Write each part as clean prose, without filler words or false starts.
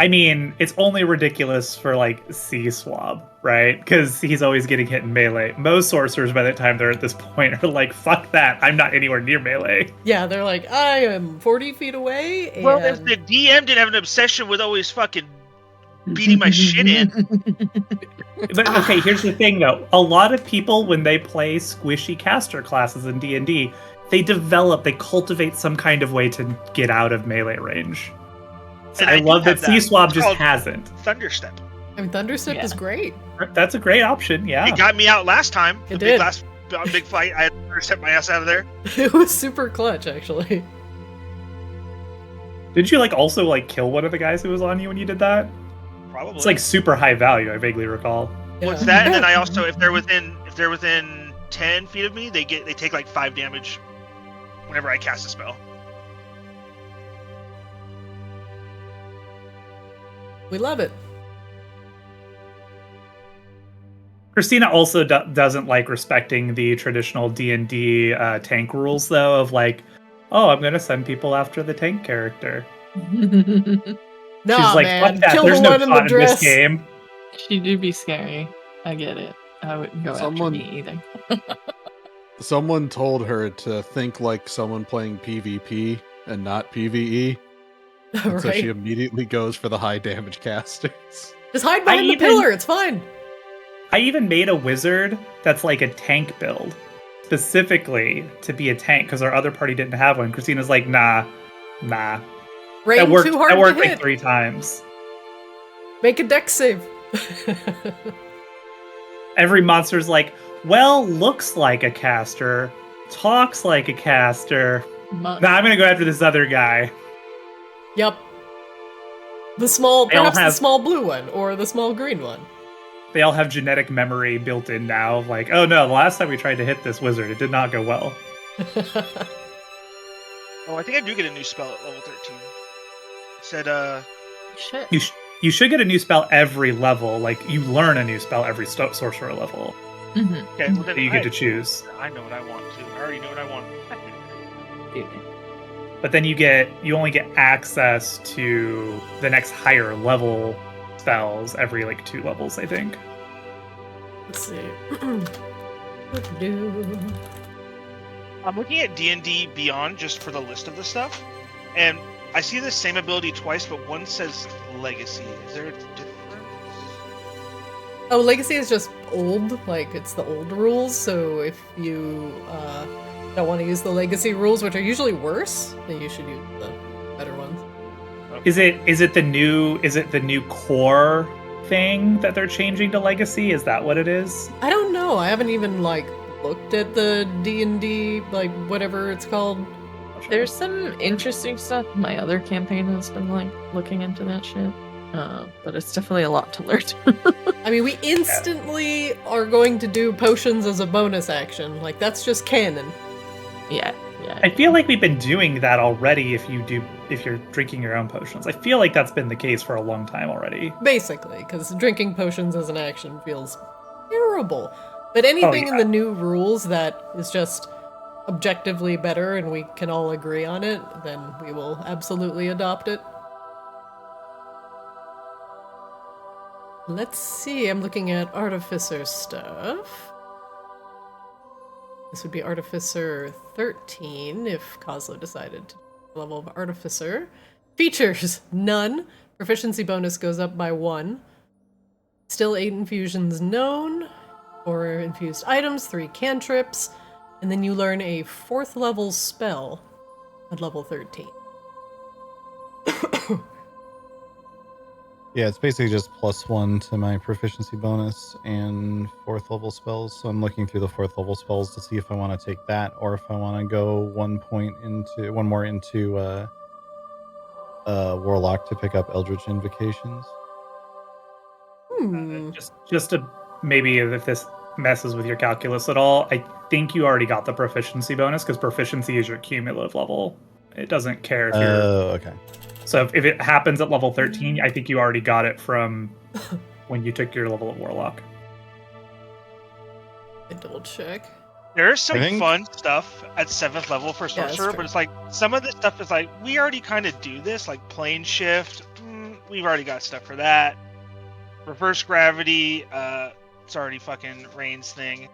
I mean, it's only ridiculous for like C-Swab, right? Because he's always getting hit in melee. Most sorcerers, by the time they're at this point, are like, "Fuck that! I'm not anywhere near melee." Yeah, they're like, I am 40 feet away. And... Well, if the DM didn't have an obsession with always fucking beating my shit in. But okay, here's the thing though. A lot of people, when they play squishy caster classes in D&D, they cultivate some kind of way to get out of melee range. So I love that C-Swab just hasn't. Thunderstep. I mean, Thunderstep is great. That's a great option, yeah. It got me out last time. It did. Big fight. I had to Thunderstep my ass out of there. It was super clutch, actually. Did you also kill one of the guys who was on you when you did that? Probably. It's super high value, I vaguely recall. Yeah. What's that? And then I also, if they're within 10 feet of me, they take 5 damage whenever I cast a spell. We love it. Christina also doesn't like respecting the traditional D&D tank rules, though, of oh, I'm going to send people after the tank character. Nah, she's like, man. fuck that. Kill There's the no one in the fun in dress. this game. She do be scary. I get it. I wouldn't go after me either. Someone told her to think like someone playing PvP and not PvE. Right. So she immediately goes for the high damage casters. Just hide behind the pillar, it's fine. I even made a wizard that's like a tank build, specifically to be a tank, because our other party didn't have one. Christina's like, nah. Rain that worked, too hard that worked to hit. 3 times. Make a dex save. Every monster's like, well, looks like a caster, talks like a caster. Nah, I'm gonna go after this other guy. Yep. The small blue one, or the small green one. They all have genetic memory built in now, of oh no, the last time we tried to hit this wizard, it did not go well. Oh, I think I do get a new spell at level 13. It said, Shit. You should get a new spell every level. You learn a new spell every sorcerer level. Mm-hmm. Okay, well then you get to choose. I know what I want to. I already know what I want. But then you only get access to the next higher level spells every 2 levels, I think. Let's see. What to do? I'm looking at D&D Beyond just for the list of the stuff, and I see the same ability twice, but one says Legacy. Is there a difference? Oh, Legacy is just old. It's the old rules, so if you don't want to use the Legacy rules, which are usually worse, then you should use the better ones. Is it the new core thing that they're changing to Legacy? Is that what it is? I don't know. I haven't even looked at the D&D whatever it's called. There's some interesting stuff. My other campaign has been looking into that shit. But it's definitely a lot to learn. I mean, we instantly are going to do potions as a bonus action. That's just canon. Yeah. I feel like we've been doing that already if you're drinking your own potions. I feel like that's been the case for a long time already. Basically, because drinking potions as an action feels terrible. But anything in the new rules that is just objectively better and we can all agree on it, then we will absolutely adopt it. Let's see, I'm looking at Artificer stuff. This would be Artificer 13 if Kozlo decided to level of Artificer. Features, none. Proficiency bonus goes up by 1. Still 8 infusions known. 4 infused items, 3 cantrips, and then you learn a 4th level spell at level 13. Yeah, it's basically just +1 to my proficiency bonus and 4th level spells. So I'm looking through the 4th level spells to see if I want to take that or if I want to go 1 more into Warlock to pick up Eldritch Invocations. Just to maybe if this messes with your calculus at all, I think you already got the proficiency bonus because proficiency is your cumulative level. It doesn't care if you're... Oh, okay. So if it happens at level 13, I think you already got it from when you took your level of Warlock. I double check. There's some fun stuff at 7th level for Sorcerer, but it's some of this stuff is we already kind of do this, plane shift. we've already got stuff for that. Reverse gravity, it's already fucking Rain's thing.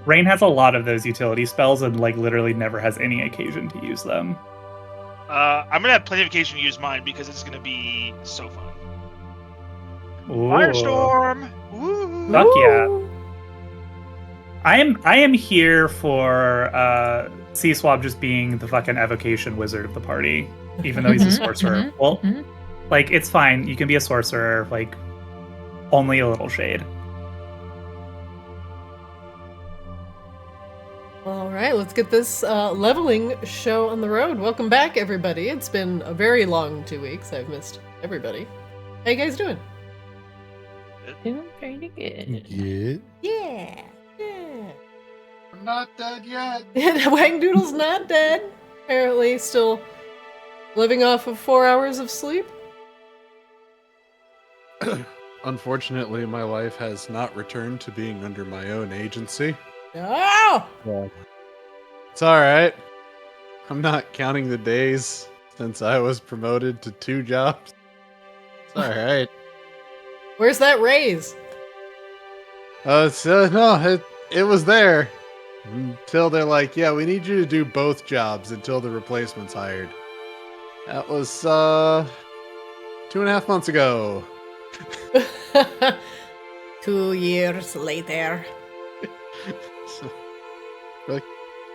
Rain has a lot of those utility spells and like literally never has any occasion to use them. I'm gonna have plenty of occasion to use mine because it's gonna be so fun. Ooh. Firestorm! Woo! Fuck yeah. I am here for C-Swab just being the fucking evocation wizard of the party, even though he's a sorcerer. Well, like, it's fine. You can be a sorcerer, like, only a little shade. All right, let's get this leveling show on the road. Welcome back, everybody. It's been a very long 2 weeks. I've missed everybody. How you guys doing? Doing pretty good. Good. Yeah. I'm not dead yet. Wangdoodle's not dead. Apparently still living off of 4 hours of sleep. Unfortunately, my life has not returned to being under my own agency. Oh! Yeah. It's alright. I'm not counting the days since I was promoted to 2 jobs. It's alright. Where's that raise? No, it was there. Until they're like, yeah, we need you to do both jobs until the replacement's hired. That was, 2.5 months ago. 2 years later. So, like,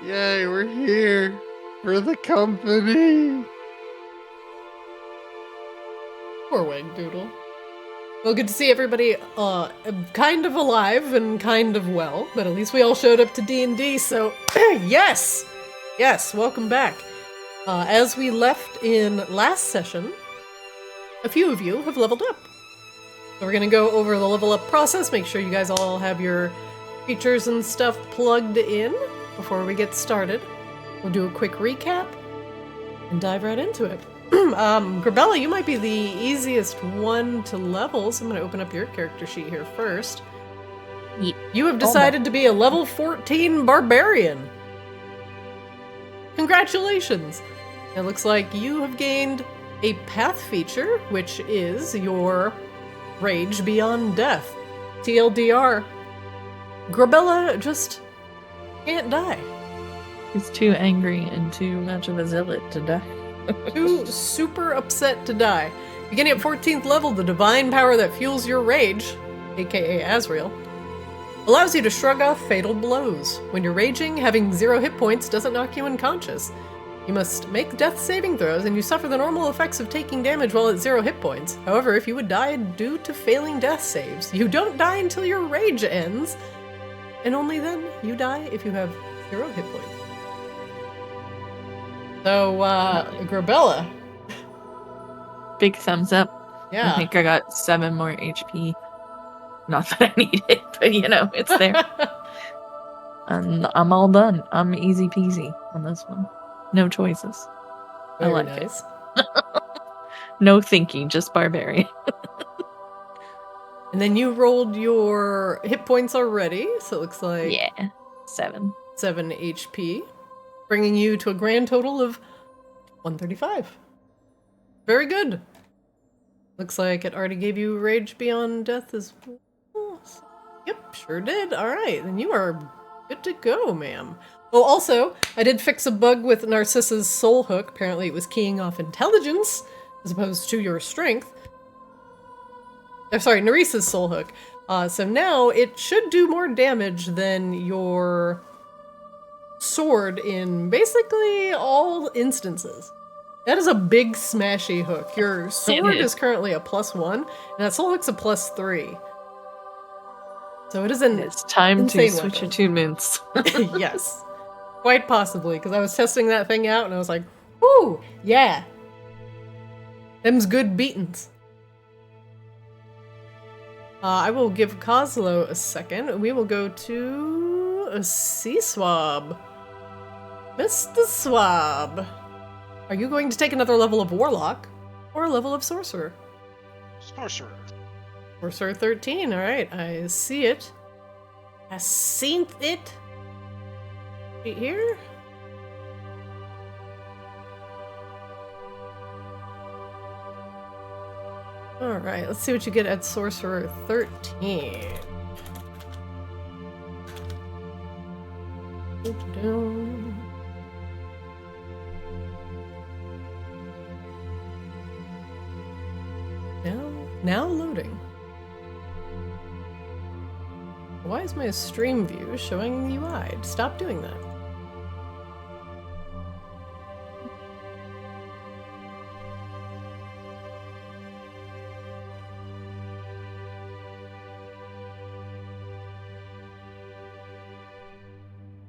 yay, we're here for the company. Poor Wangdoodle. Well, good to see everybody kind of alive and kind of well, but at least we all showed up to D&D, so yes! Yes, welcome back. As we left in last session, a few of you have leveled up. So we're going to go over the level up process, make sure you guys all have your features and stuff plugged in before we get started. We'll do a quick recap and dive right into it. Grabella, you might be the easiest one to level, so I'm going to open up your character sheet here first. You have decided to be a level 14 barbarian. Congratulations! It looks like you have gained a path feature, which is your Rage Beyond Death. TLDR. Grabella just can't die. He's too angry and too much of a zealot to die. Too super upset to die. Beginning at 14th level, the divine power that fuels your rage, aka Azrael, allows you to shrug off fatal blows. When you're raging, having 0 hit points doesn't knock you unconscious. You must make death saving throws, and you suffer the normal effects of taking damage while at 0 hit points. However, if you would die due to failing death saves, you don't die until your rage ends, and only then you die if you have 0 hit points. So, Grabella. Big thumbs up. Yeah. I think I got 7 more HP. Not that I need it, but you know, it's there. And I'm all done. I'm easy peasy on this one. No choices. Very I like nice. it. No thinking, just barbarian. And then you rolled your hit points already, so it looks like Yeah, 7. 7 HP, bringing you to a grand total of 135. Very good. Looks like it already gave you Rage Beyond Death as well. Yep, sure did. Alright, then you are good to go, ma'am. Oh, also, I did fix a bug with Narcissa's soul hook. Apparently it was keying off intelligence as opposed to your strength. Sorry, Neresa's soul hook. So now it should do more damage than your sword in basically all instances. That is a big smashy hook. Your sword is currently a +1, and that soul hook's a +3. So it is an It's time to insane switch weapon. attunements. Yes. Quite possibly, because I was testing that thing out and I was like, whoo, yeah. Them's good beatings. I will give Kozlo a second. We will go to a C-Swab. Mr. Swab. Are you going to take another level of Warlock or a level of Sorcerer? Sorcerer. Sorcerer 13, alright. I see it. I seen it. Right here. Alright, let's see what you get at Sorcerer 13. Now loading. Why is my stream view showing the UI? Stop doing that.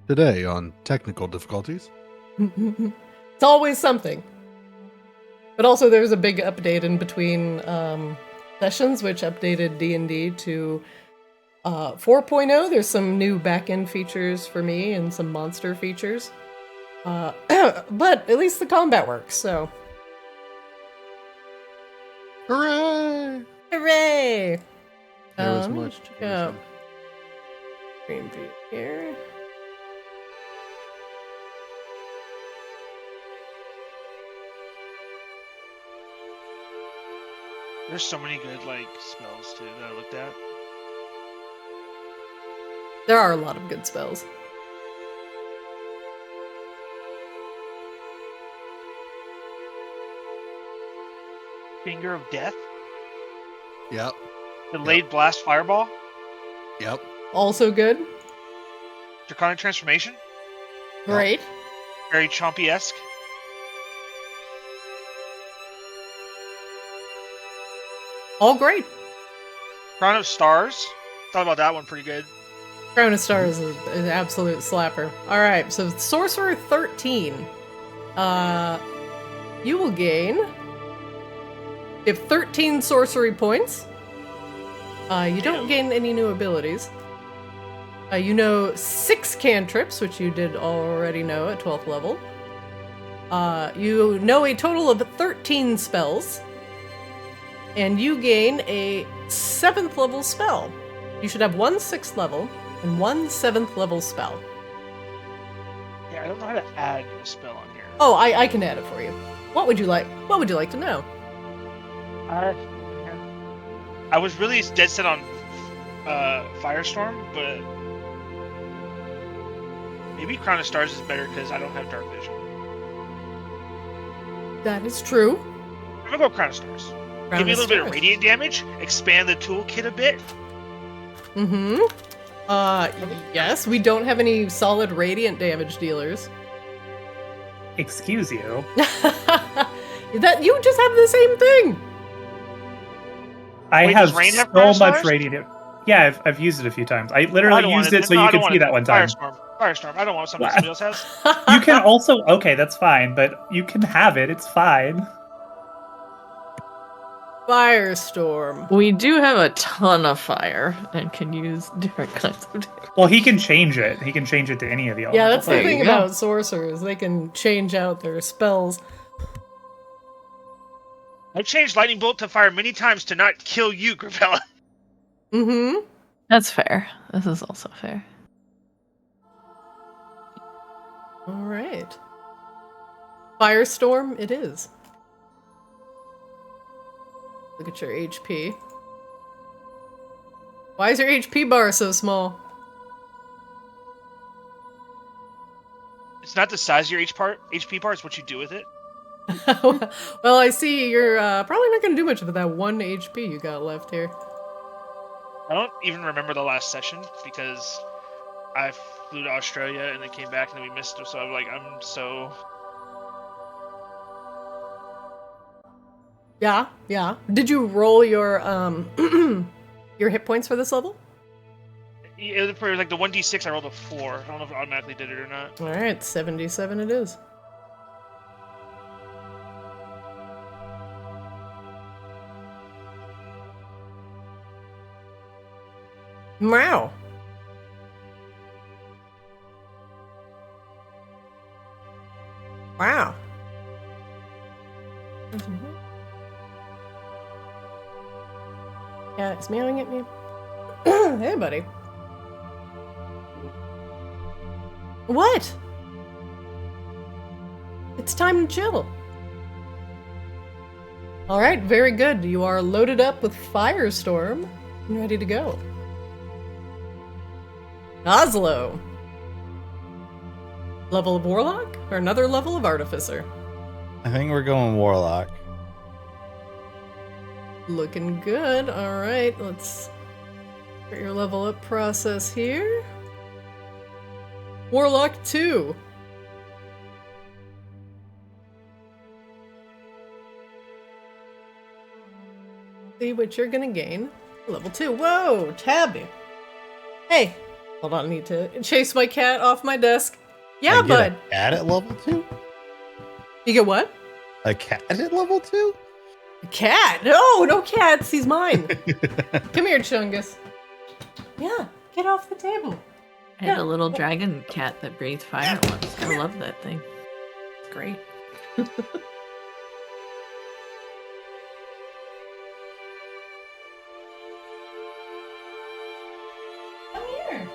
Today on Technical Difficulties. It's always something. But also there's a big update in between sessions, which updated D&D to 4.0. There's some new back-end features for me and some monster features. But at least the combat works, so. Hooray! Hooray! There was much. Let's check out stream view here. There's so many good like spells too that I looked at. There are a lot of good spells. Finger of Death. Yep. Delayed Blast Fireball. Yep. Also good. Draconic Transformation. Great. Very Chompy-esque. All great. Crown of Stars. Thought about that one pretty good. Crown of Stars is an absolute slapper. Alright, so Sorcerer 13. You will gain... You have 13 sorcery points. You don't gain any new abilities. You know 6 cantrips, which you did already know at 12th level. You know a total of 13 spells. And you gain a 7th level spell. You should have 1 6th level and 1 7th level spell. Yeah, I don't know how to add a spell on here. Oh, I can add it for you. What would you like? What would you like to know? I was really dead set on Firestorm, but maybe Crown of Stars is better because I don't have Dark Vision. That is true. I'm gonna go Crown of Stars. Crown Give me a of little bit of Stars. radiant damage, expand the toolkit a bit. Mm-hmm. Yes, we don't have any solid radiant damage dealers. Excuse you. That you just have the same thing. I Wait, have does Rain have so Crown much Stars? radiant. Yeah, I've used it a few times. I I literally don't want used it so No, you I don't could want see it. that one time. Firestorm. I don't want something Wow. somebody else has. You can also okay, that's fine, but you can have it. It's fine. Firestorm. We do have a ton of fire and can use different kinds of damage. Well, he can change it. He can change it to any of the Yeah, elemental that's the There you thing go. about sorcerers. They can change out their spells. I changed Lightning Bolt to fire many times to not kill you, Gravella. Mm-hmm. That's fair. This is also fair. All right. Firestorm it is. Look at your HP. Why is your HP bar so small? It's not the size of your HP bar, it's what you do with it. Well, I see you're probably not going to do much with that 1 HP you got left here. I don't even remember the last session because I flew to Australia and then came back and then we missed it. So I'm so... Yeah. Did you roll your your hit points for this level? For like the 1d6, I rolled a 4. I don't know if it automatically did it or not. All right, 77 it is. Wow. Wow. Yeah, it's meowing at me. Hey, buddy. What? It's time to chill. All right, very good. You are loaded up with Firestorm and ready to go. Oslo. Level of Warlock or another level of Artificer? I think we're going Warlock. Looking good. All right, let's get your level up process here. Warlock 2. See what you're gonna gain. Level 2. Whoa, Tabby. Hey, hold on, I need to chase my cat off my desk. Yeah, I get bud. a cat at level 2? You get what? A cat at level 2? A cat? No, no cats. He's mine. Come here, Chungus. Yeah, get off the table. I had a little dragon cat that breathed fire once. I love that thing. It's great. Come here.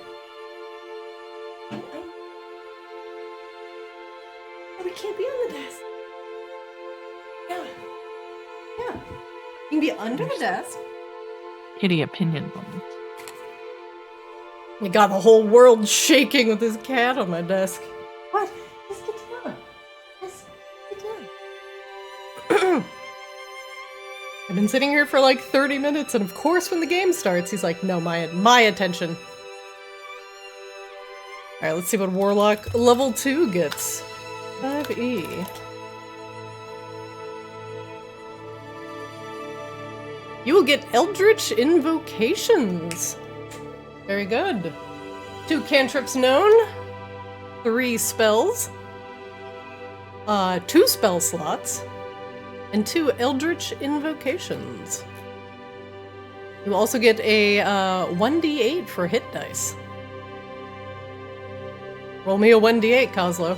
We can't be on the desk. Yeah. Yeah. You can be under the desk. Kitty opinion moment. You got the whole world shaking with this cat on my desk. What? Just get down. Just get down. I've been sitting here for like 30 minutes, and of course when the game starts, he's like, no, my attention. Alright, let's see what Warlock level 2 gets. 5E. You will get Eldritch Invocations. Very good. 2 cantrips known. 3 spells. 2 spell slots. And 2 Eldritch Invocations. You also get a 1d8 for hit dice. Roll me a 1d8, Kozlo.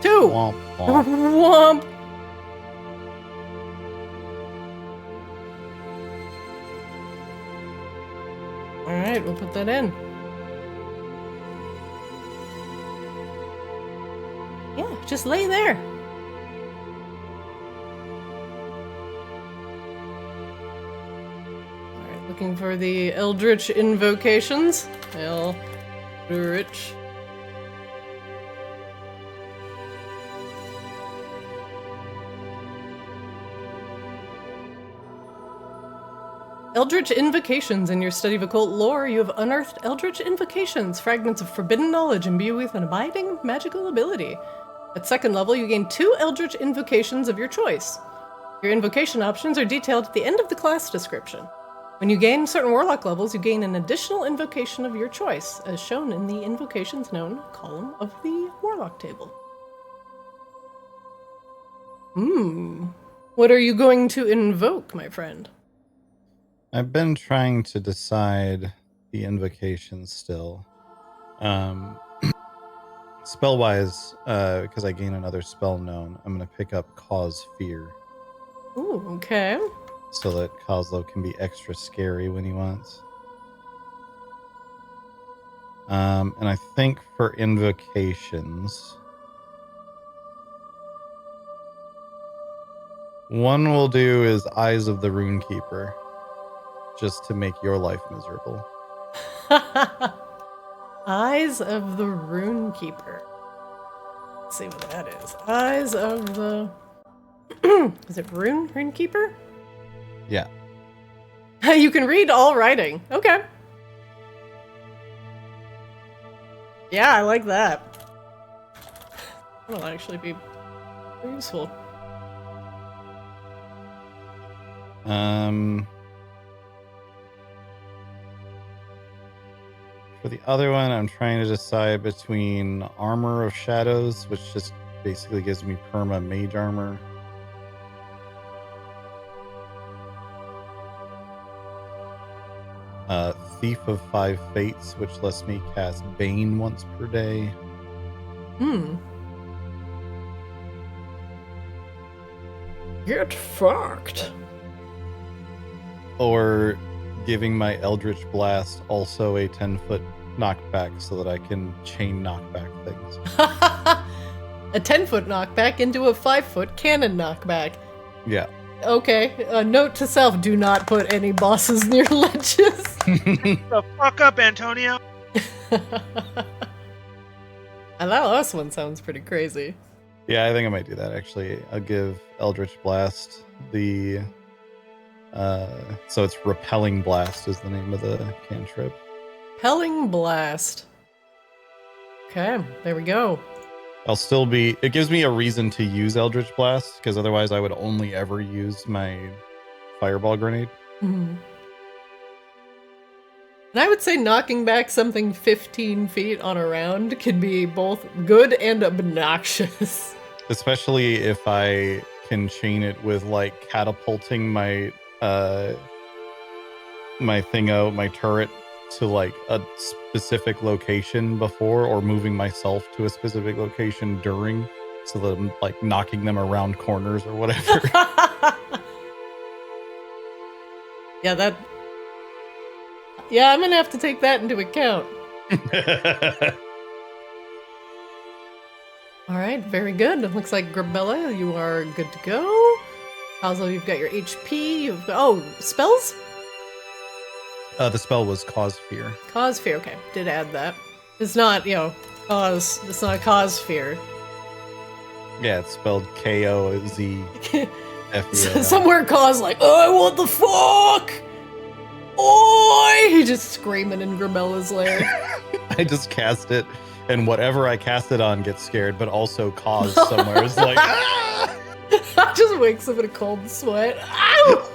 Two. Womp, womp. Womp. Alright, we'll put that in. Yeah, just lay there. Alright, looking for the Eldritch Invocations. Eldritch. Eldritch Invocations. In your study of occult lore, you have unearthed Eldritch Invocations, fragments of forbidden knowledge imbue with an abiding magical ability. At 2nd level, you gain 2 Eldritch Invocations of your choice. Your invocation options are detailed at the end of the class description. When you gain certain Warlock levels, you gain an additional invocation of your choice, as shown in the Invocations Known column of the Warlock table. What are you going to invoke, my friend? I've been trying to decide the invocations still. Spell-wise, because I gain another spell known, I'm going to pick up Cause Fear. Ooh, okay. So that Kozlo can be extra scary when he wants. And I think for invocations, one we'll do is Eyes of the Runekeeper, just to make your life miserable. Eyes of the Runekeeper. Let's see what that is. Eyes of the... Is it Runekeeper? Yeah. You can read all writing. Okay. Yeah, I like that. That'll actually be useful. For the other one, I'm trying to decide between Armor of Shadows, which just basically gives me perma mage armor. Thief of 5 Fates, which lets me cast Bane once per day. Get fucked. Or giving my Eldritch Blast also a 10-foot knockback so that I can chain knockback things. a 10-foot knockback into a 5-foot cannon knockback. Yeah. Okay, note to self, do not put any bosses near ledges. The fuck up, Antonio. And that last one sounds pretty crazy. Yeah, I think I might do that actually. I'll give Eldritch Blast the so it's Repelling Blast is the name of the cantrip. Repelling Blast. Okay, there we go. I'll still be it gives me a reason to use Eldritch Blast, because otherwise I would only ever use my Fireball Grenade. Mhm. And I would say knocking back something 15 feet on a round can be both good and obnoxious. Especially if I can chain it with like catapulting my my turret to like a specific location before, or moving myself to a specific location during, so that I'm like knocking them around corners or whatever. Yeah, I'm gonna have to take that into account. All right, very good. It looks like Grabella, you are good to go. Also, you've got your HP. You've got spells. The spell was Cause Fear. Cause Fear. Okay, did add that. It's not cause. It's not cause fear. Yeah, it's spelled KOZFEAR. Somewhere cause like, oh, what the fuck? Oi! He's just screaming in Grabella's lair. I just cast it, and whatever I cast it on gets scared, but also Cause somewhere is like, ah! I just wakes up in a cold sweat. Ow!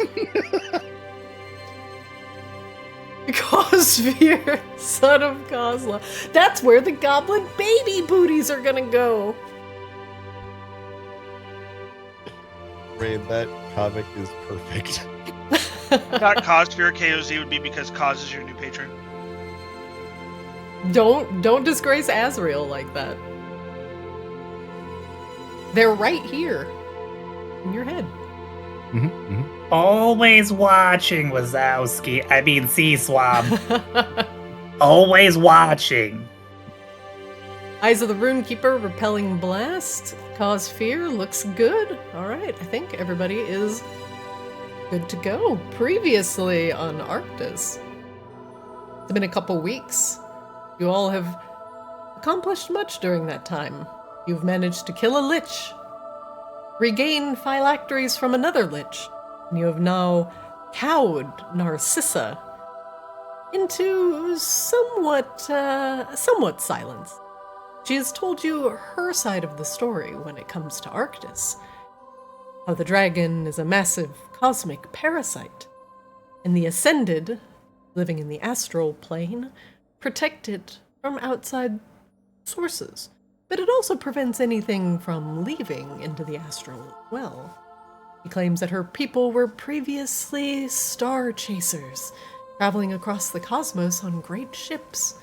Cause Fear, son of Kozla. That's where the goblin baby booties are gonna go. Raid, that Kavik is perfect. Not Cause Fear KOZ would be because Cause is your new patron. Don't disgrace Azrael like that. They're right here. In your head. Mm-hmm, mm-hmm. Always watching, Wazowski. I mean, Sea-Swab. Always watching. Eyes of the Runekeeper, Repelling Blast, Cause Fear, looks good. Alright, I think everybody is good to go. Previously on Arctis. It's been a couple weeks. You all have accomplished much during that time. You've managed to kill a lich, regain phylacteries from another lich, and you have now cowed Narcissa into somewhat silence. She has told you her side of the story when it comes to Arctis. How the dragon is a massive cosmic parasite, and the Ascended, living in the astral plane, protect it from outside sources. But it also prevents anything from leaving into the astral as well. She claims that her people were previously star chasers, traveling across the cosmos on great ships,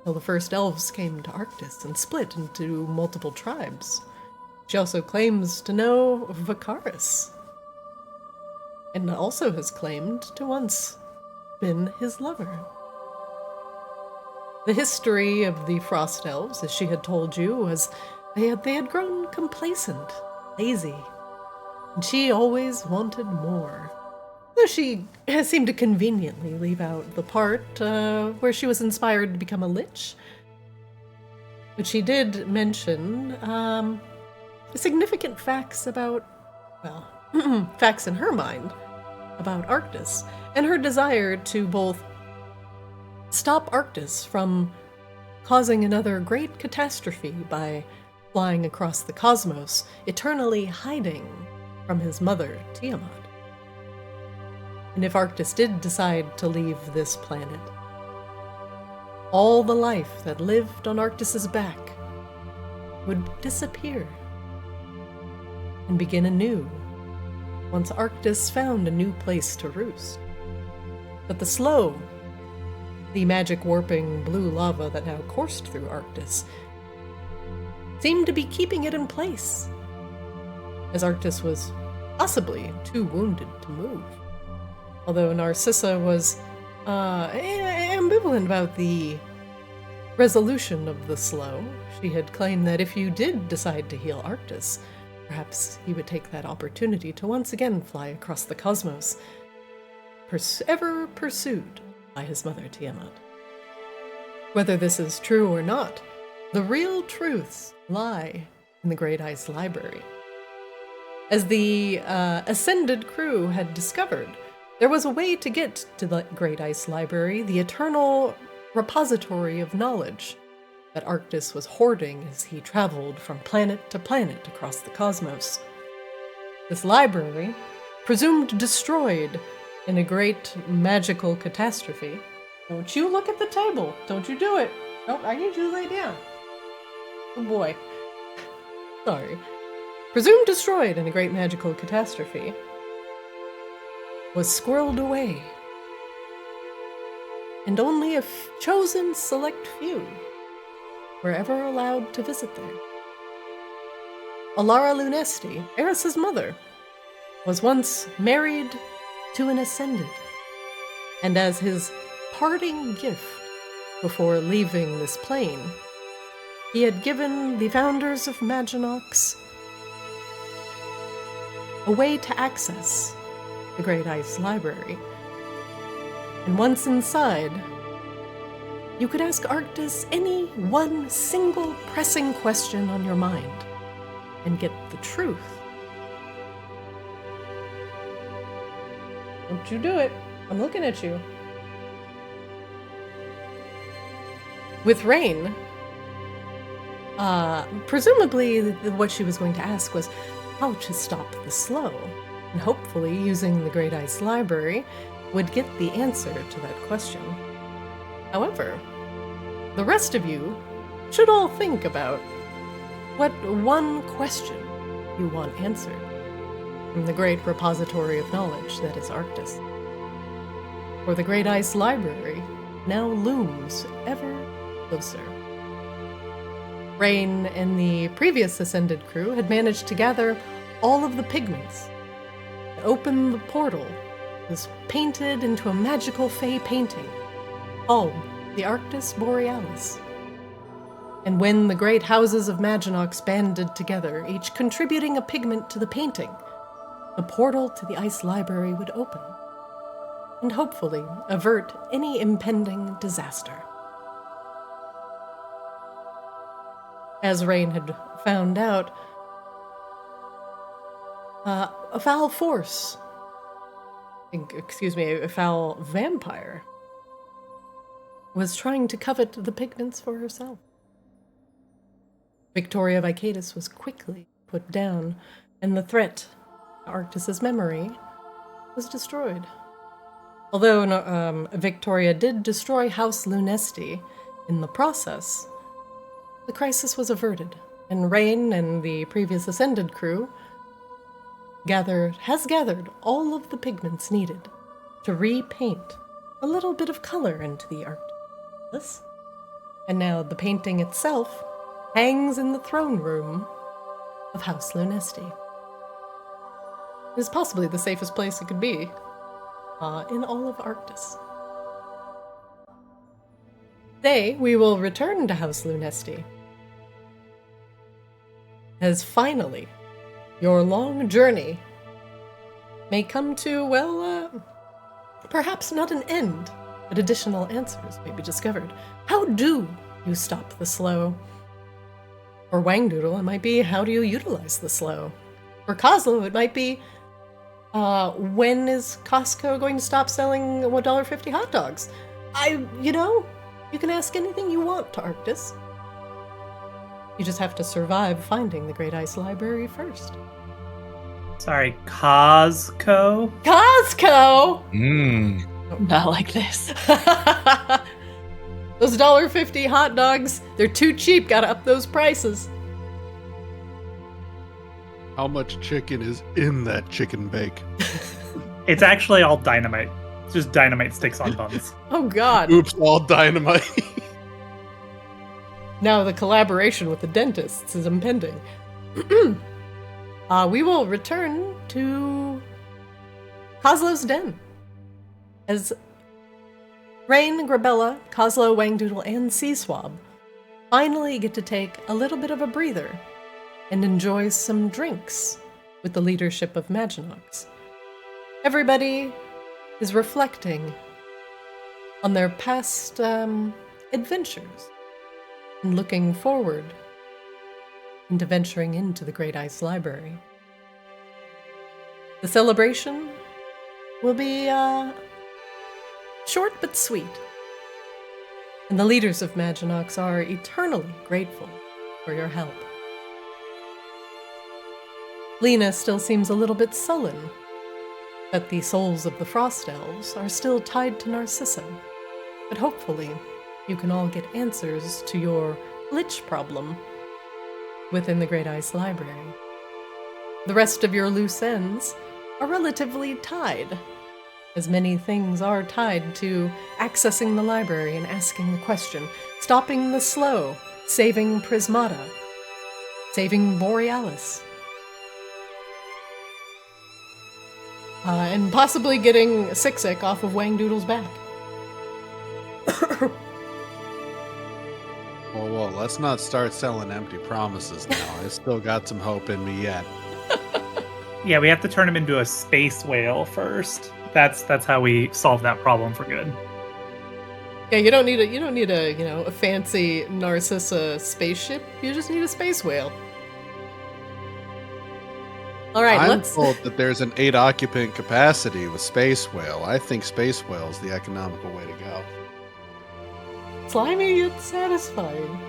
till the first elves came to Arctis and split into multiple tribes. She also claims to know Vicaris, and also has claimed to once been his lover. The history of the Frost Elves, as she had told you, was they had grown complacent, lazy, and she always wanted more. Though she seemed to conveniently leave out the part where she was inspired to become a lich. But she did mention significant facts about, facts in her mind about Arctis, and her desire to both stop Arctis from causing another great catastrophe by flying across the cosmos, eternally hiding from his mother, Tiamat. And if Arctis did decide to leave this planet, all the life that lived on Arctis's back would disappear and begin anew once Arctis found a new place to roost. But the magic warping blue lava that now coursed through Arctis seemed to be keeping it in place, as Arctis was possibly too wounded to move. Although Narcissa was ambivalent about the resolution of the slow, she had claimed that if you did decide to heal Arctis, perhaps he would take that opportunity to once again fly across the cosmos, ever pursued by his mother Tiamat. Whether this is true or not, the real truths lie in the Great Ice Library. As the Ascended crew had discovered, there was a way to get to the Great Ice Library, the eternal repository of knowledge that Arctis was hoarding as he traveled from planet to planet across the cosmos. This library, presumed destroyed in a great magical catastrophe. Don't you look at the table! Don't you do it! Nope, I need you to lay down. Oh boy. Sorry. Presumed destroyed in a great magical catastrophe, was squirreled away, and only a chosen select few were ever allowed to visit there. Alara Lunesti, Eris's mother, was once married to an Ascended, and as his parting gift before leaving this plane, he had given the founders of Maginox a way to access the Great Ice Library. And once inside, you could ask Arctis any one single pressing question on your mind and get the truth. Don't you do it. I'm looking at you. With Rain, presumably what she was going to ask was how to stop the slow, and hopefully using the Great Ice Library would get the answer to that question. However, the rest of you should all think about what one question you want answered from the great repository of knowledge that is Arctis. For the Great Ice Library now looms ever closer. Rain and the previous Ascended crew had managed to gather all of the pigments to open the portal. It was painted into a magical fey painting called the Arctis Borealis. And when the great houses of Maginox banded together, each contributing a pigment to the painting, the portal to the Ice Library would open, and hopefully avert any impending disaster. As Rain had found out, a foul force, a foul vampire, was trying to covet the pigments for herself. Victoria Vicadus was quickly put down, and the threat to Arctis's memory was destroyed. Although Victoria did destroy House Lunesti in the process, the crisis was averted, and Rain and the previous Ascended crew has gathered all of the pigments needed to repaint a little bit of color into the Arctis. And now the painting itself hangs in the throne room of House Lunesti. It is possibly the safest place it could be in all of Arctis. Today, we will return to House Lunesti, as finally, your long journey may come to, perhaps not an end, but additional answers may be discovered. How do you stop the slow? For Wangdoodle, it might be, how do you utilize the slow? For Kozlo, it might be, when is Costco going to stop selling $1.50 hot dogs? You can ask anything you want to Arctis. You just have to survive finding the Great Ice Library first. Sorry, Costco? Costco! Not like this. Those $1.50 hot dogs, they're too cheap. Gotta up those prices. How much chicken is in that chicken bake? It's actually all dynamite. It's just dynamite sticks on buns. Oh god. Oops, all dynamite. Now the collaboration with the dentists is impending. We will return to Kozlo's den. As Rain, Grabella, Kozlo, Wangdoodle, and Seaswab finally get to take a little bit of a breather and enjoy some drinks with the leadership of Maginox. Everybody is reflecting on their past adventures and looking forward into venturing into the Great Ice Library. The celebration will be short but sweet, and the leaders of Maginox are eternally grateful for your help. Lena still seems a little bit sullen that the souls of the Frost Elves are still tied to Narcissa, but hopefully you can all get answers to your lich problem within the Great Ice Library. The rest of your loose ends are relatively tied, as many things are tied to accessing the library and asking the question, stopping the slow, saving Prismata, saving Borealis, and possibly getting Siksik off of Wang Doodle's back. Well, let's not start selling empty promises now. I still got some hope in me yet. Yeah, we have to turn him into a space whale first. That's how we solve that problem for good. Yeah, you don't need a fancy Narcissa spaceship. You just need a space whale. All right, I'm let's. told that there's an 8-occupant capacity with Space Whale. I think Space Whale is the economical way to go. Slimy yet satisfying.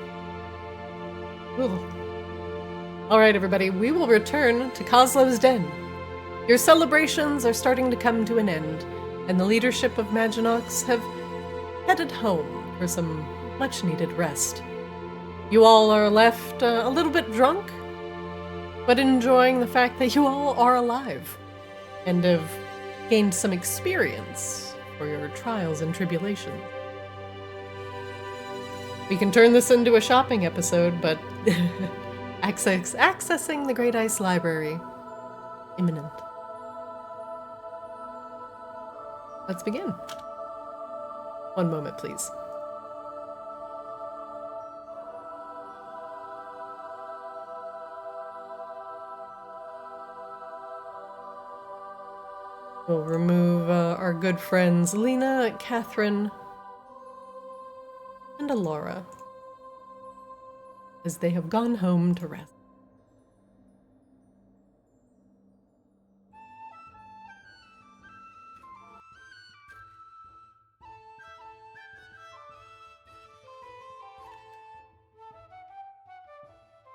Ugh. All right, everybody, we will return to Kozlov's Den. Your celebrations are starting to come to an end, and the leadership of Maginox have headed home for some much-needed rest. You all are left a little bit drunk, but enjoying the fact that you all are alive and have gained some experience for your trials and tribulations. We can turn this into a shopping episode, but accessing the Great Ice Library, imminent. Let's begin. One moment, please. We'll remove our good friends Lena, Catherine, and Alara, as they have gone home to rest.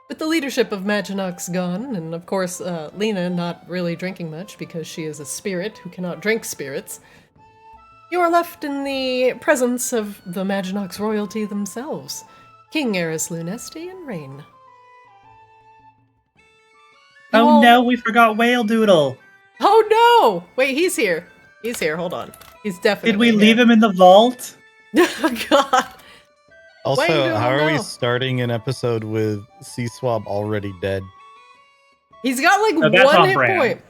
With the leadership of Maginox gone, and of course Lena not really drinking much because she is a spirit who cannot drink spirits, you are left in the presence of the Maginox royalty themselves, King Eris Lunesti and Rain. Oh no, we forgot Whale Doodle. Oh no! Wait, he's here. He's here, hold on. He's definitely Did we here. leave him in the vault? Oh god. Also, Wayne, how are we no. starting an episode with C-Swab already dead? He's got like No, that's one on hit brand. point.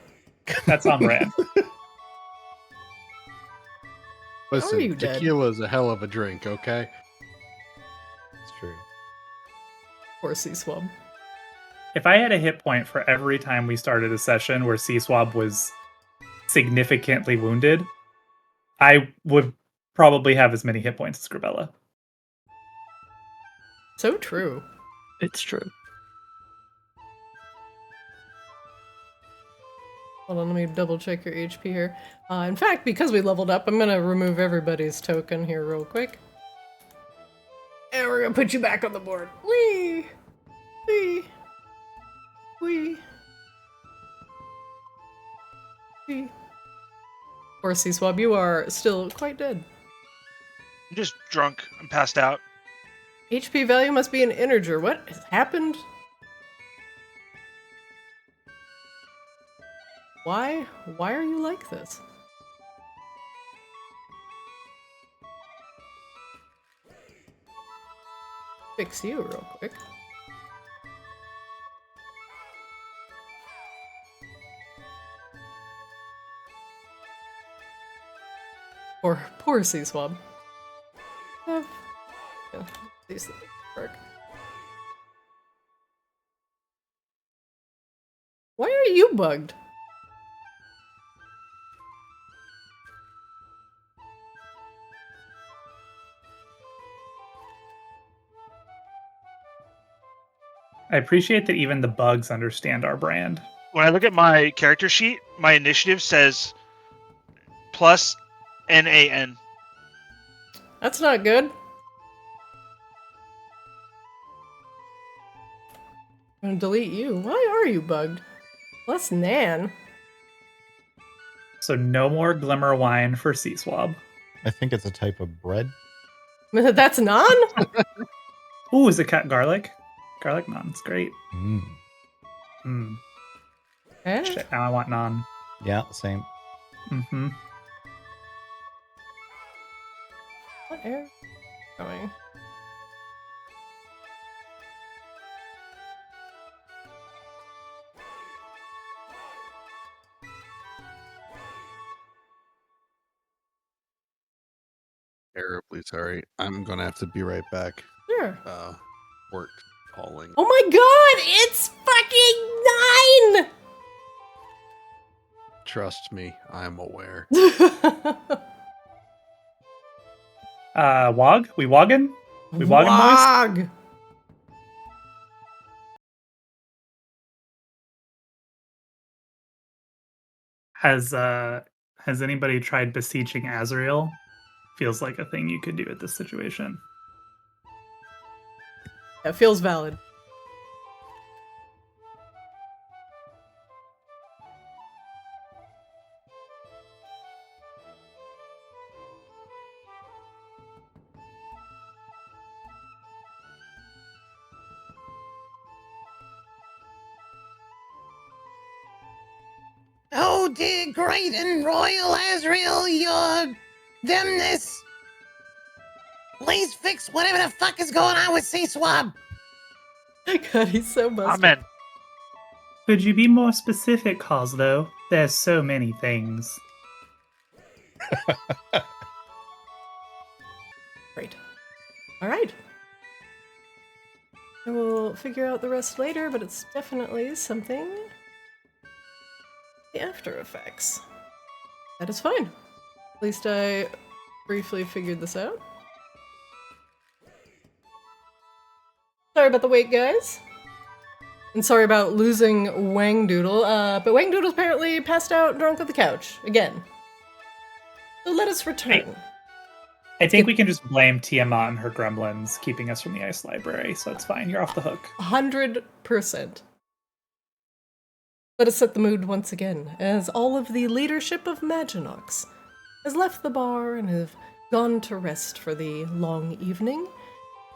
That's on brand. Listen, you dead? tequila's a hell of a drink, okay? It's true. Poor C-Swab. If I had a hit point for every time we started a session where C-Swab was significantly wounded, I would probably have as many hit points as Grabella. So true. It's true. Hold on, let me double check your HP here. In fact, because we leveled up, I'm gonna remove everybody's token here real quick. And we're gonna put you back on the board. Whee! Whee! Whee! Whee! Poor C-Swab, you are still quite dead. I'm just drunk. I'm passed out. HP value must be an integer. What has happened? Why? Why are you like this? Fix you real quick. Poor C-Swab. Yeah, these things work. Why are you bugged? I appreciate that even the bugs understand our brand. When I look at my character sheet, my initiative says plus NAN. That's not good. I'm gonna delete you. Why are you bugged? Less Nan. So no more glimmer wine for Sea Swab. I think it's a type of bread. That's non? Ooh, is it cat garlic? Garlic naan. It's great. Mm. Mm. Eh? Shit, now I want naan. Yeah, same. Mm-hmm. What air? Going. Terribly sorry. I'm gonna have to be right back. Sure. Work calling. Oh my god! It's fucking 9! Trust me, I'm aware. Wog? We woggin'? We woggin', boys? Wog! Has anybody tried beseeching Azrael? Feels like a thing you could do at this situation. That feels valid. Oh, dear great and royal Azrael, your themness. Please fix whatever the fuck is going on with Sea Swab. God, he's so busted. Amen. Could you be more specific, Coslo? There's so many things. Great. Alright. I will figure out the rest later, but it's definitely something. The after effects. That is fine. At least I briefly figured this out. Sorry about the wait, guys. And sorry about losing Wang Doodle, but Wang Doodle's apparently passed out drunk on the couch, again. So let us return. I think we can just blame Tiamat and her gremlins keeping us from the ice library, so it's fine. You're off the hook. 100%. Let us set the mood once again, as all of the leadership of Maginox has left the bar and have gone to rest for the long evening,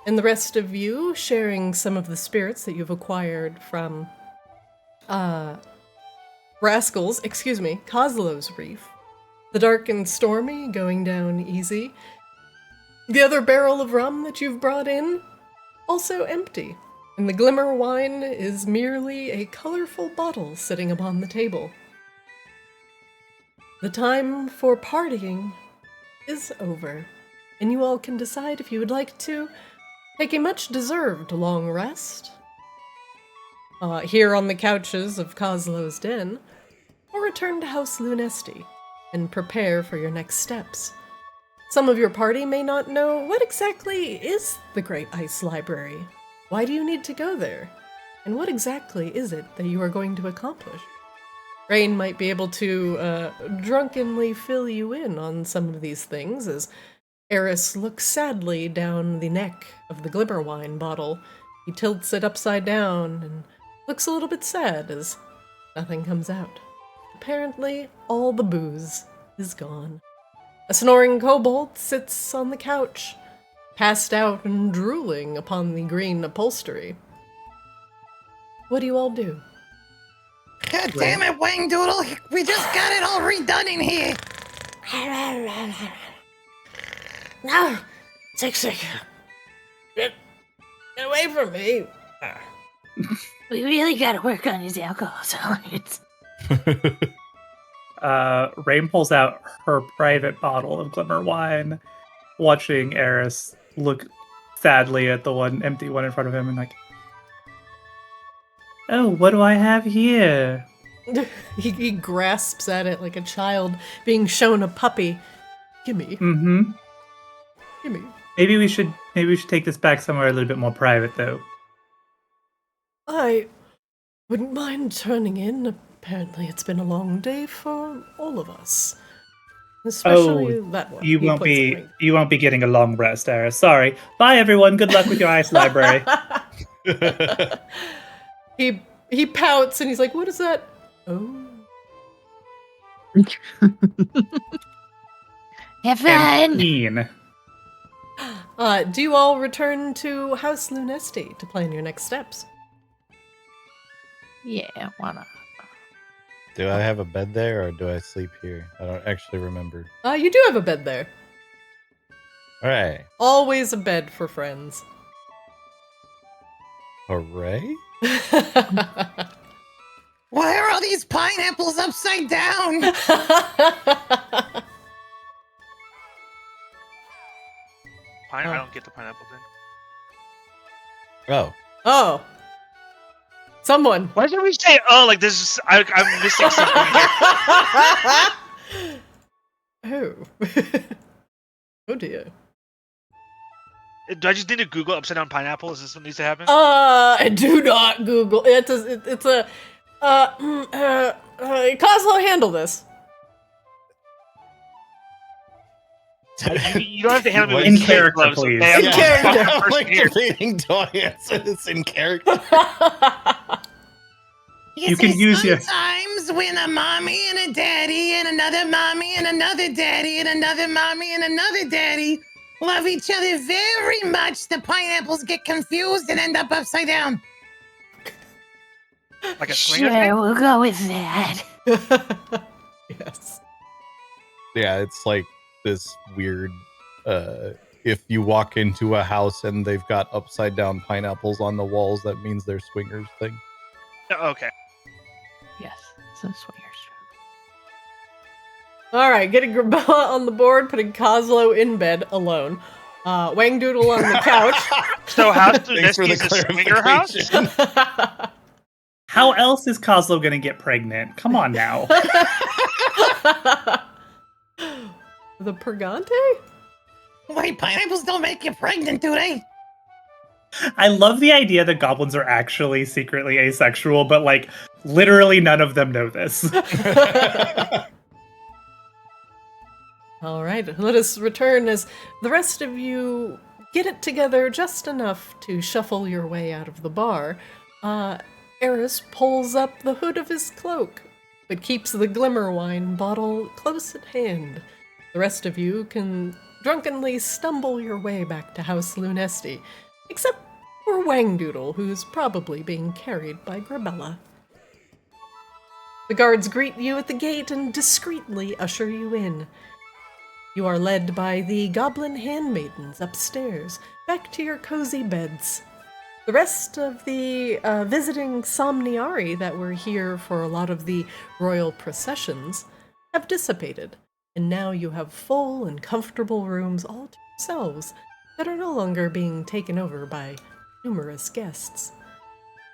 and the rest of you sharing some of the spirits that you've acquired from Kozlo's Reef. The dark and stormy going down easy. The other barrel of rum that you've brought in, also empty. And the glimmer wine is merely a colorful bottle sitting upon the table. The time for partying is over, and you all can decide if you would like to take a much-deserved long rest here on the couches of Kozlo's Den, or return to House Lunesti and prepare for your next steps. Some of your party may not know what exactly is the Great Ice Library. Why do you need to go there? And what exactly is it that you are going to accomplish? Rain might be able to drunkenly fill you in on some of these things as Eris looks sadly down the neck of the glimmer wine bottle. He tilts it upside down and looks a little bit sad as nothing comes out. Apparently, all the booze is gone. A snoring kobold sits on the couch, passed out and drooling upon the green upholstery. What do you all do? God damn it, Wang Doodle. We just got it all redone in here. No! Sick. Get away from me! We really gotta work on his alcohol tolerance. Rain pulls out her private bottle of glimmer wine, watching Eris look sadly at the empty one in front of him and like, oh, what do I have here? He grasps at it like a child being shown a puppy. Gimme, Mm-hmm. gimme. Maybe we should take this back somewhere a little bit more private, though. I wouldn't mind turning in. Apparently, it's been a long day for all of us, especially that one. You He won't points at be Wing. you won't be getting a long rest, Ara. Sorry. Bye, everyone. Good luck with your ice library. He pouts and he's like, "What is that?" Oh. Have fun. Keen. Do you all return to House Lunesti to plan your next steps? Yeah, why not? Do I have a bed there or do I sleep here? I don't actually remember. You do have a bed there. All right. Always a bed for friends. Hooray. Why are all these pineapples upside down? I don't get the pineapple thing. Oh. Oh. Someone. Why did we say, oh, like this is, I'm missing something here. Oh. Oh dear. Do I just need to Google upside down pineapple? Is this what needs to happen? Do not Google. It's a Cosmo, handle this. You don't have to handle me In with character, gloves, please. okay? I'm In just character. fucking I'm like person here. debating do I answer this in character? You can use your- Sometimes when a mommy and a daddy and another mommy and another daddy and another mommy and another daddy love each other very much, the pineapples get confused and end up upside down. Like a swinger Sure, thing? we'll go with that. Yes. Yeah, it's like this weird if you walk into a house and they've got upside down pineapples on the walls, that means they're swingers thing. Oh, okay. Yes, it's a swingers. All right, getting Grabella on the board, putting Coslo in bed alone. Wang Doodle on the couch. So House Thanks for Lunesti the is a swinger house? clarification. How else is Coslo gonna get pregnant? Come on now. The Purgante? Wait, pineapples don't make you pregnant, do they? I love the idea that goblins are actually secretly asexual, but like literally none of them know this. All right, let us return as the rest of you get it together just enough to shuffle your way out of the bar. Eris pulls up the hood of his cloak, but keeps the glimmer wine bottle close at hand. The rest of you can drunkenly stumble your way back to House Lunesti, except for Wangdoodle, who's probably being carried by Grabella. The guards greet you at the gate and discreetly usher you in. You are led by the goblin handmaidens upstairs, back to your cozy beds. The rest of the visiting Somniari that were here for a lot of the royal processions have dissipated, and now you have full and comfortable rooms all to yourselves that are no longer being taken over by numerous guests.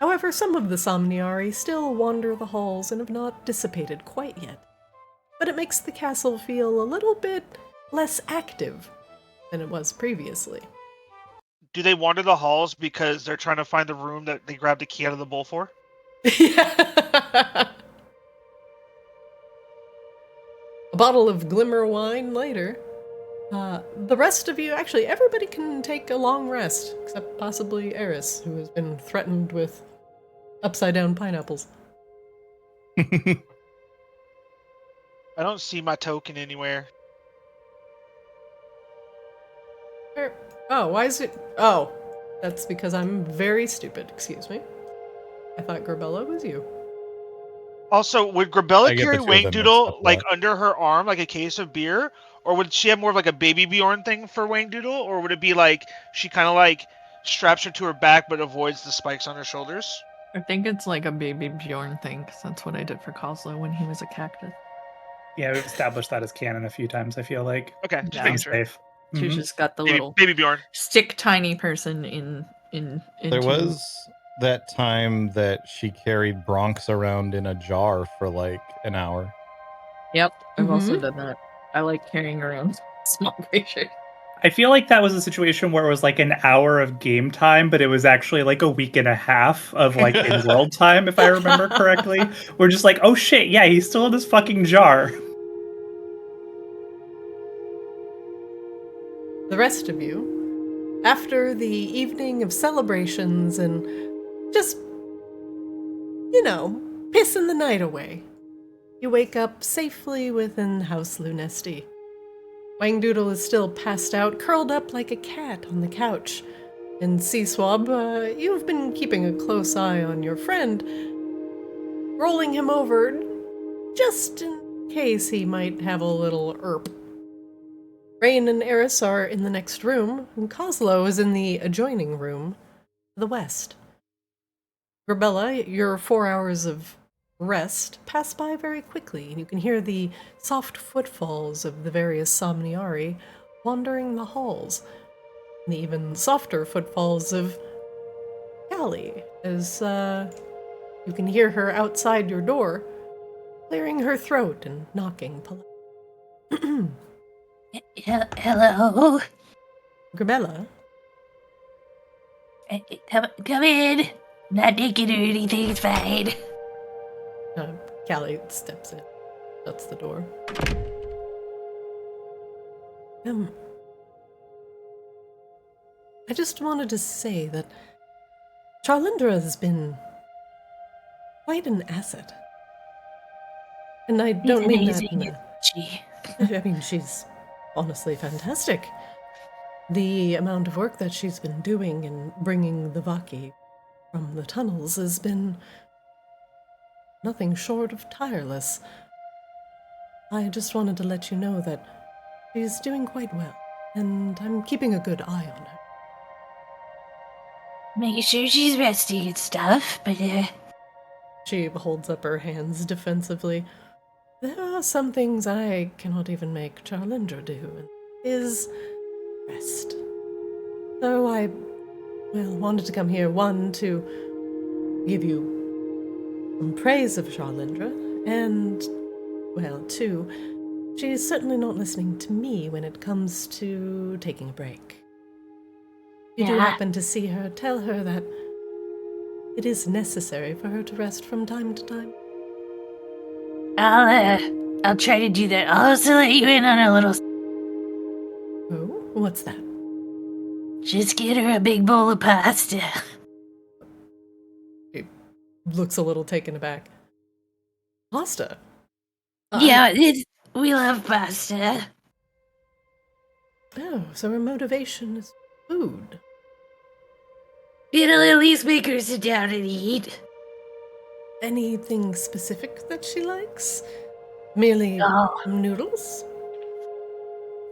However, some of the Somniari still wander the halls and have not dissipated quite yet, but it makes the castle feel a little bit less active than it was previously. Do they wander the halls because they're trying to find the room that they grabbed the key out of the bowl for? A bottle of glimmer wine later. The rest of you, actually, everybody can take a long rest, except possibly Eris, who has been threatened with upside-down pineapples. I don't see my token anywhere. Oh, why is it? Oh, that's because I'm very stupid. Excuse me. I thought Grabella was you. Also, would I Grabella get the carry two of them mixed Wangdoodle up a like lot. under her arm, like a case of beer, or would she have more of like a baby Bjorn thing for Wangdoodle, or would it be like she kind of like straps her to her back but avoids the spikes on her shoulders? I think it's like a baby Bjorn thing, because that's what I did for Coslo when he was a cactus. Yeah, we've established that as canon a few times, I feel like. Okay, just Yeah. making Pretty sure. safe. She's Mhm. just got the Baby, little baby Bjorn. stick tiny person in There into- was that time that she carried Bronx around in a jar for like an hour. Yep, I've also done that. I like carrying around small creatures. I feel like that was a situation where it was like an hour of game time, but it was actually like a week and a half of like in world time, if I remember correctly. We're just like, oh shit, yeah, he's still in this fucking jar. The rest of you, after the evening of celebrations and just, pissing the night away, you wake up safely within House Lunesti. Wangdoodle is still passed out, curled up like a cat on the couch. And Seaswab, you've been keeping a close eye on your friend, rolling him over just in case he might have a little erp. Rain and Eris are in the next room, and Coslo is in the adjoining room to the west. Grabella, your 4 hours of rest pass by very quickly, and you can hear the soft footfalls of the various Somniari wandering the halls, and the even softer footfalls of Callie, as you can hear her outside your door, clearing her throat and knocking politely. Hello. Grabella? Come in. Not naked or anything, it's fine. Callie steps in, shuts the door. I just wanted to say that Charlindra has been quite an asset. And I don't mean that in I mean, she's honestly fantastic. The amount of work that she's been doing in bringing the Vaki from the tunnels has been nothing short of tireless. I just wanted to let you know that she's doing quite well, and I'm keeping a good eye on her. Making sure she's resting and stuff, but She holds up her hands defensively. There are some things I cannot even make Charlindra do, and is rest. So I, wanted to come here, one, to give you some praise of Charlindra, and, two, she is certainly not listening to me when it comes to taking a break. If you do happen to see her, tell her that it is necessary for her to rest from time to time. I'll try to do that. I'll also let you in on a little. Oh, what's that? Just get her a big bowl of pasta. She looks a little taken aback. Pasta? Yeah, we love pasta. Oh, so her motivation is food. It'll at least make her sit down and eat. Anything specific that she likes? Merely noodles?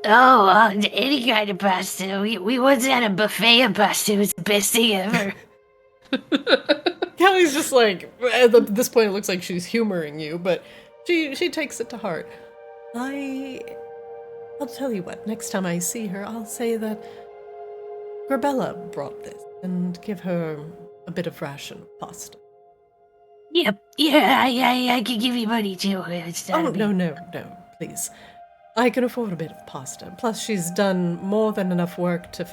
Any kind of pasta. We once had a buffet of pasta. It was the best thing ever. Callie's just like, at this point it looks like she's humoring you, but she takes it to heart. I'll tell you what, next time I see her, I'll say that Grabella brought this, and give her a bit of ration of pasta. Yep, yeah, I can give you money too. No, please. I can afford a bit of pasta. Plus, she's done more than enough work to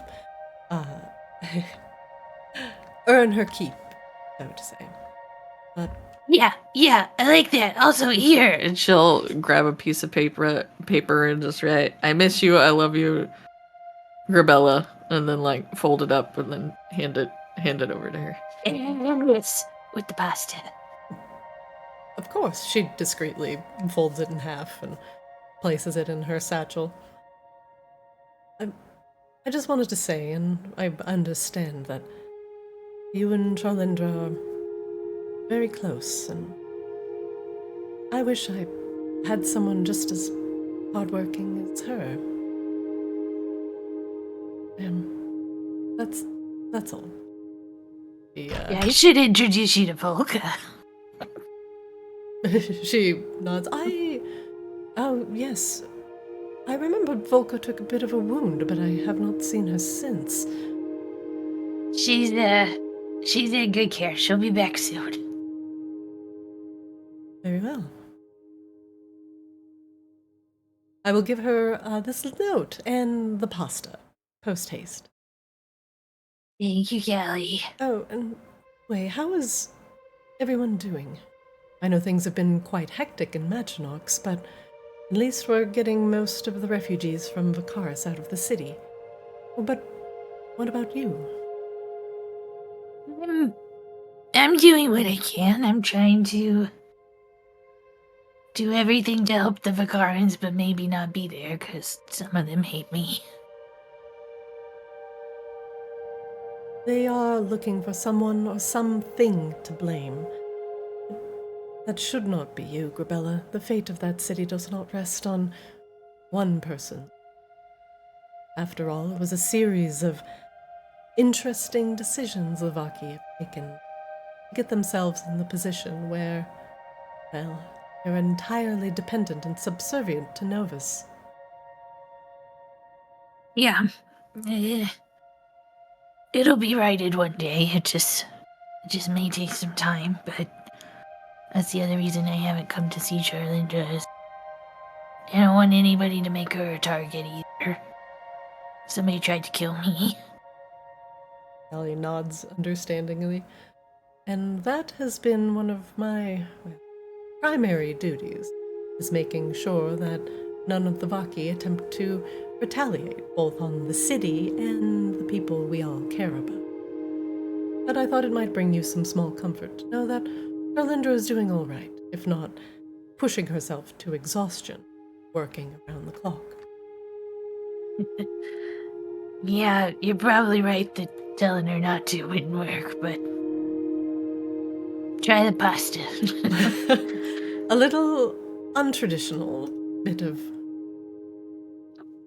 earn her keep, so to say. But yeah, I like that. Also, here. And she'll grab a piece of paper and just write, "I miss you, I love you, Grabella," and then fold it up and then hand it over to her. And this with the pasta. of course, she discreetly folds it in half and places it in her satchel. I just wanted to say, and I understand that you and Charlindra are very close, and I wish I had someone just as hardworking as her. That's all. Yeah, I should introduce you to Volka. She nods. Oh, yes. I remember Volka took a bit of a wound, but I have not seen her since. She's She's in good care. She'll be back soon. Very well. I will give her this note and the pasta, post-haste. Thank you, Callie. Oh, and wait, how is everyone doing? I know things have been quite hectic in Maginox, but at least we're getting most of the refugees from Vakaris out of the city. But what about you? I'm doing what I can. I'm trying to do everything to help the Vakarans, but maybe not be there because some of them hate me. They are looking for someone or something to blame. That should not be you, Grabella. The fate of that city does not rest on one person. After all, it was a series of interesting decisions the Vaki have taken to get themselves in the position where, well, they're entirely dependent and subservient to Novus. Yeah. It'll be righted one day. It just may take some time, but that's the other reason I haven't come to see Charlinda is I don't want anybody to make her a target either. Somebody tried to kill me. Ellie nods understandingly. And that has been one of my primary duties, is making sure that none of the Vaki attempt to retaliate, both on the city and the people we all care about. But I thought it might bring you some small comfort to know that Charlindra is doing all right, if not pushing herself to exhaustion, working around the clock. Yeah, you're probably right that telling her not to wouldn't work, but try the pasta. A little untraditional bit of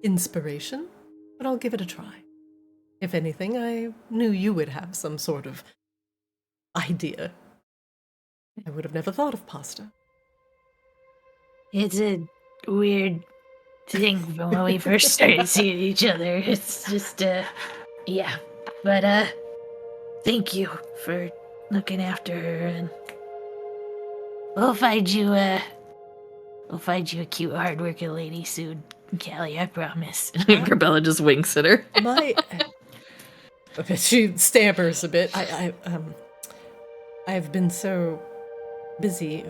inspiration, but I'll give it a try. If anything, I knew you would have some sort of idea. I would have never thought of pasta. It's a weird thing from when we first started seeing each other. It's just, yeah. But, thank you for looking after her, and we'll find you a cute, hardworking lady soon, Callie, I promise. Grabella just winks at her. She stammers a bit. I've been so busy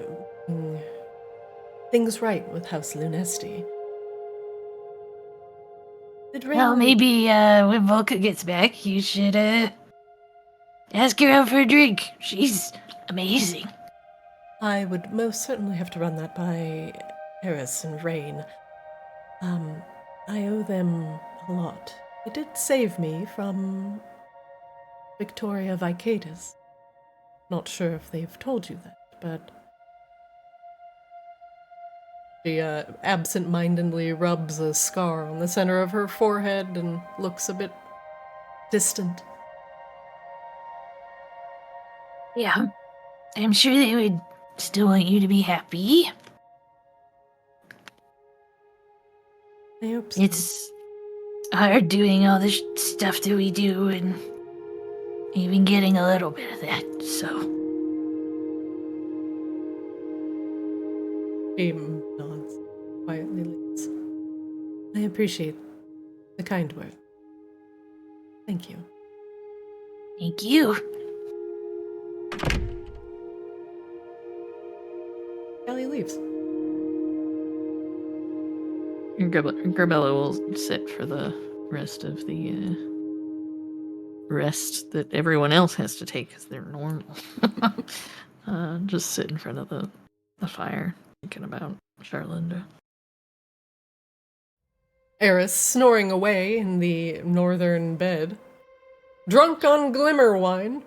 doing things right with House Lunesti. Well, maybe, when Volka gets back, you should, ask her out for a drink. She's amazing. I would most certainly have to run that by Eris and Rain. I owe them a lot. They did save me from Victoria Vicadis. Not sure if they've told you that, but she absent-mindedly rubs a scar on the center of her forehead and looks a bit distant. Yeah, I'm sure they would still want you to be happy. I hope so. It's hard doing all this stuff that we do and even getting a little bit of that, so. She nods, quietly leaves. I appreciate the kind word. Thank you. Thank you. Ellie leaves. Grabella will sit for the rest of the rest that everyone else has to take because they're normal. Just sit in front of the fire, thinking about Charlinda. Eris snoring away in the northern bed, drunk on glimmer wine,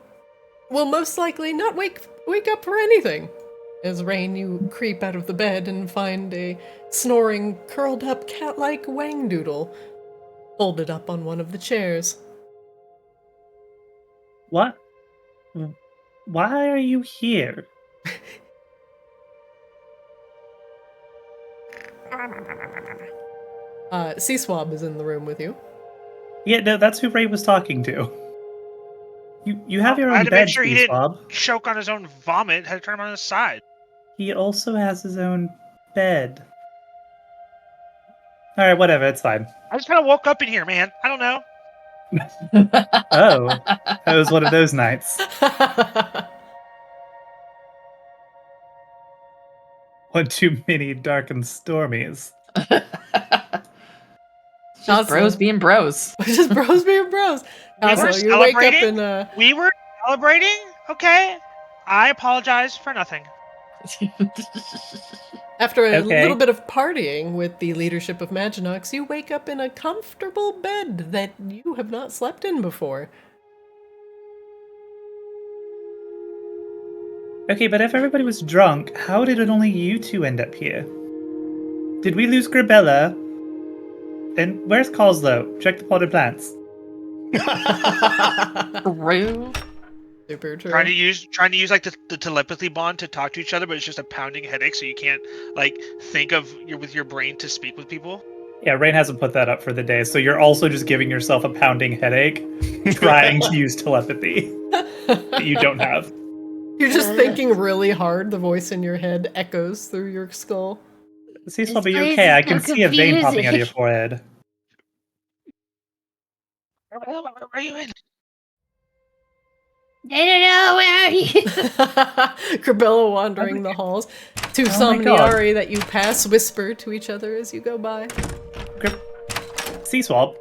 will most likely not wake up for anything. As Rain, you creep out of the bed and find a snoring, curled-up cat-like wangdoodle folded up on one of the chairs. What? Why are you here? Sea Swab is in the room with you. Yeah, no, that's who Ray was talking to. You have your I own had to bed, make sure he didn't Bob. choke on his own vomit. Had to turn him on his side. He also has his own bed. All right, whatever. It's fine. I just kind of woke up in here, man. I don't know. Oh, it was one of those nights. One too many dark and stormies. Just bros being bros. Just bros being bros. Also, you wake up in a... We were celebrating? Okay. I apologize for nothing. After a little bit of partying with the leadership of Maginox, you wake up in a comfortable bed that you have not slept in before. Okay, but if everybody was drunk, how did only you two end up here? Did we lose Grabella? And where's Coslow? Check the potted plants. True. Super true. Trying to use like the telepathy bond to talk to each other, but it's just a pounding headache, so you can't like think of with your brain to speak with people. Yeah, Rain hasn't put that up for the day, so you're also just giving yourself a pounding headache, trying to use telepathy that you don't have. You're just thinking really hard. The voice in your head echoes through your skull. Cecil, are you okay? I can see a vein popping out of your forehead. Where are you in? I don't know, where are you? Grabella wandering the halls. Two Somniari that you pass whisper to each other as you go by. Sea-Swab.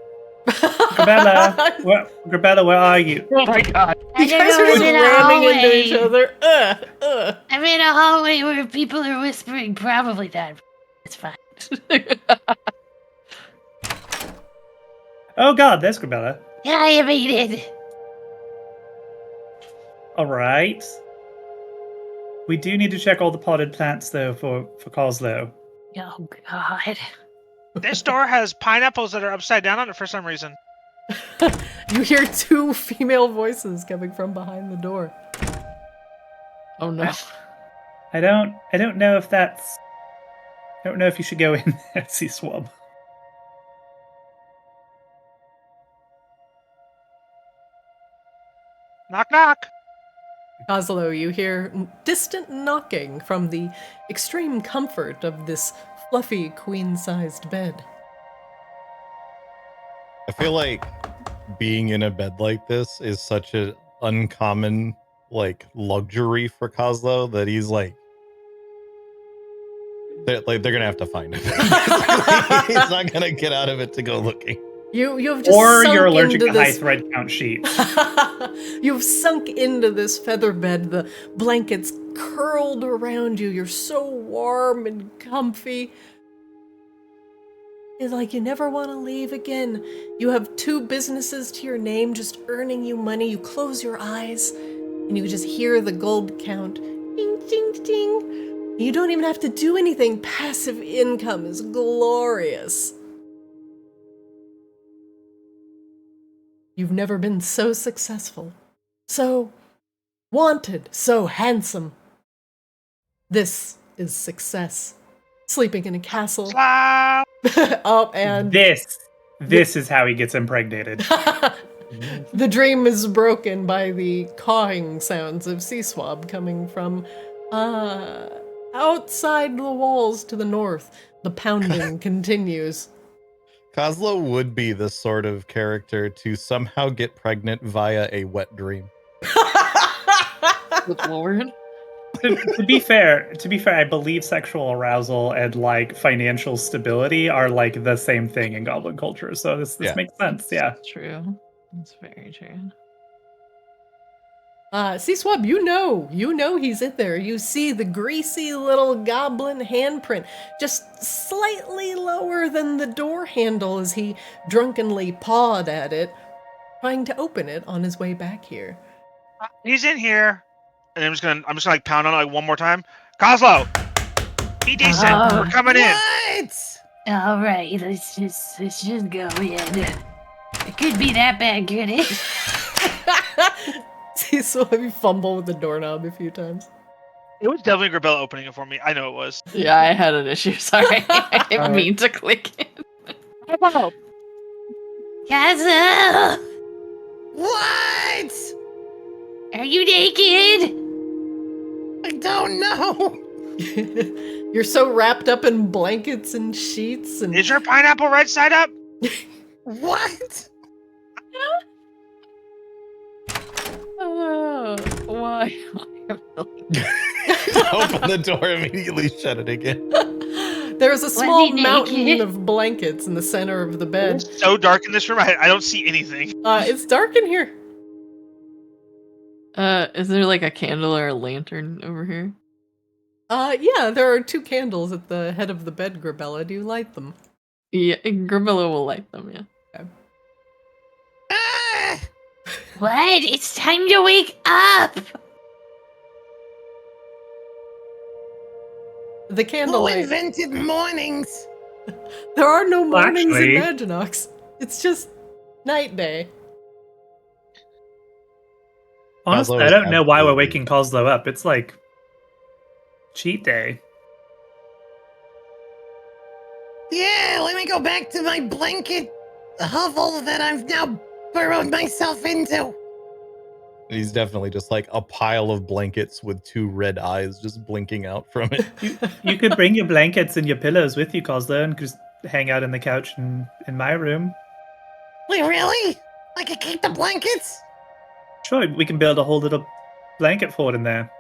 Grabella, where are you? Oh my god. I You don't guys know, are just I'm in a ramming into each hallway. other. I'm in a hallway where people are whispering. Probably that. It's fine. Oh god, there's Grabella. I made it. Alright. We do need to check all the potted plants, though, for Coslow. Oh god. This door has pineapples that are upside down on it for some reason. You hear two female voices coming from behind the door. Oh no. I don't know if that's... I don't know if you should go in there, Sea-Swab. Knock knock. Coslow, you hear distant knocking from the extreme comfort of this fluffy queen-sized bed. I feel like being in a bed like this is such an uncommon like luxury for Coslow that he's like they're gonna have to find him. He's not gonna get out of it to go looking. You've just Or sunk you're allergic into to high this... thread count sheets. You've sunk into this feather bed, the blankets curled around you. You're so warm and comfy. It's like you never want to leave again. You have 2 businesses to your name just earning you money. You close your eyes and you just hear the gold count. Ding, ding, ding. You don't even have to do anything. Passive income is glorious. You've never been so successful, so wanted, so handsome. This is success. Sleeping in a castle. Oh, and This is how he gets impregnated. the dream is broken by the cawing sounds of Sea-Swab coming from outside the walls to the north. The pounding continues. Coslow would be the sort of character to somehow get pregnant via a wet dream. Good lord. to be fair, I believe sexual arousal and like financial stability are like the same thing in goblin culture. So this makes sense. Yeah. That's true. That's very true. Sea-Swab, you know he's in there. You see the greasy little goblin handprint, just slightly lower than the door handle as he drunkenly pawed at it, trying to open it on his way back here. He's in here. And I'm just gonna like pound on it like one more time. Coslow! Be decent. We're coming in. All right, let's just go in. It could be that bad, could it? Sea-Swab, you fumble with the doorknob a few times. It was definitely Grabella opening it for me. I know it was. Yeah, I had an issue. Sorry. I didn't mean to click it. Castle! What? Are you naked? I don't know. You're so wrapped up in blankets and sheets and Is your pineapple right side up? What? Oh, why? Open the door immediately, shut it again. there's a Was small he mountain naked? of blankets in the center of the bed. It's so dark in this room. I don't see anything. It's dark in here. Is there like a candle or a lantern over here? Yeah, there are 2 candles at the head of the bed, Grabella. Do you light them? Yeah, Grimilla will light them, yeah. Ah! What? It's time to wake up! The Who candlelight. invented mornings? There are no Well, mornings actually- in Maginox. It's just night day. Honestly, Kozlo I is don't know why we're absolutely- waking Kozlo up. It's like cheat day. Yeah, let me go back to my blanket hovel that I've now burrowed myself into. He's definitely just like a pile of blankets with 2 red eyes just blinking out from it. You could bring your blankets and your pillows with you, Kozlo, and just hang out on the couch in my room. Wait, really? I could keep the blankets? Sure, we can build a whole little blanket fort in there.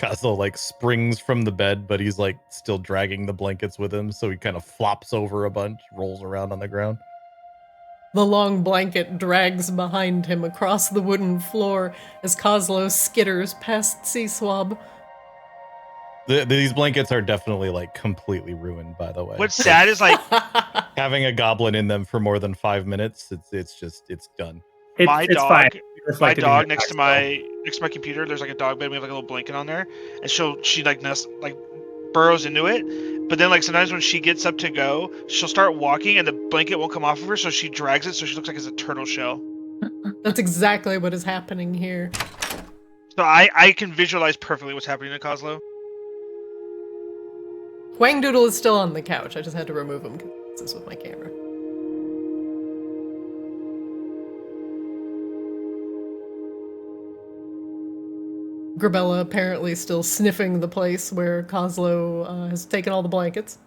Kozlo like springs from the bed, but he's like still dragging the blankets with him, so he kind of flops over a bunch, rolls around on the ground. The long blanket drags behind him across the wooden floor as Kozlo skitters past Sea Swab. These blankets are definitely like completely ruined, by the way. What's sad is like Having a goblin in them for more than 5 minutes, it's done. my It's dog. fine. My Reflected in dog your next to backspell. my computer. There's like a dog bed. We have like a little blanket on there, and she like burrows into it. But then like sometimes when she gets up to go, she'll start walking, and the blanket won't come off of her, so she drags it, so she looks like it's a turtle shell. That's exactly what is happening here. So I can visualize perfectly what's happening to Kozlo. Wangdoodle is still on the couch. I just had to remove him because this is with my camera. Grabella apparently still sniffing the place where Kozlo has taken all the blankets.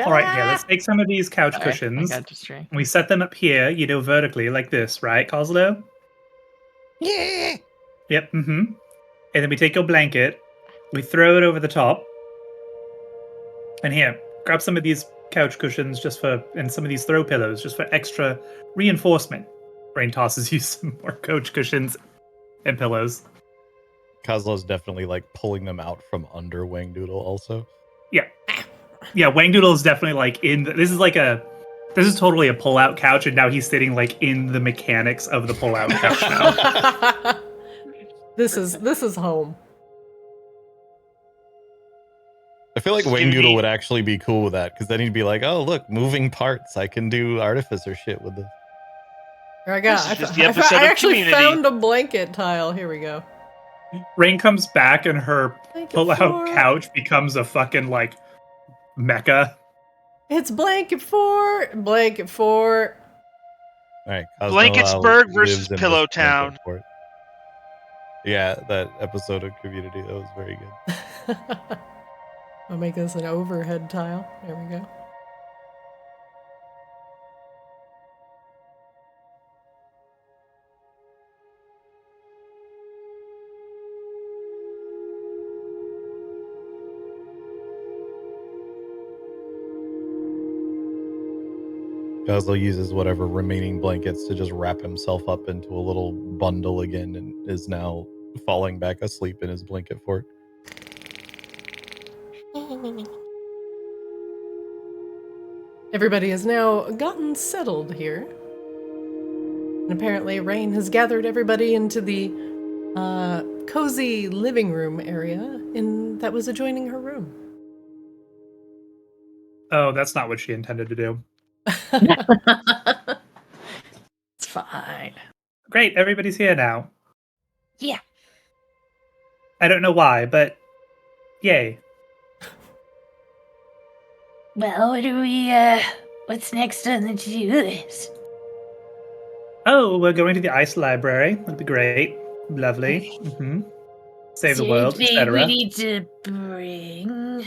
All right, here, let's take some of these couch Sorry, cushions. I got distracted. We set them up here, vertically like this, right, Kozlo? Yeah. Yep, mm-hmm. And then we take your blanket, we throw it over the top. And here, grab some of these couch cushions and some of these throw pillows just for extra reinforcement. Brain tosses you some more couch cushions and pillows. Kozlo's definitely like pulling them out from under Wangdoodle also. Yeah, Wangdoodle is definitely like this is totally a pull-out couch, and now he's sitting like in the mechanics of the pull-out couch now. This is home. I feel like This is gonna Wangdoodle be- would actually be cool with that, because then he'd be like, oh, look, moving parts. I can do artificer shit with this. Here I go. This is just the episode I of actually Community. found a blanket tile. Here we go. Rain comes back, and her Blanket pull-out fort. couch becomes a fucking like mecha. It's blanket fort. Blanket fort. All right, Kozlo Blanketsburg lives versus in this Pillow blanket Town. fort. Yeah, that episode of Community, that was very good. I'll make this an overhead tile. There we go. Kozlo uses whatever remaining blankets to just wrap himself up into a little bundle again and is now falling back asleep in his blanket fort. Everybody has now gotten settled here. And apparently Rain has gathered everybody into the cozy living room area that was adjoining her room. Oh, that's not what she intended to do. It's fine. Great, everybody's here now. Yeah. I don't know why, but yay. Well, what do we, what's next on the to-do list? Oh, we're going to the ice library. That'd be great. Lovely. Mm-hmm. Save Is the there world, anything we etc. need to bring?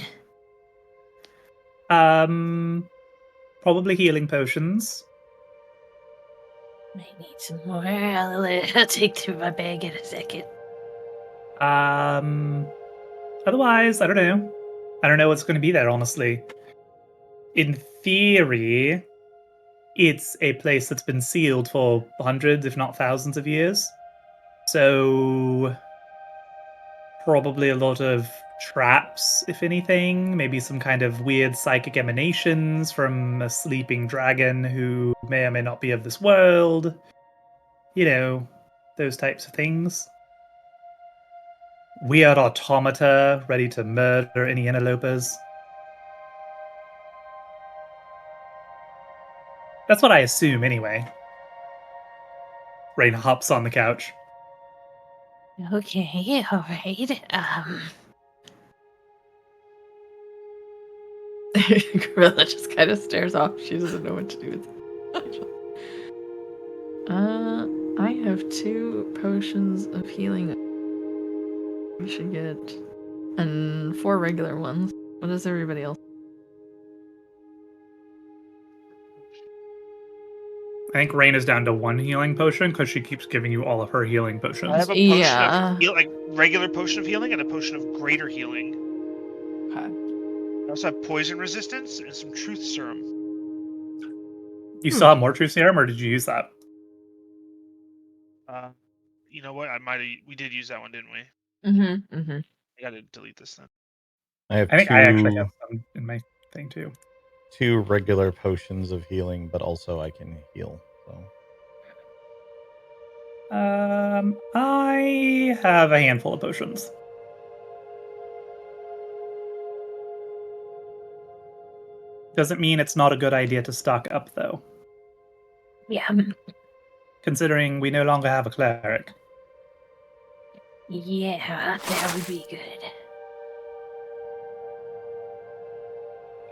Probably healing potions. Might need some more. I'll take through my bag in a second. Otherwise, I don't know. I don't know what's going to be there, honestly. In theory, it's a place that's been sealed for hundreds, if not thousands of years. So, probably a lot of traps, if anything. Maybe some kind of weird psychic emanations from a sleeping dragon who may or may not be of this world. You know, those types of things. Weird automata ready to murder any interlopers. That's what I assume, anyway. Rain hops on the couch. Okay, all right. Gorilla just kind of stares off. She doesn't know what to do with it. I have 2 potions of healing. We should get, and 4 regular ones. What does everybody else? I think Rain is down to 1 healing potion because she keeps giving you all of her healing potions. I have a potion Yeah. of like regular potion of healing and a potion of greater healing. Okay. I also have poison resistance and some truth serum. You saw more truth serum, or did you use that? You know what? We did use that one, didn't we? Mm-hmm. Mm-hmm. I gotta delete this then. I think I actually have some in my thing too. 2 regular potions of healing, but also I can heal. So I have a handful of potions. Doesn't mean it's not a good idea to stock up, though. Yeah. Considering we no longer have a cleric. Yeah, that would be good.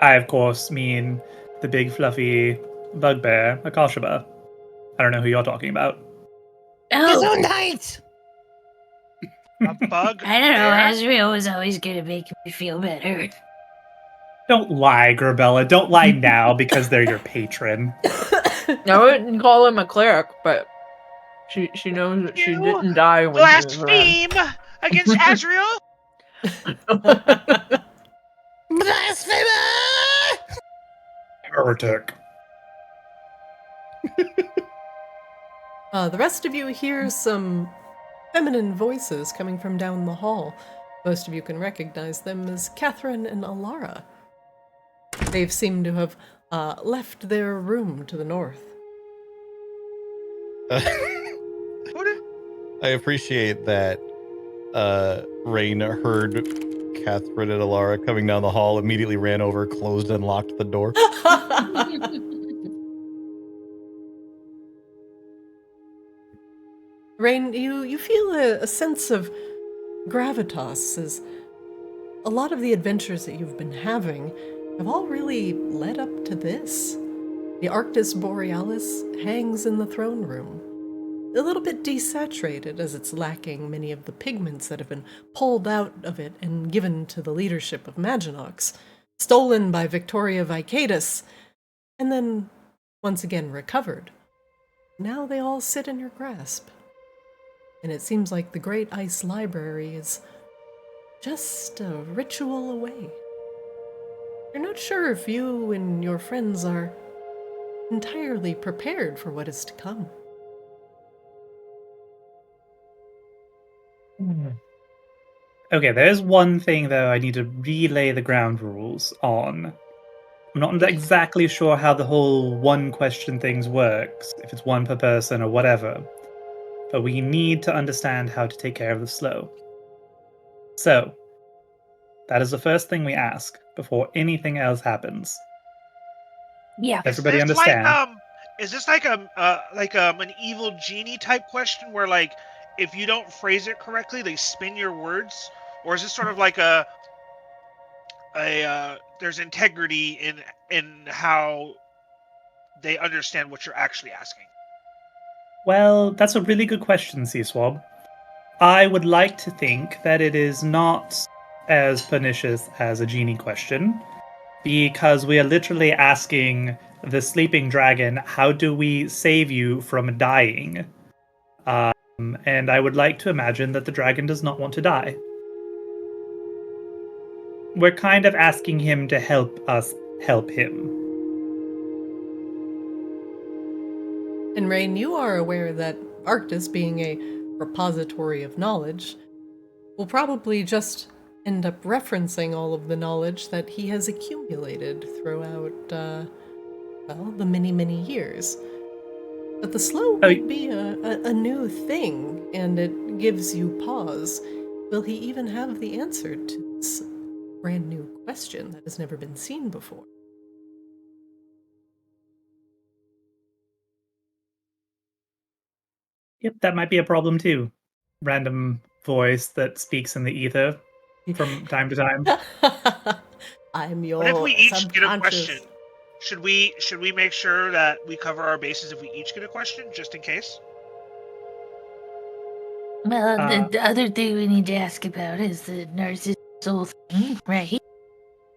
I, of course, mean the big fluffy bugbear, Akashaba. I don't know who you're talking about. His Oh, own height. A bug. I don't know. bear? Azrael was always gonna make me feel better. Don't lie, Gerbella. Don't lie now because they're your patron. I wouldn't call him a cleric, but she knows that she You didn't die when he was around. Blaspheme against Azrael. Blasphemer! Heretic. The rest of you hear some feminine voices coming from down the hall. Most of you can recognize them as Catherine and Alara. They've seemed to have left their room to the north. I appreciate that Rain heard Catherine and Alara coming down the hall, immediately ran over, closed and locked the door. Rain, you feel a sense of gravitas as a lot of the adventures that you've been having have all really led up to this. The Arctis Borealis hangs in the throne room. A little bit desaturated as it's lacking many of the pigments that have been pulled out of it and given to the leadership of Maginox, stolen by Victoria Vicadus, and then once again recovered. Now they all sit in your grasp. And it seems like the Great Ice Library is just a ritual away. You're not sure if you and your friends are entirely prepared for what is to come. Okay, there's one thing, though, I need to relay the ground rules on. I'm not exactly sure how the whole one question things works, if it's one per person or whatever. But we need to understand how to take care of the slow. So, that is the first thing we ask before anything else happens. Yeah. Everybody understand? Is this like an evil genie type question where like if you don't phrase it correctly, they spin your words, or is this sort of like there's integrity in how they understand what you're actually asking? Well, that's a really good question, Seaswab. I would like to think that it is not as pernicious as a genie question, because we are literally asking the sleeping dragon, how do we save you from dying? And I would like to imagine that the dragon does not want to die. We're kind of asking him to help us help him. And Rain, you are aware that Arctis, being a repository of knowledge, will probably just end up referencing all of the knowledge that he has accumulated throughout, well, the many, many years. But the slow would be a new thing, and it gives you pause. Will he even have the answer to this brand new question that has never been seen before? Yep, that might be a problem too. Random voice that speaks in the ether from time to time. I'm your What if we each get a subconscious. question? Should we make sure that we cover our bases if we each get a question, just in case? Well, the other thing we need to ask about is the nurse's soul thing, right?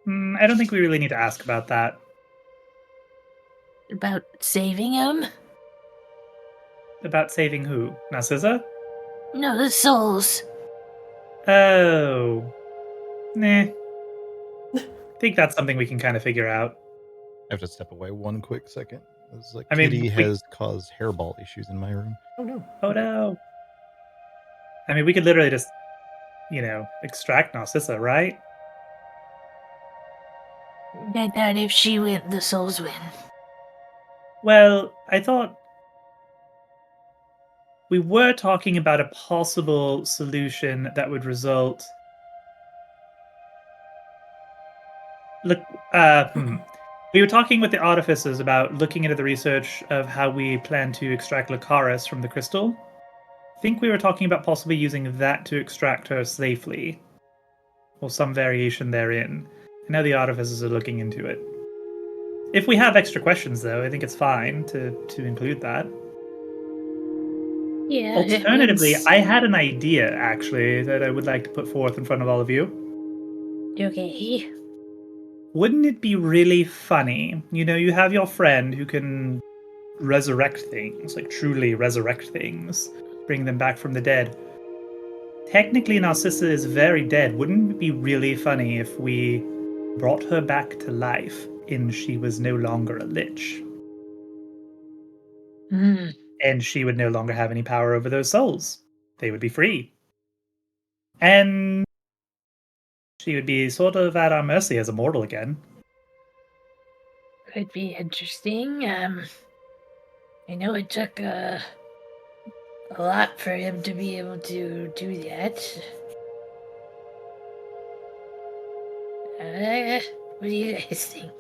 I don't think we really need to ask about that. About saving him? About saving who? Narcissa? No, the souls. Oh. Nah. Think that's something we can kind of figure out. I have to step away one quick second. As I mean, Kitty we- has caused hairball issues in my room. Oh no. Oh no. I mean, we could literally just, extract Narcissa, right? I thought if she went, the souls win. Well, I thought we were talking about a possible solution that would result. Look, we were talking with the artificers about looking into the research of how we plan to extract Lucaris from the crystal. I think we were talking about possibly using that to extract her safely, or some variation therein. I know the artificers are looking into it. If we have extra questions, though, I think it's fine to include that. Yeah. Alternatively, I had an idea, actually, that I would like to put forth in front of all of you. Okay. Wouldn't it be really funny? You have your friend who can resurrect things, like truly resurrect things, bring them back from the dead. Technically, Narcissa is very dead. Wouldn't it be really funny if we brought her back to life and she was no longer a lich? Hmm. And she would no longer have any power over those souls. They would be free. And she would be sort of at our mercy as a mortal again. Could be interesting. I know it took a lot for him to be able to do that. What do you guys think?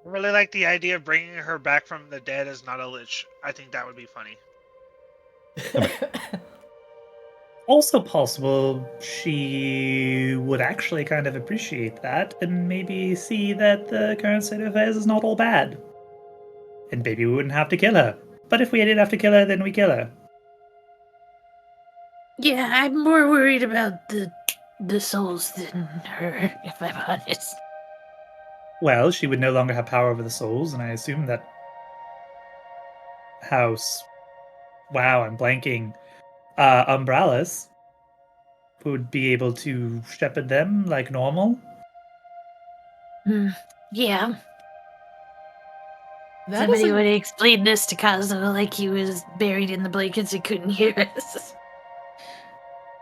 I really like the idea of bringing her back from the dead as not a lich. I think that would be funny. Also possible she would actually kind of appreciate that and maybe see that the current state of affairs is not all bad. And maybe we wouldn't have to kill her. But if we did have to kill her, then we kill her. Yeah, I'm more worried about the souls than her, if I'm honest. Well, she would no longer have power over the souls, and I assume that house. Wow, I'm blanking. Umbrellas would be able to shepherd them like normal. Yeah. That Somebody isn't- would explain this to Kazuo like he was buried in the blankets and couldn't hear us.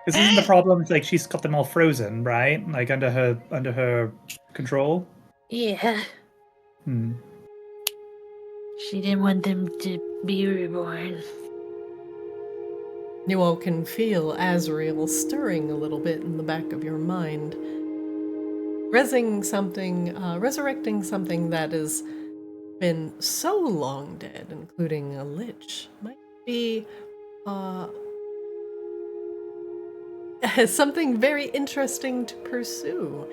This isn't the problem. It's like she's got them all frozen, right? Like under her control. Yeah. She didn't want them to be reborn. You all can feel Azrael stirring a little bit in the back of your mind. Resurrecting something that has been so long dead, including a lich, might be something very interesting to pursue.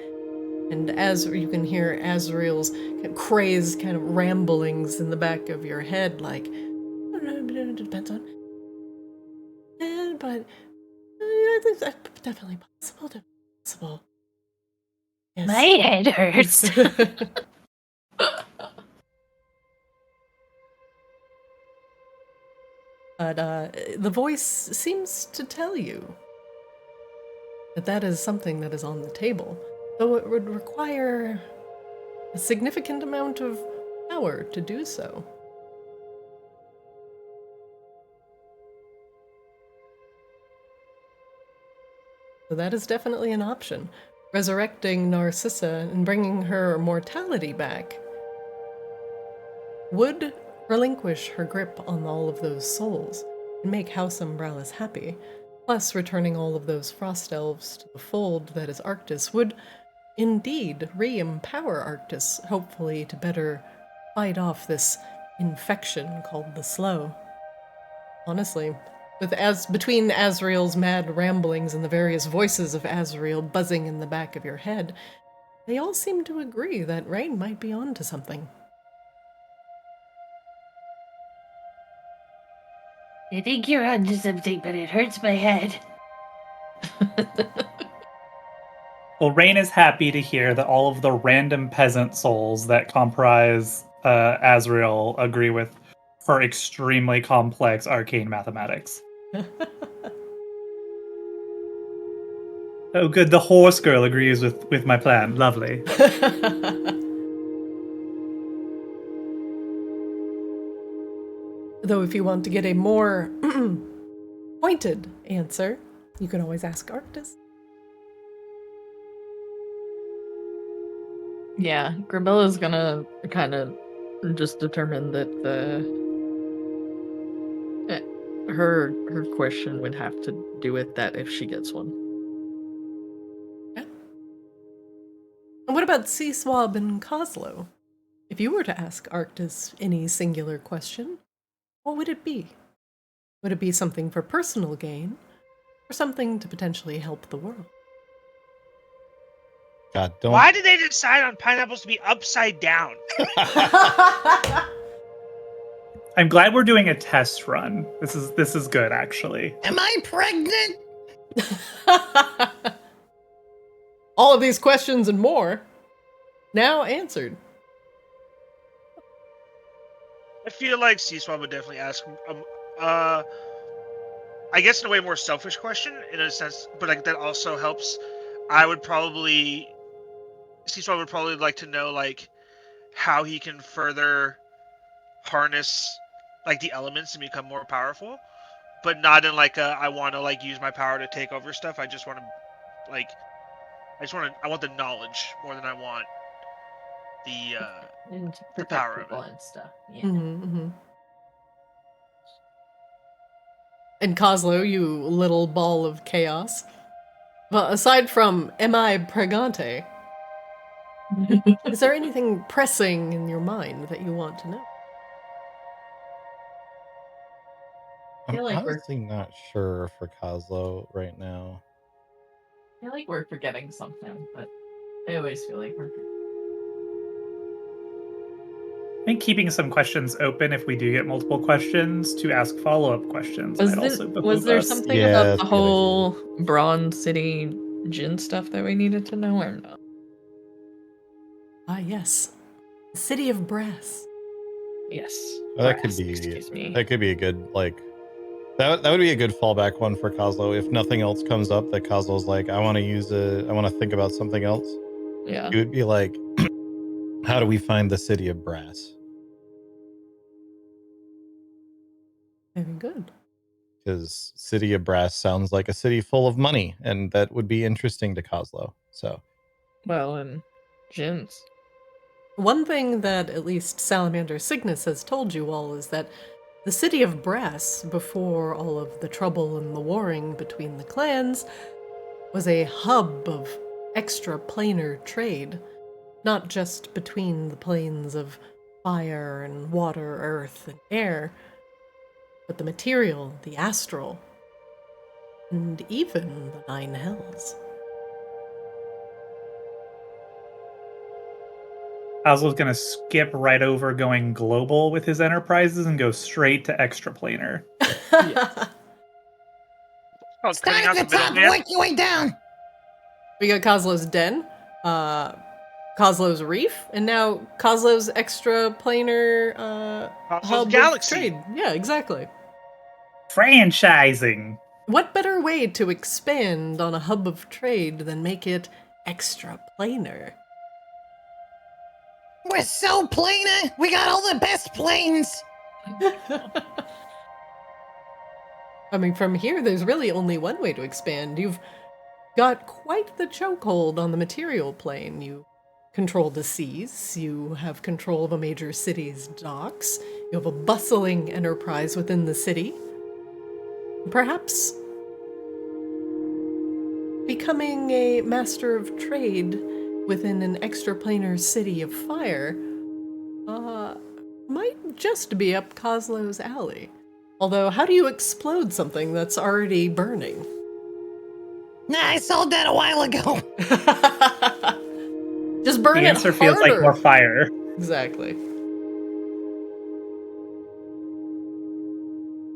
And as you can hear Azrael's crazed kind of ramblings in the back of your head, like, I don't know, it depends on, but it's definitely possible. Yes. My head hurts. But the voice seems to tell you that that is something that is on the table, though it would require a significant amount of power to do so. So that is definitely an option. Resurrecting Narcissa and bringing her mortality back would relinquish her grip on all of those souls and make House Umbrellas happy. Plus, returning all of those frost elves to the fold that is Arctis would indeed re-empower Arctis, hopefully to better fight off this infection called the Slow. Honestly, between Azrael's mad ramblings and the various voices of Azrael buzzing in the back of your head, they all seem to agree that Rain might be onto something. I think you're onto something, but it hurts my head. Well, Rain is happy to hear that all of the random peasant souls that comprise Azrael agree with her extremely complex arcane mathematics. Oh, good. The horse girl agrees with my plan. Lovely. Though if you want to get a more pointed answer, you can always ask Arctis. Yeah, Grabella's gonna kind of just determine that her question would have to do with that if she gets one. Yeah. And what about Seaswab and Coslow? If you were to ask Arctis any singular question, what would it be? Would it be something for personal gain, or something to potentially help the world? God, don't. Why did they decide on pineapples to be upside down? I'm glad we're doing a test run. This is good, actually. Am I pregnant? All of these questions and more, now answered. I feel like Seaswab would definitely ask, I guess in a way more selfish question in a sense, but like that also helps. Seaswab would probably like to know like how he can further harness like the elements and become more powerful, but not in like I want to like use my power to take over stuff. I want the knowledge more than I want And to the protect power of people it. and stuff. Yeah. Mm-hmm. And Coslow, you little ball of chaos. Well, aside from "Am I pregante?" is there anything pressing in your mind that you want to know? I'm feel like we're- honestly not sure for Coslow right now. I feel like we're forgetting something, but I always feel like we're. I think keeping some questions open if we do get multiple questions to ask follow-up questions might also behoove Was there us. something Yeah, about that's the a good idea. whole Bronze City Djinn stuff that we needed to know or no? Ah, yes. The City of Brass. Yes. Well, that could Brass, be excuse me. That could be a good that would be a good fallback one for Coslow. If nothing else comes up that Coslow's like, I want to think about something else. Yeah. It would be like, how do we find the City of Brass? Very good. Because City of Brass sounds like a city full of money, and that would be interesting to Coslow. So, Well, and Djinns. One thing that at least Salamander Cygnus has told you all is that the City of Brass, before all of the trouble and the warring between the clans, was a hub of extra-planar trade, not just between the planes of fire and water, earth, and air, but the material, the astral, and even the Nine Hells. Oslo's gonna skip right over going global with his enterprises and go straight to extraplanar. Oh, Start cutting at out the the top, middleman. work your way down. We got Kozlo's Den, Kozlo's Reef, and now Kozlo's extraplanar Kozlo's hub Galaxy. of trade. Yeah, exactly. Franchising. What better way to expand on a hub of trade than make it extraplanar? We're so planar. We got all the best planes. I mean, from here, there's really only one way to expand. You've got quite the chokehold on the material plane. You control the seas, you have control of a major city's docks, you have a bustling enterprise within the city. Perhaps becoming a master of trade within an extraplanar city of fire might just be up Kozlo's alley. Although, how do you explode something that's already burning? Nah, I sold that a while ago. Just burn The it answer feels like harder. more fire. Exactly.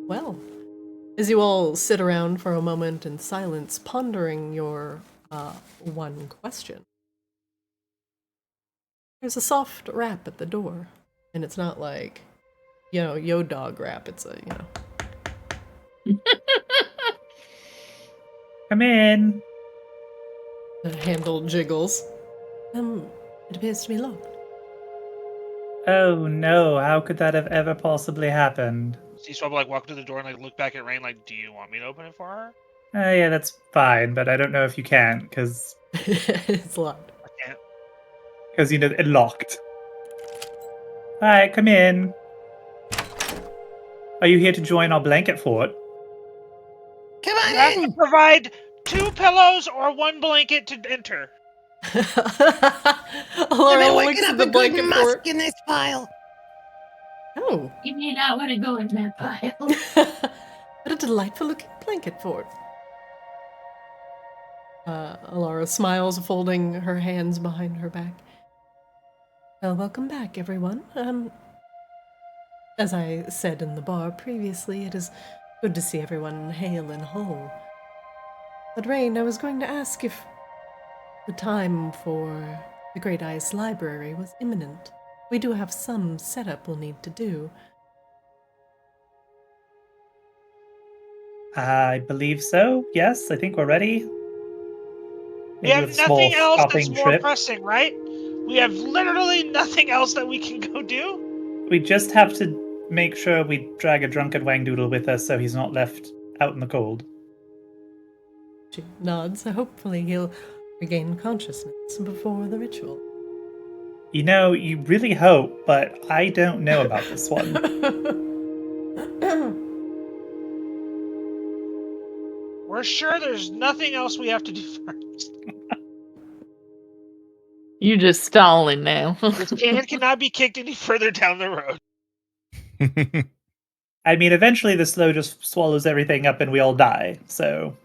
Well, as you all sit around for a moment in silence, pondering your one question, there's a soft rap at the door. And it's not like, yo dog rap. It's a, Come in. the handle jiggles. It appears to be locked. Oh no, how could that have ever possibly happened? So he's probably like walk to the door and like look back at Rain like, do you want me to open it for her? Yeah, that's fine, but I don't know if you can, because It's locked. I can't. it locked. Alright, come in. Are you here to join our blanket fort? Come You on have to in. provide 2 pillows or 1 blanket to enter. I've Laura been looks working at up the a good blanket musk fort. in this pile. Oh, You may not want to go in that pile. what a delightful looking blanket fort. Alara smiles, folding her hands behind her back. Well, welcome back, everyone. As I said in the bar previously, it is good to see everyone hale and whole. But Rain, I was going to ask if the time for the Great Ice Library was imminent. We do have some setup we'll need to do. I believe so. Yes, I think we're ready. We Maybe have with a small nothing else that's stopping more trip. pressing, right? We have literally nothing else that we can go do. We just have to make sure we drag a drunken Wangdoodle with us so he's not left out in the cold. She nods, so hopefully he'll regain consciousness before the ritual. You really hope, but I don't know about this one. We're sure there's nothing else we have to do first. You just stalling now. This can cannot be kicked any further down the road. I mean, eventually the slow just swallows everything up and we all die, so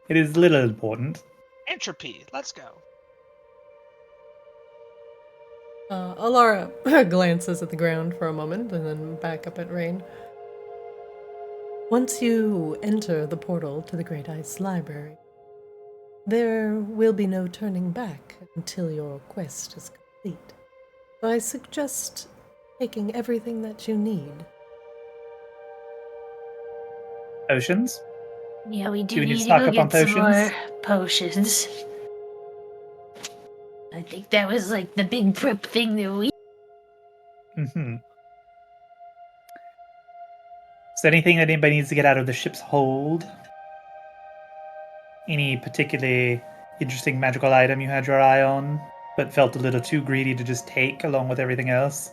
it is little important. Entropy. Let's go. Alara glances at the ground for a moment and then back up at Rain. Once you enter the portal to the Great Ice Library, there will be no turning back until your quest is complete. So I suggest taking everything that you need. Potions? Yeah, we Do do we need need to to stock go up on get some more potions? potions. I think that was like the big prep thing that we. Mm-hmm. Is there anything that anybody needs to get out of the ship's hold? Any particularly interesting magical item you had your eye on, but felt a little too greedy to just take along with everything else?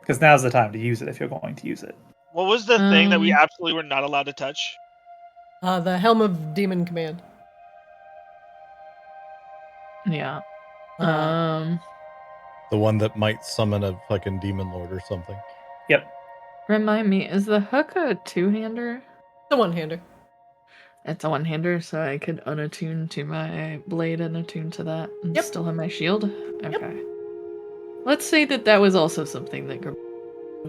Because now's the time to use it if you're going to use it. What was the thing that we absolutely were not allowed to touch? The Helm of Demon Command. Yeah. The one that might summon a fucking demon lord or something. Yep. Remind me, is the hook a two-hander? The one-hander. It's a one-hander, so I could unattune to my blade and attune to that and Yep. still have my shield? Okay. Let's say that was also something that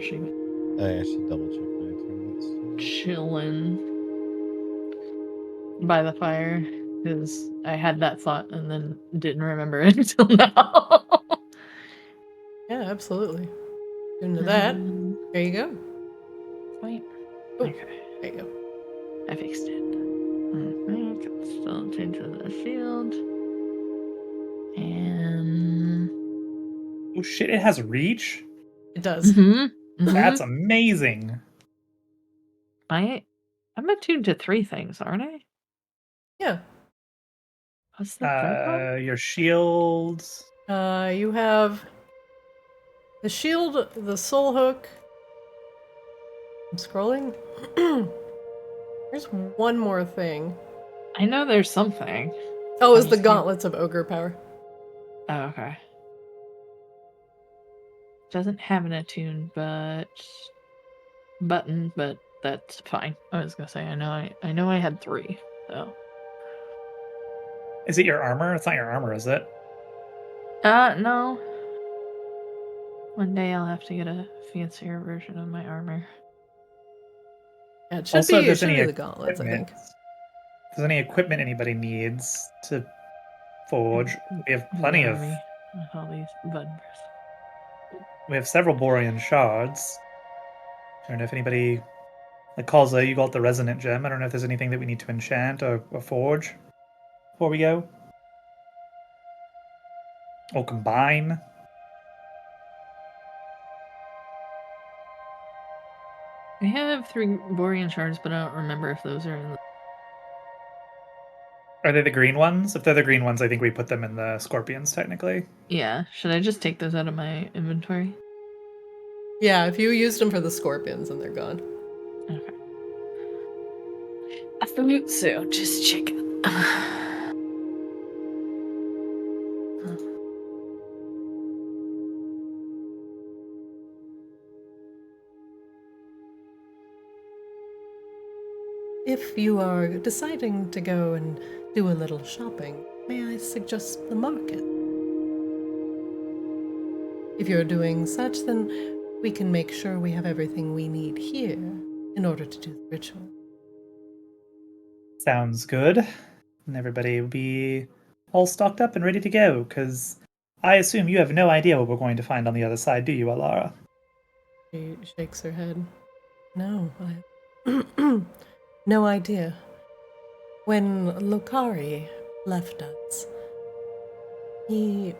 she was I should double check my attendance. chilling by the fire, because I had that thought and then didn't remember it until now. Yeah, absolutely. Into that. There you go. Wait. Oh, Okay, there you go. I fixed it. Okay, still change the shield. And Oh shit! It has reach. It does. That's amazing. I'm attuned to 3 things, aren't I? Yeah. What's the third one? Your shields. You have the shield, the soul hook. I'm scrolling. There's one more thing. I know there's something. Oh, it's I'm the just gauntlets of ogre power. Oh, okay. Doesn't have an attune, button, but that's fine. I was gonna say I know I had 3, so. Is it your armor? It's not your armor, is it? No. One day I'll have to get a fancier version of my armor. Yeah, it should Also, if be there's any the gauntlets, I think. If there's any equipment anybody needs to forge, we have plenty of. With all these buttons. We have several Borean shards. I don't know if anybody, like Kalza, you got the resonant gem. I don't know if there's anything that we need to enchant or forge before we go. Or combine. I have 3 Borean shards, but I don't remember if those are in the... Are they the green ones? If they're the green ones, I think we put them in the scorpions, technically. Yeah, should I just take those out of my inventory? Yeah, if you used them for the scorpions, then they're gone. Okay. I thought so, just check it. If you are deciding to go and do a little shopping, may I suggest the market? If you're doing such, then we can make sure we have everything we need here in order to do the ritual. Sounds good. And everybody will be all stocked up and ready to go, because I assume you have no idea what we're going to find on the other side, do you, Alara? She shakes her head. No, I no idea. When Lokari left us, he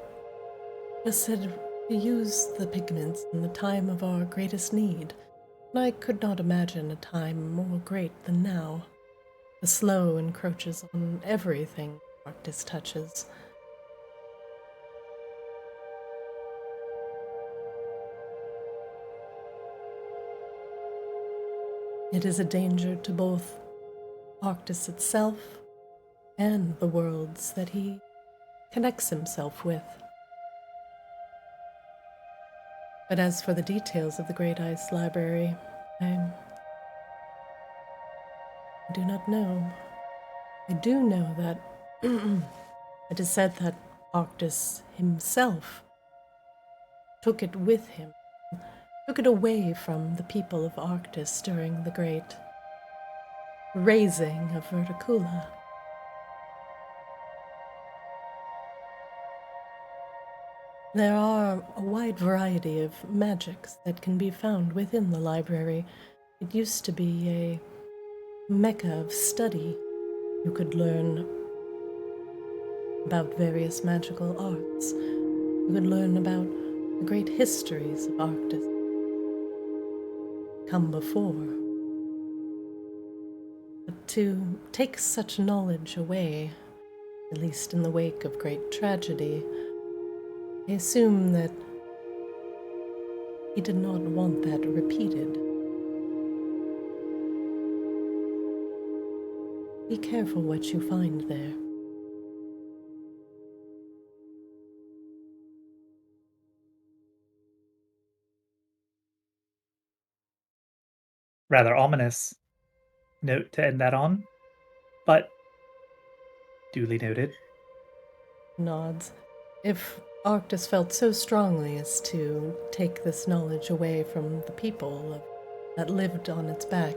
just said to use the pigments in the time of our greatest need, and I could not imagine a time more great than now. The slow encroaches on everything Arctis touches. It is a danger to both Arctis itself and the worlds that he connects himself with. But as for the details of the Great Ice Library, I do not know. I do know that it is said that Arctis himself took it with him, took it away from the people of Arctis during the great raising of Verticula. There are a wide variety of magics that can be found within the library. It used to be a mecca of study. You could learn about various magical arts. You could learn about the great histories of Arctis come before. But to take such knowledge away, at least in the wake of great tragedy, I assume that he did not want that repeated. Be careful what you find there. Rather ominous note to end that on, but duly noted. Nods. If Arctis felt so strongly as to take this knowledge away from the people that lived on its back.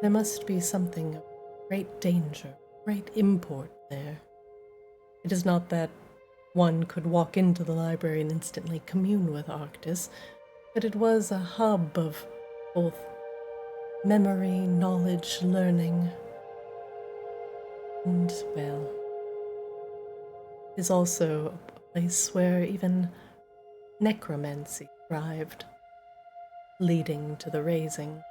There must be something of great danger, great import there. It is not that one could walk into the library and instantly commune with Arctis, but it was a hub of both memory, knowledge, learning, and, well, is also a place where even necromancy thrived, leading to the raising.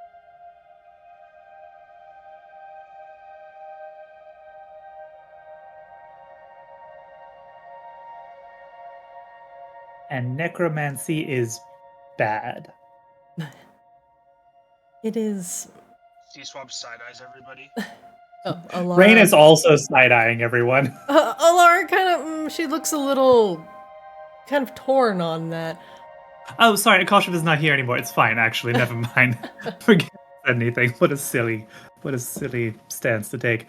And necromancy is bad. It is. C-Swab side eyes everybody. Oh, Alara. Rain is also side-eyeing everyone. Alara kind of. She looks a little kind of torn on that. Oh, sorry, Akasha is not here anymore. It's fine, actually. Never mind. Forget anything. What a silly stance to take.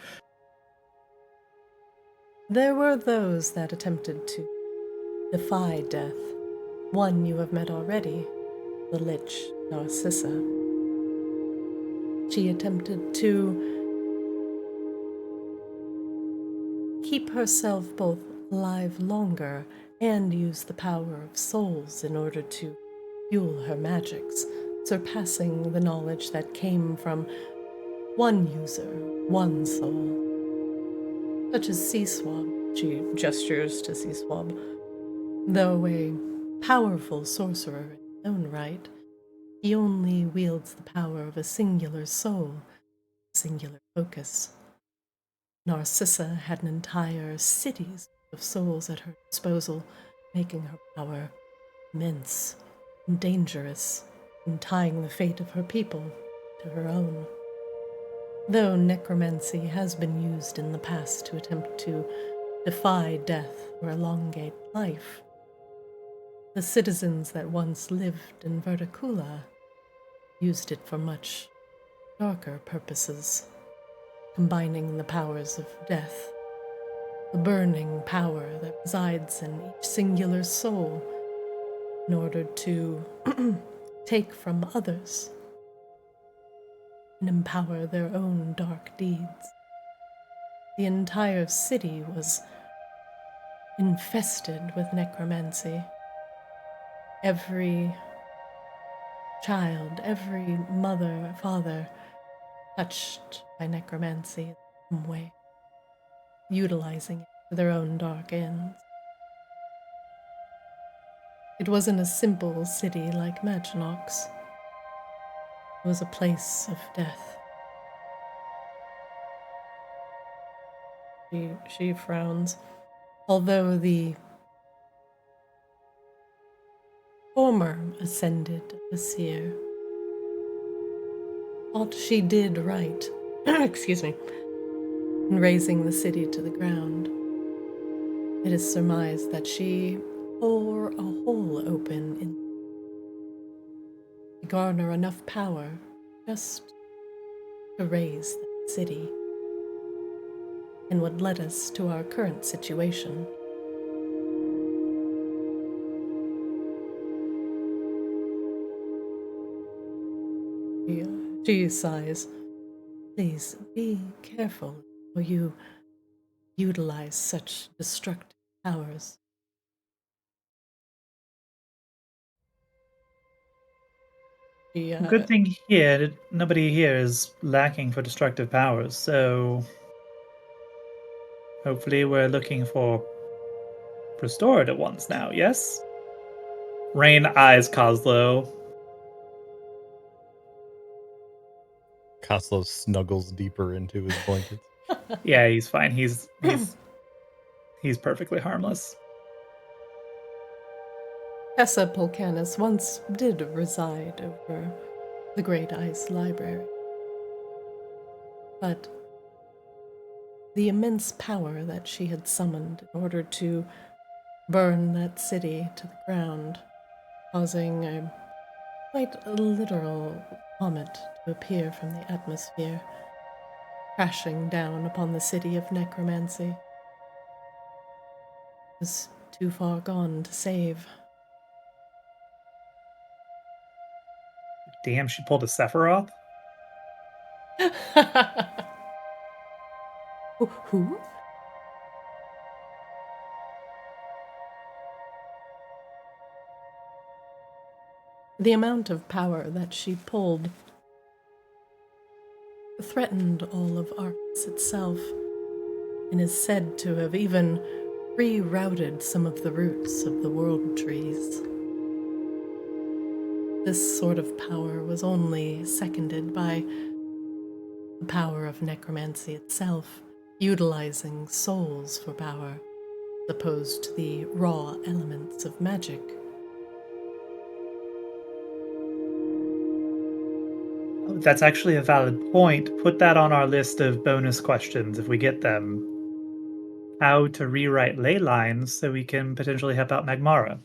There were those that attempted to defy death. One you have met already, the Lich Narcissa. She attempted to keep herself both alive longer and use the power of souls in order to fuel her magics, surpassing the knowledge that came from one user, one soul. Such as C-Swab, she gestures to C-Swab. Though a powerful sorcerer in his own right, he only wields the power of a singular soul, a singular focus. Narcissa had an entire cities of souls at her disposal, making her power immense and dangerous, and tying the fate of her people to her own. Though necromancy has been used in the past to attempt to defy death or elongate life, the citizens that once lived in Verticula used it for much darker purposes, combining the powers of death, the burning power that resides in each singular soul, in order to take from others and empower their own dark deeds. The entire city was infested with necromancy. Every child, every mother, father, touched by necromancy in some way, utilizing it for their own dark ends. It wasn't a simple city like Maginox. It was a place of death. She frowns. Although the former ascended Asir thought she did right, excuse me, in razing the city to the ground, it is surmised that she tore a hole open to garner enough power just to raise the city, and what led us to our current situation. She sighs. Please be careful, or you utilize such destructive powers. Good thing here that nobody here is lacking for destructive powers, so hopefully we're looking for restorative ones now, yes? Rain eyes Kozlo. Kozlo snuggles deeper into his blankets. Yeah, he's fine. He's perfectly harmless. Tessa Pulcanus once did reside over the Great Ice Library, but the immense power that she had summoned in order to burn that city to the ground, causing a quite literal comet to appear from the atmosphere, crashing down upon the city of necromancy, was too far gone to save. Damn, she pulled a Sephiroth? Who? The amount of power that she pulled threatened all of Arctis itself, and is said to have even rerouted some of the roots of the world trees. This sort of power was only seconded by the power of necromancy itself, utilizing souls for power, as opposed to the raw elements of magic. That's actually a valid point. Put that on our list of bonus questions if we get them. How to rewrite ley lines so we can potentially help out Magmara.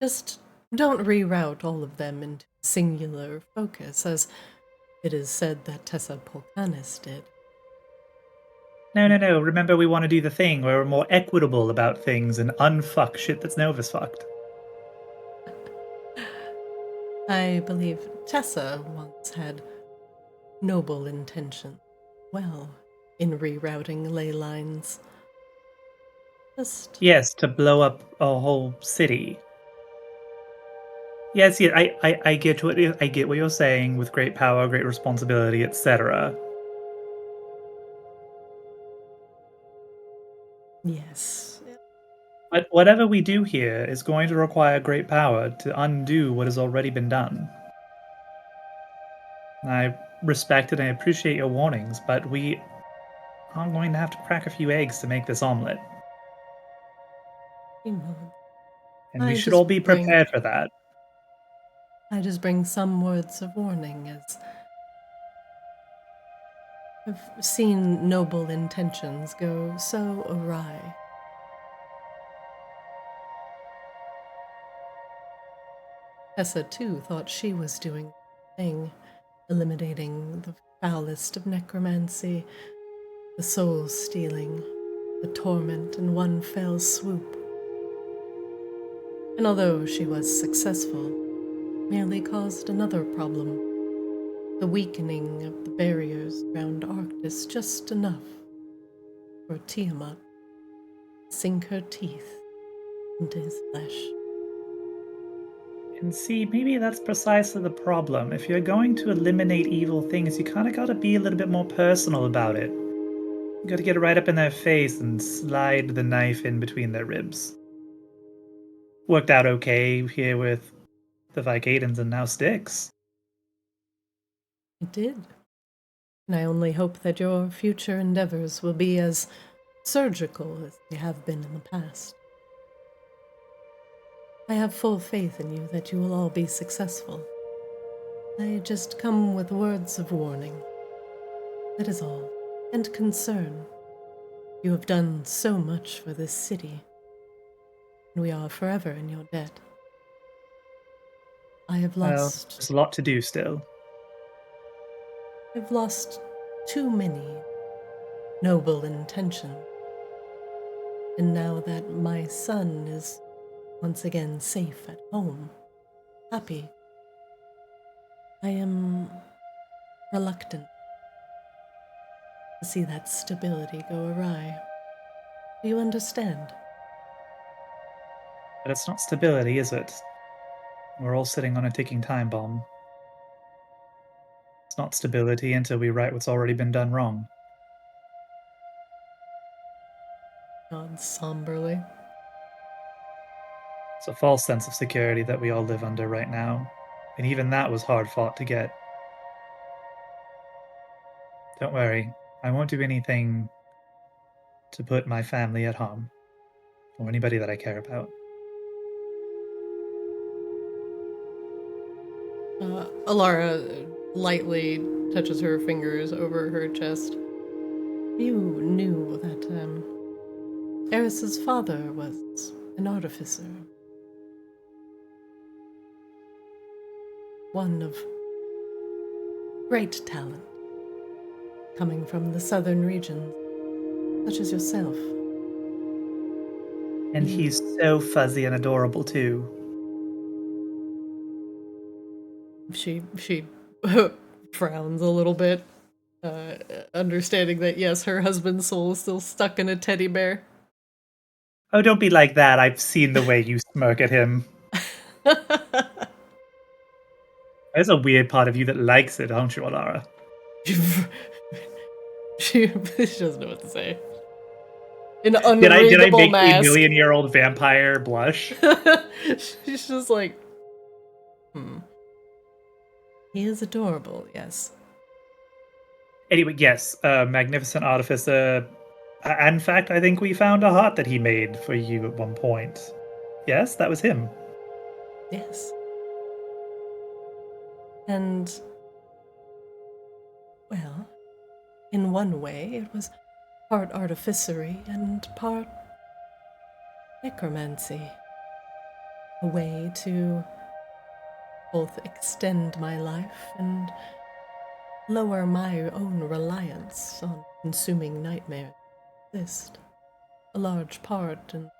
Just don't reroute all of them into singular focus, as it is said that Tessa Polcanis did. No. Remember, we want to do the thing where we're more equitable about things and unfuck shit that's Novus fucked. I believe Tessa once had noble intention, well, in rerouting ley lines. Just Yes, to blow up a whole city. Yes, yeah, I get what you're saying with great power, great responsibility, etc. yes. But whatever we do here is going to require great power to undo what has already been done. I respect and I appreciate your warnings, but we are going to have to crack a few eggs to make this omelet. And we should all be prepared for that. I just bring some words of warning, as I've seen noble intentions go so awry. Tessa, too, thought she was doing the thing, eliminating the foulest of necromancy, the soul stealing, the torment in one fell swoop. And although she was successful, merely caused another problem, the weakening of the barriers around Arctis just enough for Tiamat to sink her teeth into his flesh. And see, maybe that's precisely the problem. If you're going to eliminate evil things, you kind of got to be a little bit more personal about it. You got to get right up in their face and slide the knife in between their ribs. Worked out okay here with the Vicadans and now Styx. It did. And I only hope that your future endeavors will be as surgical as they have been in the past. I have full faith in you that you will all be successful. I just come with words of warning. That is all. And concern. You have done so much for this city, and we are forever in your debt. I have lost... There's a lot to do still. I've lost too many noble intentions. And now that my son is once again safe at home, happy, I am reluctant to see that stability go awry. Do you understand? But it's not stability, is it? We're all sitting on a ticking time bomb. It's not stability until we right what's already been done wrong. Nods somberly. It's a false sense of security that we all live under right now, and even that was hard fought to get. Don't worry, I won't do anything to put my family at harm, or anybody that I care about. Alara lightly touches her fingers over her chest. You knew that Eris's father was an artificer. One of great talent, coming from the southern regions, such as yourself. And he's so fuzzy and adorable too. She frowns a little bit, understanding that yes, her husband's soul is still stuck in a teddy bear. Oh, don't be like that. I've seen the way you smirk at him. There's a weird part of you that likes it, aren't you, Alara? she doesn't know what to say. An Did I unreadable make mask. a million-year-old vampire blush? She's just like, He is adorable, yes. Anyway, yes, magnificent artificer. In fact, I think we found a heart that he made for you at one point. Yes, that was him. Yes. And, well, in one way, it was part artificery and part necromancy. A way to both extend my life and lower my own reliance on consuming nightmares. Exist a large part in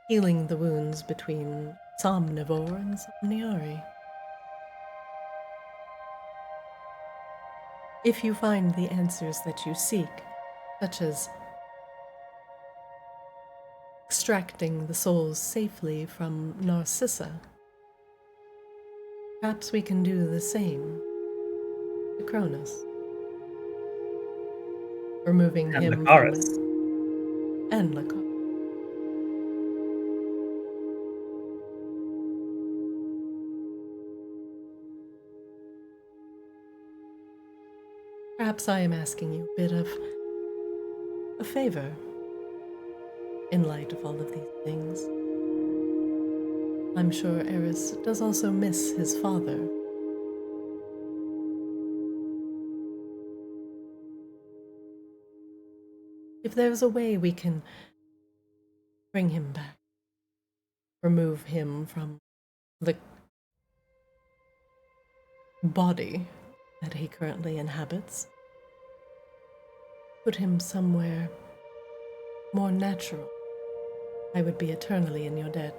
healing the wounds between Somnivore and Somniari. If you find the answers that you seek, such as extracting the souls safely from Narcissa, perhaps we can do the same to Cronus. Removing And him Lucaris. from and Lucaris. Perhaps I am asking you a bit of a favor in light of all of these things. I'm sure Eris does also miss his father. If there's a way we can bring him back, remove him from the body that he currently inhabits, put him somewhere more natural, I would be eternally in your debt.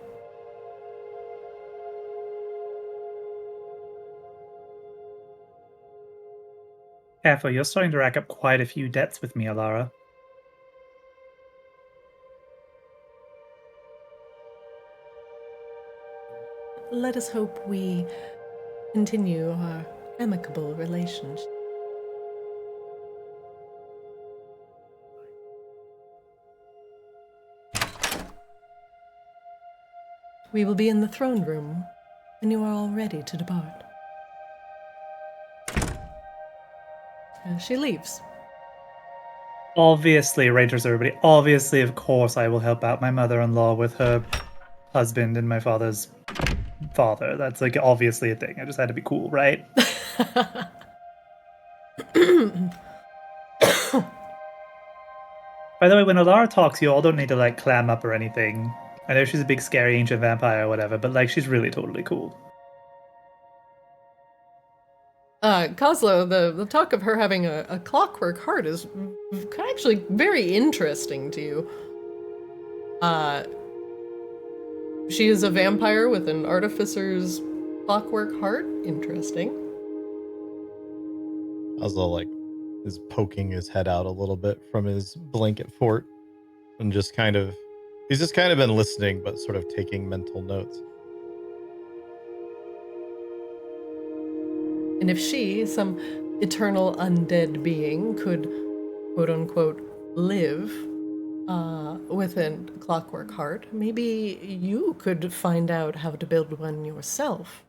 Careful, you're starting to rack up quite a few debts with me, Alara. Let us hope we continue our amicable relationship. We will be in the throne room when you are all ready to depart. She leaves. Obviously, Rangers, everybody. Obviously, of course, I will help out my mother-in-law with her husband and my father's father. That's like obviously a thing. I just had to be cool, right? By the way, when Alara talks, you all don't need to like clam up or anything. I know she's a big scary ancient vampire or whatever, but like she's really totally cool. Kozlo, the talk of her having a clockwork heart is actually very interesting to you. She is a vampire with an artificer's clockwork heart. Interesting. Oslo like is poking his head out a little bit from his blanket fort and just kind of he's just kind of been listening but sort of taking mental notes. And if she, some eternal undead being, could quote unquote live with a clockwork heart, maybe you could find out how to build one yourself.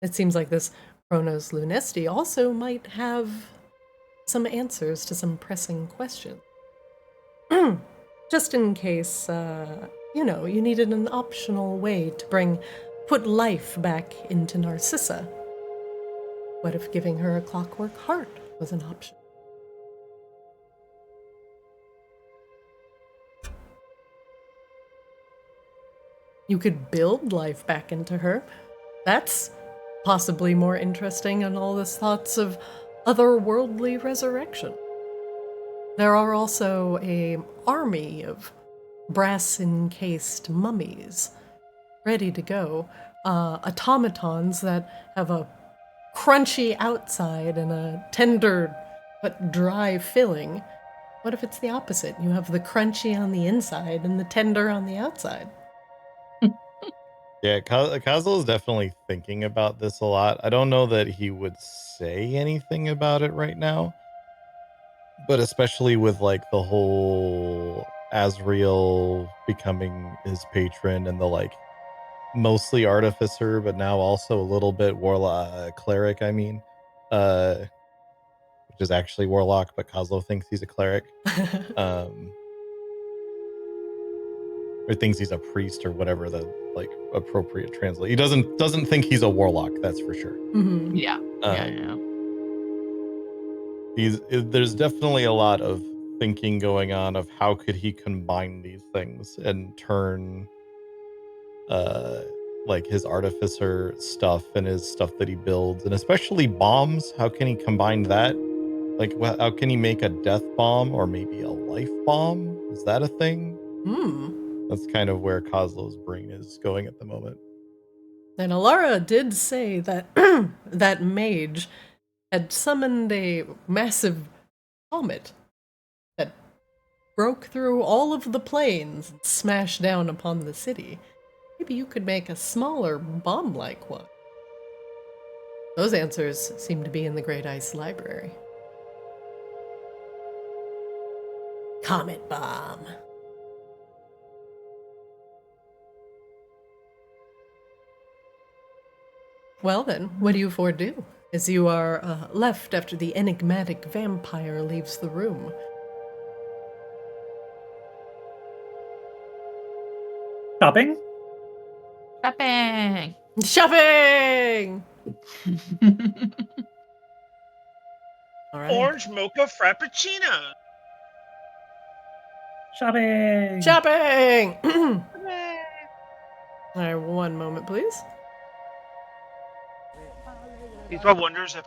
It seems like this Chronos Lunesti also might have some answers to some pressing questions. Just in case, you needed an optional way to put life back into Narcissa. What if giving her a clockwork heart was an option? You could build life back into her. That's possibly more interesting than all this thoughts of otherworldly resurrection. There are also an army of brass-encased mummies ready to go. Automatons that have a crunchy outside and a tender but dry filling. What if it's the opposite? You have the crunchy on the inside and the tender on the outside. Yeah, Kazuo is definitely thinking about this a lot. I don't know that he would say anything about it right now, but especially with like the whole Asriel becoming his patron and the like mostly artificer, but now also a little bit warlock cleric. I mean, which is actually warlock, but Kazuo thinks he's a cleric. Or thinks he's a priest or whatever the like appropriate translate. He doesn't think he's a warlock, that's for sure. Mm-hmm. Yeah. There's definitely a lot of thinking going on of how could he combine these things and turn like his artificer stuff and his stuff that he builds, and especially bombs. How can he combine that? Like, how can he make a death bomb or maybe a life bomb? Is that a thing? That's kind of where Kazuo's brain is going at the moment. And Alara did say that that mage had summoned a massive comet that broke through all of the planes and smashed down upon the city. Maybe you could make a smaller bomb-like one. Those answers seem to be in the Great Ice Library. Comet bomb. Well then, what do you four do as you are left after the enigmatic vampire leaves the room? Shopping? Shopping! Shopping! All right. Orange mocha frappuccino. Shopping! Shopping! All right, one moment, please. He probably wonders if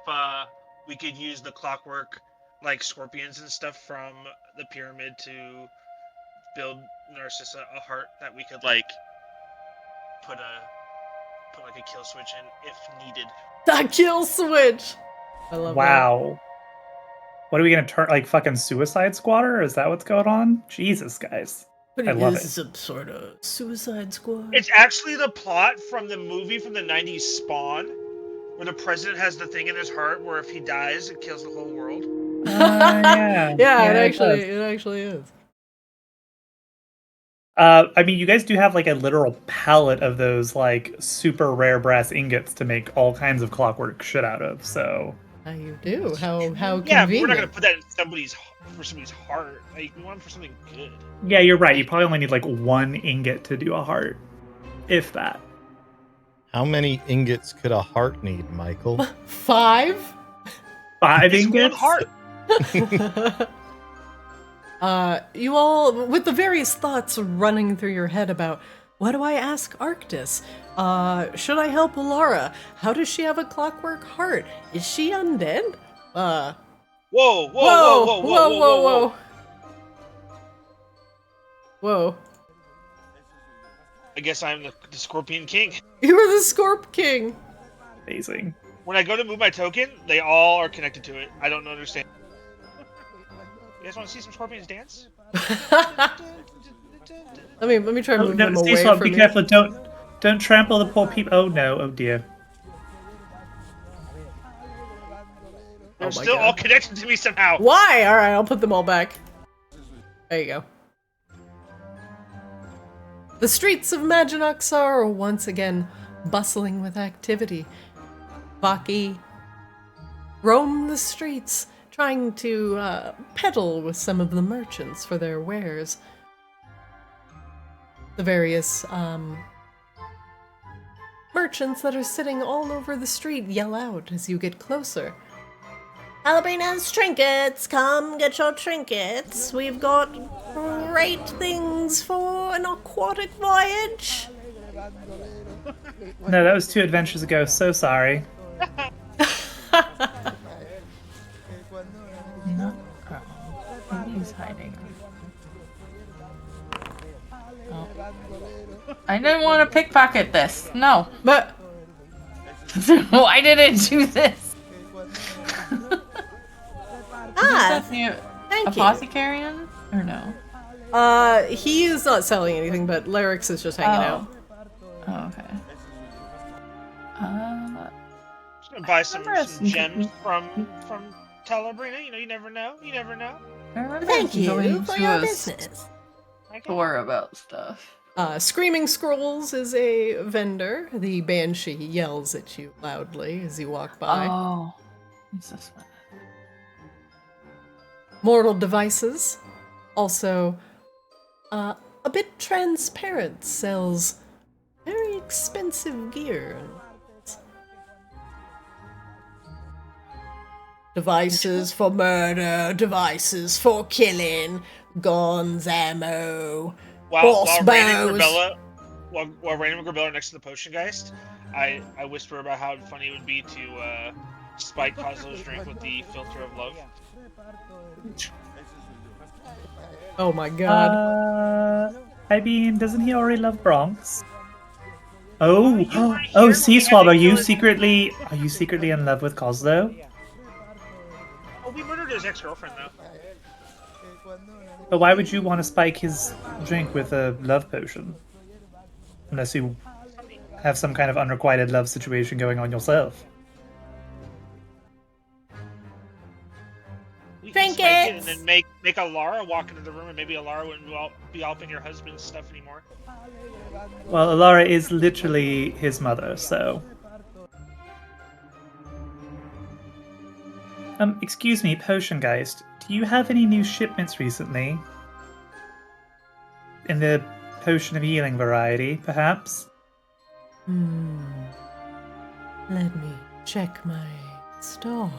we could use the clockwork, like scorpions and stuff from the pyramid to build Narcissa a heart that we could like put like a kill switch in if needed. The kill switch! I love that. Wow. What are we gonna turn like fucking Suicide Squatter? Is that what's going on? Jesus, guys. I love it. Some sort of Suicide Squad. It's actually the plot from the movie from the 90s Spawn, where the president has the thing in his heart where if he dies, it kills the whole world. Yeah. Yeah, it does. actually is. I mean, you guys do have like a literal pallet of those like super rare brass ingots to make all kinds of clockwork shit out of. So You do. How Yeah, but convenient. we're not gonna put that in somebody's heart. Like, we want it for something good. yeah, you're right. You probably only need like one ingot to do a heart, if that. How many ingots could a heart need, Michael? 5? 5 It's ingots. one heart. You all, with the various thoughts running through your head about, what do I ask Arctis? Should I help Alara? How does she have a clockwork heart? Is she undead? Whoa, whoa, whoa, whoa, whoa, whoa, whoa, whoa. Whoa. I guess I'm the Scorpion King. You are the Scorp King. Amazing. When I go to move my token, they all are connected to it. I don't understand. You guys want to see some scorpions dance? Let me try to move them away Steve, from be you. careful. Don't trample the poor people. Oh no. Oh dear. They're my still God. all connected to me somehow. Why? All right, I'll put them all back. There you go. The streets of Maginox are once again bustling with activity. Baki roam the streets, trying to peddle with some of the merchants for their wares. The various merchants that are sitting all over the street yell out as you get closer. Albina's trinkets, come get your trinkets. We've got great things for an aquatic voyage. No, that was 2 adventures ago. So sorry. I didn't want to pickpocket this. No. But Why did it do this? thank you. Apothecarian? Or no? He is not selling anything, but Larix is just hanging out. Oh, okay. Just gonna buy some Interesting. gems from Talabrina. You know, you never know. You never know. I remember Thank you going for to your a business. store about stuff. Screaming Scrolls is a vendor. The banshee yells at you loudly as you walk by. Oh. What's this one? Mortal Devices, also a bit transparent, sells very expensive gear. Devices for murder, devices for killing, guns, ammo, While boss Rain and bows. Grabella, while Rain and Grabella are next to the Potion Geist, I whisper about how funny it would be to spike Kozlo's drink with the filter of love. Oh my god. I mean, doesn't he already love Bronx? Oh, here, oh, we Sea had Swab, to are you kill it. secretly in love with Kozlo? Oh, we murdered his ex-girlfriend though. But why would you want to spike his drink with a love potion? Unless you have some kind of unrequited love situation going on yourself. We can spike it and Trinkets! then make Alara walk into the room, and maybe Alara wouldn't be helping your husband's stuff anymore. Well, Alara is literally his mother, so... excuse me, Potion Geist, do you have any new shipments recently? In the Potion of Healing variety, perhaps? Let me check my store.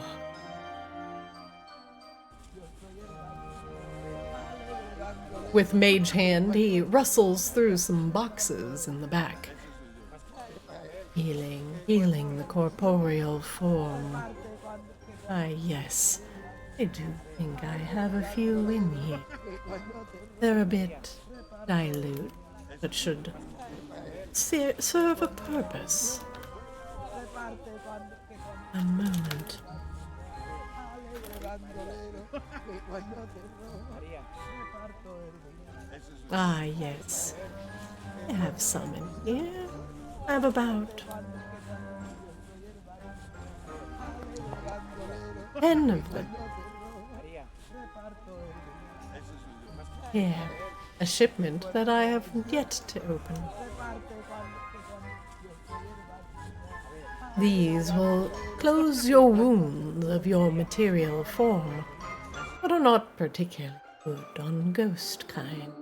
With Mage Hand, he rustles through some boxes in the back. Healing the corporeal form. Ah, yes. I do think I have a few in here. They're a bit dilute, but should serve a purpose. A moment. Ah, yes. I have some in here. I have about 10 of them. Here, a shipment that I have yet to open. These will close your wounds of your material form, but are not particularly good on ghost kind.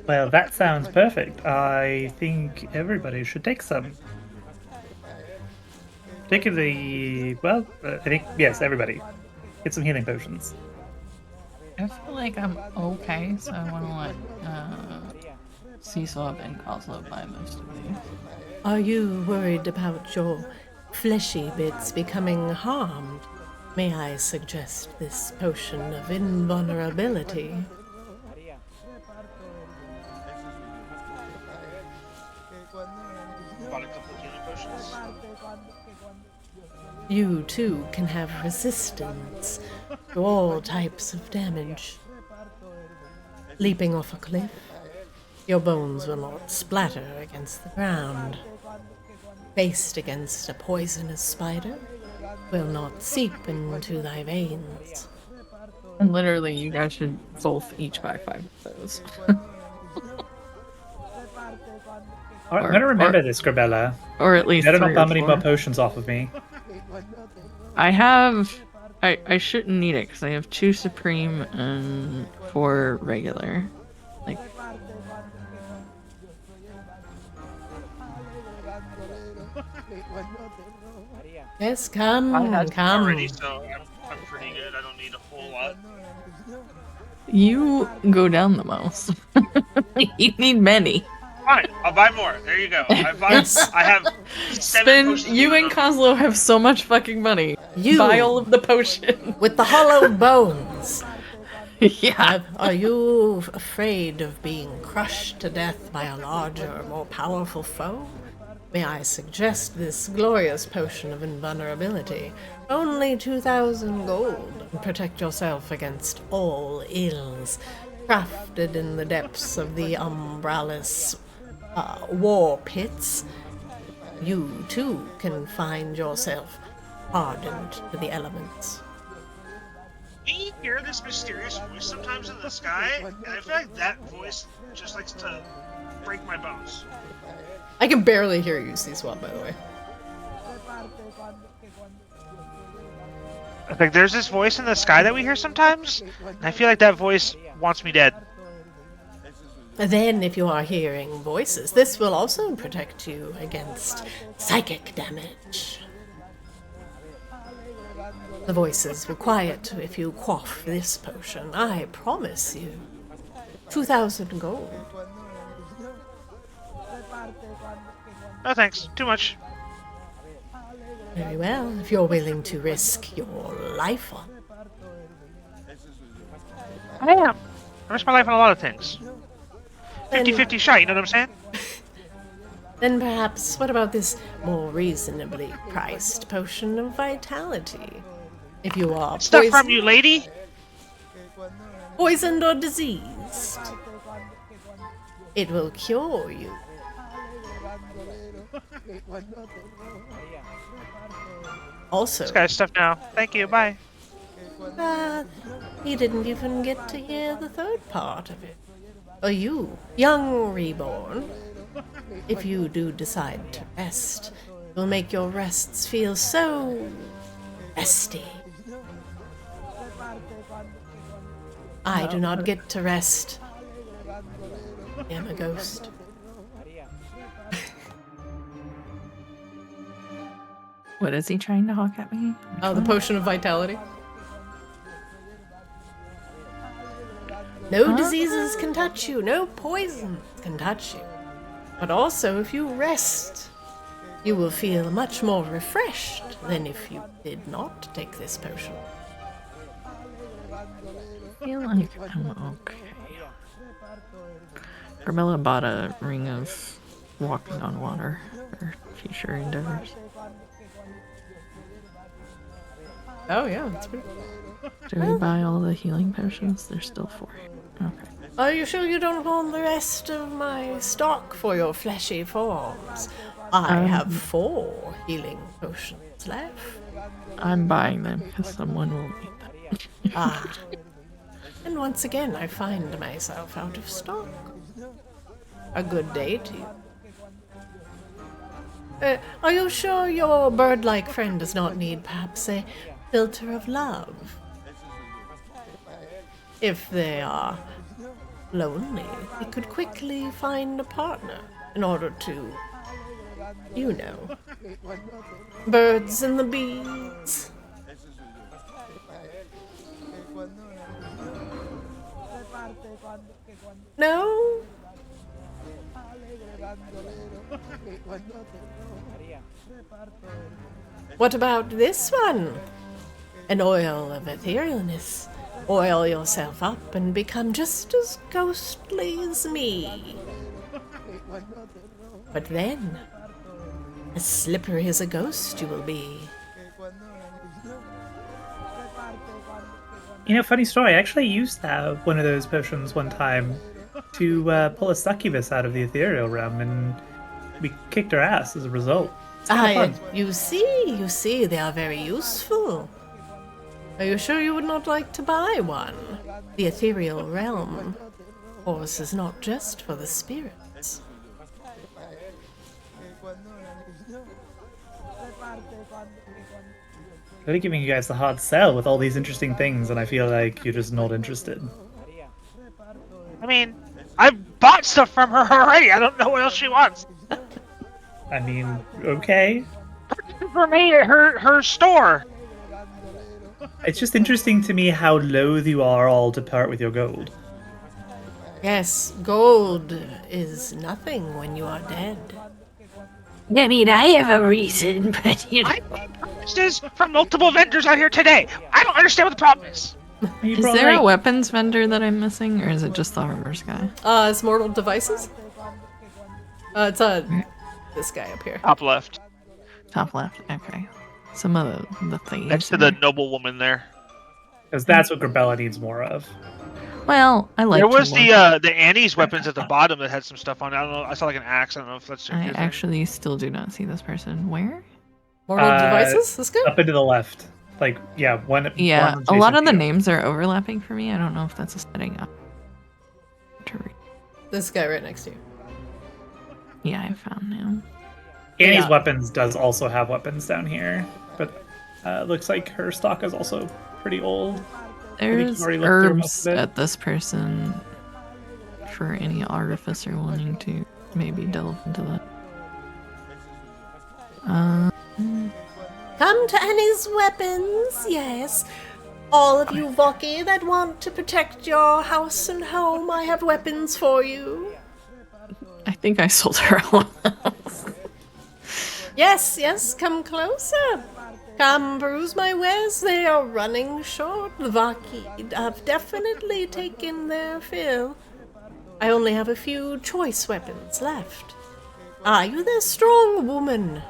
Well, that sounds perfect. I think everybody should take some. Particularly, well, I think, yes, everybody. Get some healing potions. I feel like I'm okay, so I want to let Seesaw and Kozlo buy most of these. Are you worried about your fleshy bits becoming harmed? May I suggest this potion of invulnerability? Bought a couple of healing potions. You too can have resistance to all types of damage. Leaping off a cliff, your bones will not splatter against the ground. Faced against a poisonous spider, will not seep into thy veins. And literally, you guys should both each buy 5 of those. I'm gonna remember this, Grabella. Or at least Better 3 not or bum any 4. more potions off of me. I have... I shouldn't need it, because I have 2 Supreme and 4 regular. Like... Yes, come, Already, come. so I'm pretty good. I don't need a whole lot. You go down the most. You need many. Fine, I'll buy more. There you go. Yes. I have 7 Spend... potions. You and Kozlo have so much fucking money. You, Buy all of the potions. with the hollow bones. Yeah. Are you afraid of being crushed to death by a larger, more powerful foe? May I suggest this glorious potion of invulnerability? Only 2,000 gold. Protect yourself against all ills. Crafted in the depths of the umbrellas war pits, you too can find yourself hardened to the elements. We hear this mysterious voice sometimes in the sky, and I feel like that voice just likes to break my bones. I can barely hear you, C-Swap, by the way. Like, there's this voice in the sky that we hear sometimes, and I feel like that voice wants me dead. Then, if you are hearing voices, this will also protect you against psychic damage. The voices will quiet if you quaff this potion. I promise you. 2,000 gold. No thanks, too much. Very well, if you're willing to risk your life on it. I am. I risk my life on a lot of things. 50-50 shot, you know what I'm saying? Then perhaps, what about this more reasonably priced potion of vitality? If you are Stuff from you, lady! poisoned or diseased, it will cure you. Also, This guy's stuff now. Thank you, bye. he didn't even get to hear the third part of it. You, young reborn, if you do decide to rest, it will make your rests feel so resty. I do not get to rest. I am a ghost. What is he trying to hawk at me? Oh, the potion of vitality. No diseases can touch you, no poison can touch you. But also, if you rest, you will feel much more refreshed than if you did not take this potion. I feel like I'm okay. Carmilla bought a ring of walking on water for future endeavors. Oh yeah, that's pretty. Did we buy all the healing potions? There's still 4. Okay. Are you sure you don't want the rest of my stock for your fleshy forms? I have 4 healing potions left. I'm buying them because someone will need them. And once again, I find myself out of stock. A good day to you. Are you sure your bird-like friend does not need perhaps a filter of love? If they are lonely, they could quickly find a partner in order to, you know, birds and the bees. No? What about this one? An oil of etherealness. Oil yourself up and become just as ghostly as me. But then, as slippery as a ghost you will be. You know, funny story. I actually used to have one of those potions one time to pull a succubus out of the ethereal realm, and we kicked her ass as a result. It's kind of fun. You see, they are very useful. Are you sure you would not like to buy one? The ethereal realm, of course, is not just for the spirits. Really giving you guys the hard sell with all these interesting things, and I feel like you're just not interested. I mean, I bought stuff from her already. I don't know what else she wants. I mean, okay. For me at her store. It's just interesting to me how loath you are all to part with your gold. Yes, gold is nothing when you are dead. I mean, I have a reason, but you know. I made purchases from multiple vendors out here today. I don't understand what the problem is. You Is brought, there a like- weapons vendor that I'm missing, or is it just the armors guy? It's mortal devices. It's this guy up here. Top left, Top left. Okay. Some of the things. next to the noble woman there. Because that's what Grabella needs more of. Well, I like. There was the Annie's weapons at the bottom that had some stuff on it. I don't know. I saw like an axe. I don't know if that's your I thing. actually still do not see this person. Where? Mortal devices. This guy. Up into the left. Like, yeah, one. Yeah, one a lot of the adjacent to you. names are overlapping for me. I don't know if that's a setting up. To read. This guy right next to you. Yeah, I found now. Annie's Yeah. weapons does also have weapons down here, but looks like her stock is also pretty old. There's already looked through most herbs of it. at this person for any artificer wanting to maybe delve into that. Come to Annie's weapons, yes. All of you Voki that want to protect your house and home, I have weapons for you. I think I sold her one else. Yes, yes, come closer. Come peruse my wares, they are running short. The Voki have definitely taken their fill. I only have a few choice weapons left. Are you the strong woman?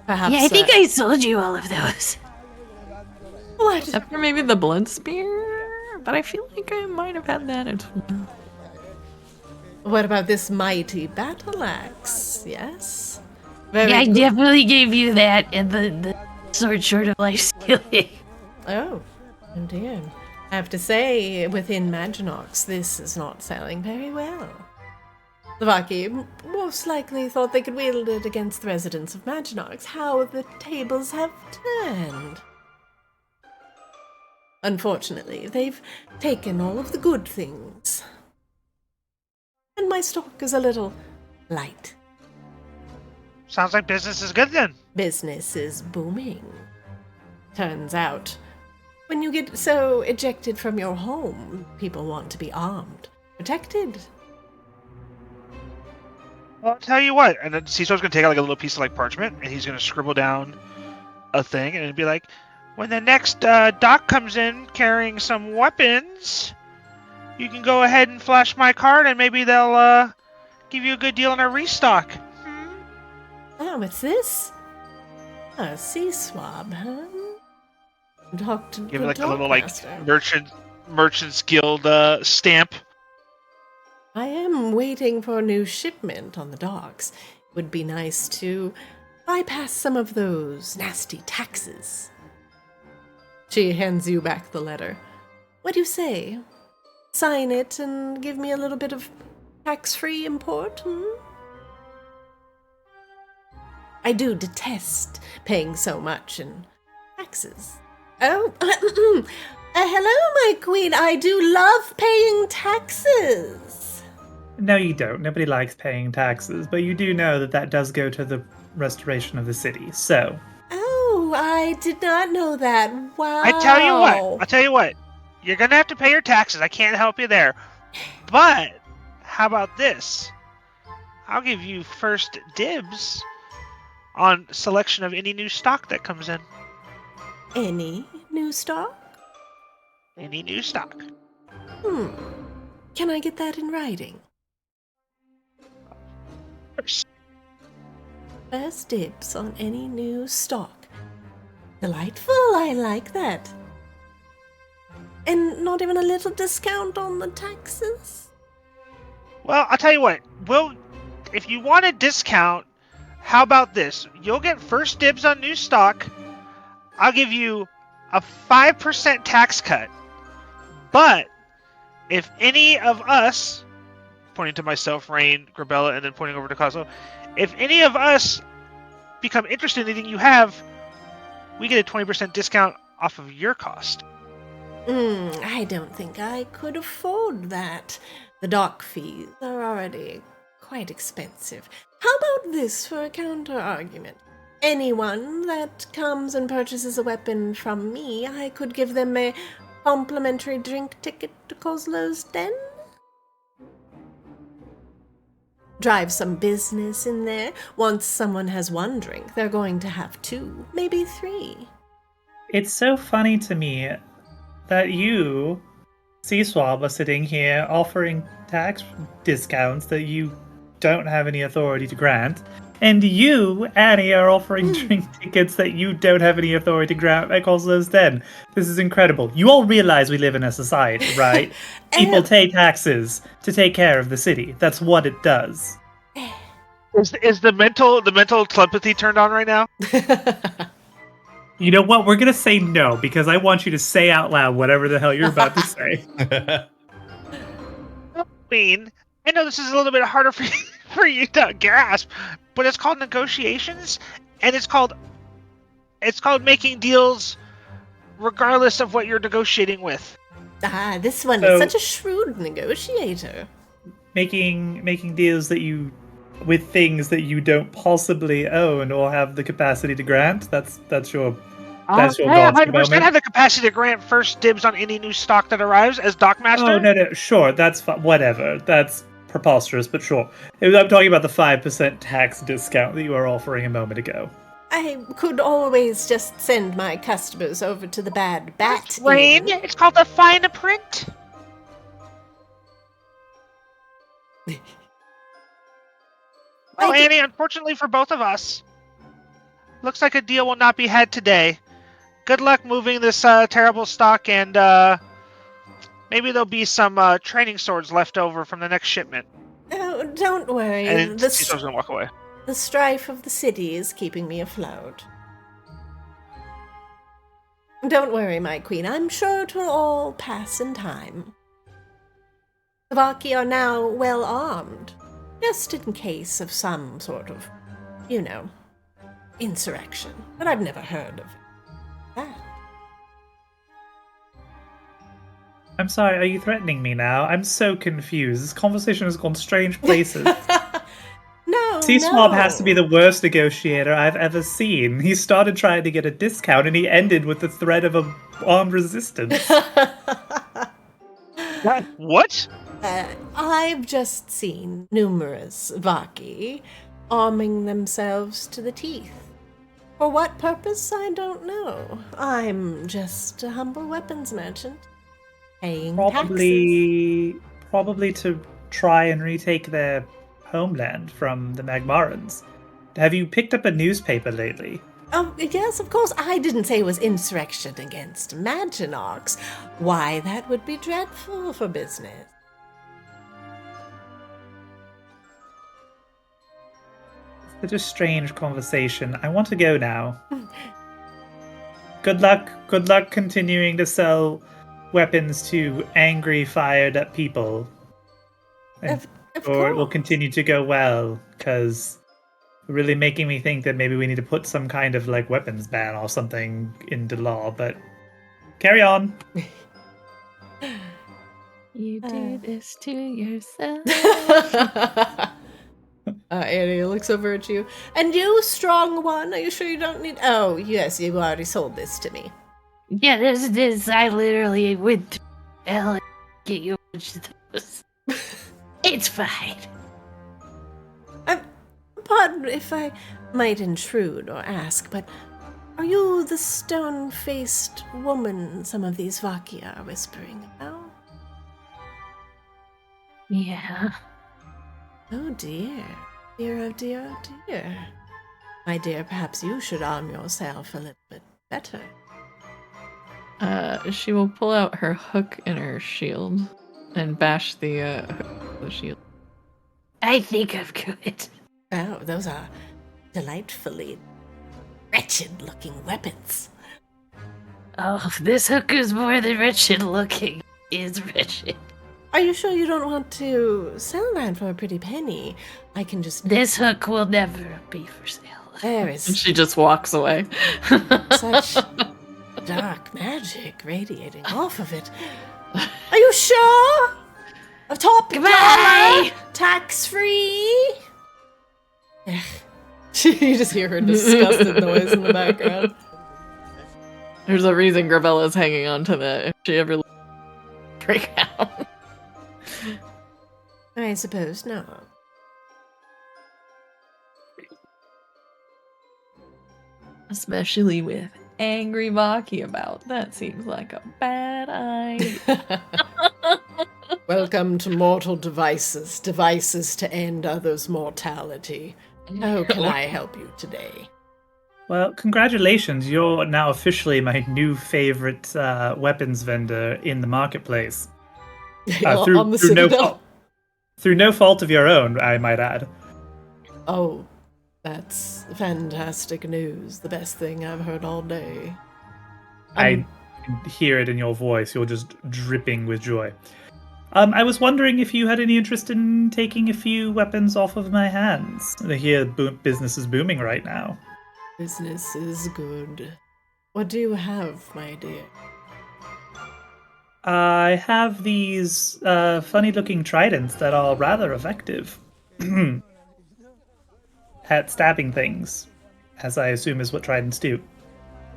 Perhaps. Yeah, I think I sold you all of those. What? Except for maybe the blood spear, but I feel like I might have had that as well. What about this mighty battle axe? Yes. Very Yeah, I good. definitely gave you that and the sword short of life skilling. Oh dear. I have to say, within Maginox, this is not selling very well. The Vaki most likely thought they could wield it against the residents of Maginox. How the tables have turned. Unfortunately, they've taken all of the good things. And my stock is a little light. Sounds like business is good then. Business is booming. Turns out, when you get so ejected from your home, people want to be armed, protected. Well, I'll tell you what. And then Cecil's gonna take out like a little piece of like parchment, and he's gonna scribble down a thing, and it'd be like, when the next doc comes in carrying some weapons, you can go ahead and flash my card, and maybe they'll give you a good deal on a restock. Oh, what's this? A sea swab, huh? Doctor, Give the it like a little like Dockmaster. merchants guild stamp. I am waiting for a new shipment on the docks. It would be nice to bypass some of those nasty taxes. She hands you back the letter. What do you say? Sign it and give me a little bit of tax-free import, I do detest paying so much in taxes. Oh, hello, my queen. I do love paying taxes. No, you don't. Nobody likes paying taxes, but you do know that that does go to the restoration of the city. So, Oh, I did not know that. Wow. I tell you what. You're gonna have to pay your taxes. I can't help you there. But how about this? I'll give you first dibs on selection of any new stock that comes in. Any new stock? Any new stock. Can I get that in writing? First dibs on any new stock. Delightful, I like that. And not even a little discount on the taxes? Well, I'll tell you what. If you want a discount, how about this? You'll get first dibs on new stock. I'll give you a 5% tax cut. But if any of us, pointing to myself, Rain, Grabella, and then pointing over to Cosmo, if any of us become interested in anything you have, we get a 20% discount off of your cost. I don't think I could afford that. The dock fees are already quite expensive. How about this for a counter-argument? Anyone that comes and purchases a weapon from me, I could give them a complimentary drink ticket to Kozlo's Den? Drive some business in there. Once someone has one drink, they're going to have two, maybe three. it's so funny to me that you, C-Swab, are sitting here offering tax discounts that you don't have any authority to grant, and you, Annie, are offering drink tickets that you don't have any authority to grant because those then. This is incredible. You all realize we live in a society, right? People pay taxes to take care of the city. That's what it does. Is the mental telepathy turned on right now? You know what? We're gonna say no because I want you to say out loud whatever the hell you're about to say. I know this is a little bit harder for you to grasp, but it's called negotiations, and it's called making deals regardless of what you're negotiating with. Ah, this one is such a shrewd negotiator. Making deals that you with things that you don't possibly own or have the capacity to grant. That's your I goal 100% have the capacity to grant first dibs on any new stock that arrives as Dockmaster. Oh no, sure, that's whatever. That's preposterous, but sure. I'm talking about the 5% tax discount that you were offering a moment ago. I could always just send my customers over to the Bad Bat Rain, Inn. it's called the fine print. Well, Annie, unfortunately for both of us, looks like a deal will not be had today. Good luck moving this terrible stock, and maybe there'll be some training swords left over from the next shipment. Oh, don't worry. And he's gonna walk away. The strife of the city is keeping me afloat. Don't worry, my queen. I'm sure it will all pass in time. The Vaki are now well armed, just in case of some sort of, insurrection. But I've never heard of that. I'm sorry, are you threatening me now? I'm so confused. This conversation has gone strange places. No, C-Swab has to be the worst negotiator I've ever seen. He started trying to get a discount and he ended with the threat of a armed resistance. What? I've just seen numerous Vaki arming themselves to the teeth. For what purpose, I don't know. I'm just a humble weapons merchant, paying taxes. Probably to try and retake their homeland from the Magmarans. Have you picked up a newspaper lately? Oh, yes, of course. I didn't say it was insurrection against Maginox. Why, that would be dreadful for business. Such a strange conversation. I want to go now. Good luck continuing to sell weapons to angry, fired-up people. Or it will continue to go well, because really making me think that maybe we need to put some kind of weapons ban or something into law, but carry on. You do this to yourself. Annie looks over at you. And you, strong one, are you sure you don't need... Oh, yes, you already sold this to me. Yeah, this, I literally went to hell and get you those. It's fine. Pardon if I might intrude or ask, but are you the stone-faced woman some of these Vaki are whispering about? Yeah. Oh dear. Dear, oh dear, oh dear. My dear, perhaps you should arm yourself a little bit better. She will pull out her hook and her shield and bash the shield. I think I'm good. Oh, those are delightfully wretched-looking weapons. Oh, this hook is more than wretched looking. It's wretched. Are you sure you don't want to sell that for a pretty penny? I can just... This hook will never be for sale. There And is she just walks away. such dark magic radiating off of it. Are you sure? A top Goodbye! tax-free? You just hear her disgusted noise in the background. There's a reason Gravella's hanging on to that if she ever break out. I suppose not. Especially with angry Vaki about? That seems like a bad idea. Welcome to mortal devices, devices to end others' mortality. How can I help you today? Well, congratulations. You're now officially my new favorite weapons vendor in the marketplace. On the Citadel? Through no fault of your own, I might add. Oh, that's fantastic news. The best thing I've heard all day. I can hear it in your voice. You're just dripping with joy. I was wondering if you had any interest in taking a few weapons off of my hands. I hear business is booming right now. Business is good. What do you have, my dear? I have these funny-looking tridents that are rather effective at stabbing things, as I assume is what tridents do.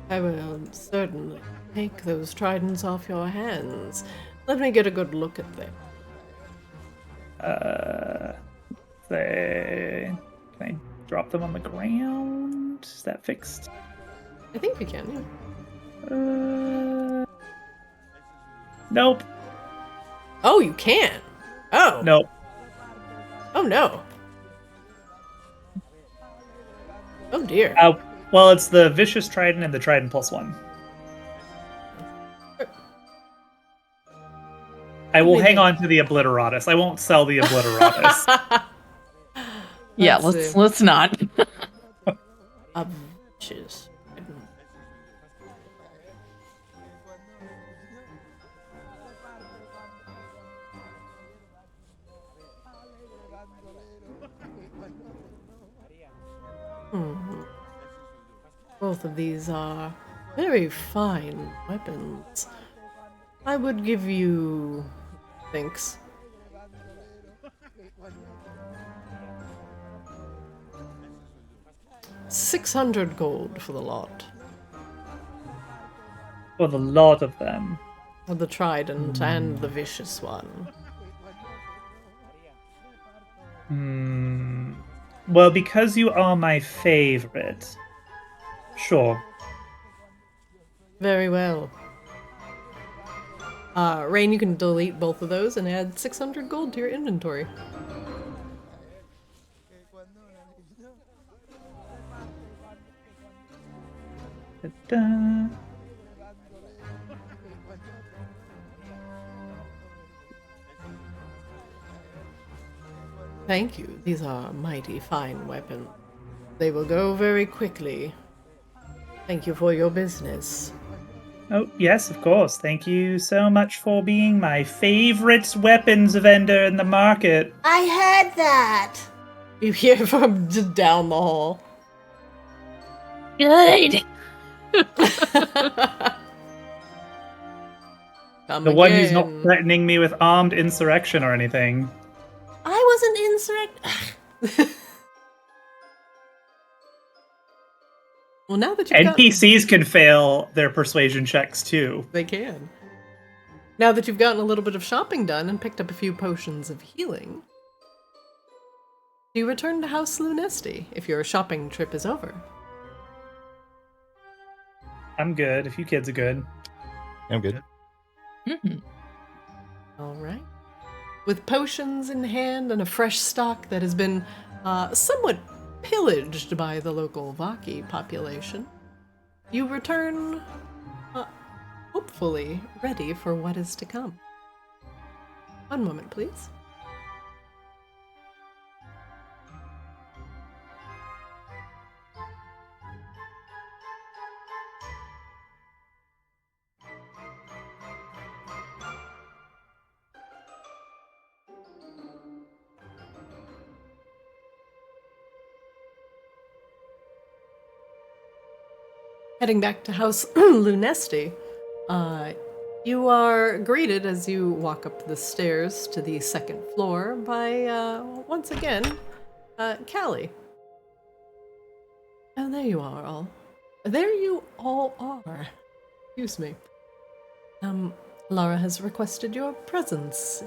I will certainly take those tridents off your hands. Let me get a good look at them. Can I drop them on the ground? Is that fixed? I think you can, yeah. Nope. Oh, you can? Oh. Nope. Oh, no. Oh, dear. Well, it's the Vicious Trident and the Trident +1. I will hang on to the Obliteratus. I won't sell the Obliteratus. Yeah, let's not. Vicious. Both of these are very fine weapons. I would give you... thanks. $600 gold for the lot. For the lot of them. For the trident and the vicious one. Well, because you are my favorite. Sure. Very well. Rain, you can delete both of those and add 600 gold to your inventory. Da-da. Thank you. These are mighty fine weapons. They will go very quickly. Thank you for your business. Oh, yes, of course. Thank you so much for being my favorite weapons vendor in the market. I heard that. You hear from just down the hall. Good. Come The one who's not again. threatening me with armed insurrection or anything. I wasn't Well, now that you've NPCs can fail their persuasion checks too. They can. Now that you've gotten a little bit of shopping done and picked up a few potions of healing, you return to House Lunesti if your shopping trip is over. I'm good, if you kids are good. I'm good. All right. With potions in hand and a fresh stock that has been somewhat pillaged by the local Vaki population, you return, hopefully ready for what is to come. One moment, please. Heading back to House Lunesti, you are greeted as you walk up the stairs to the second floor by, once again, Callie. Oh, there you are all. There you all are. Excuse me. Alara has requested your presence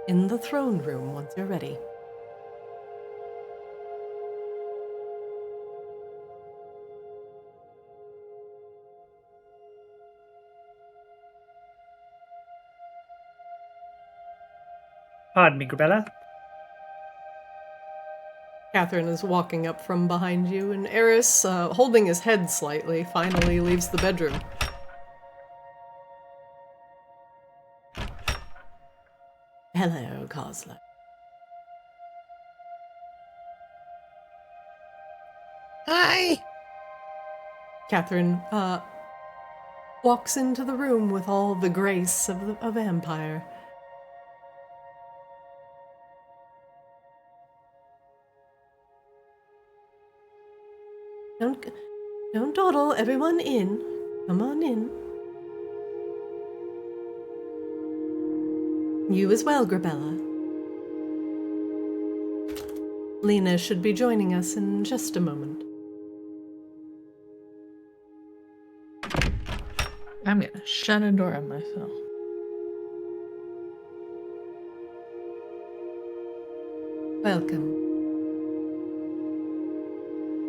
in the throne room once you're ready. Pardon me, Grabella. Catherine is walking up from behind you, and Eris, holding his head slightly, finally leaves the bedroom. Hello, Cosler. Hi. Catherine, walks into the room with all the grace of a vampire. Don't dawdle, everyone in. Come on in. You as well, Grabella. Lena should be joining us in just a moment. I'm gonna shut a door on myself. Welcome.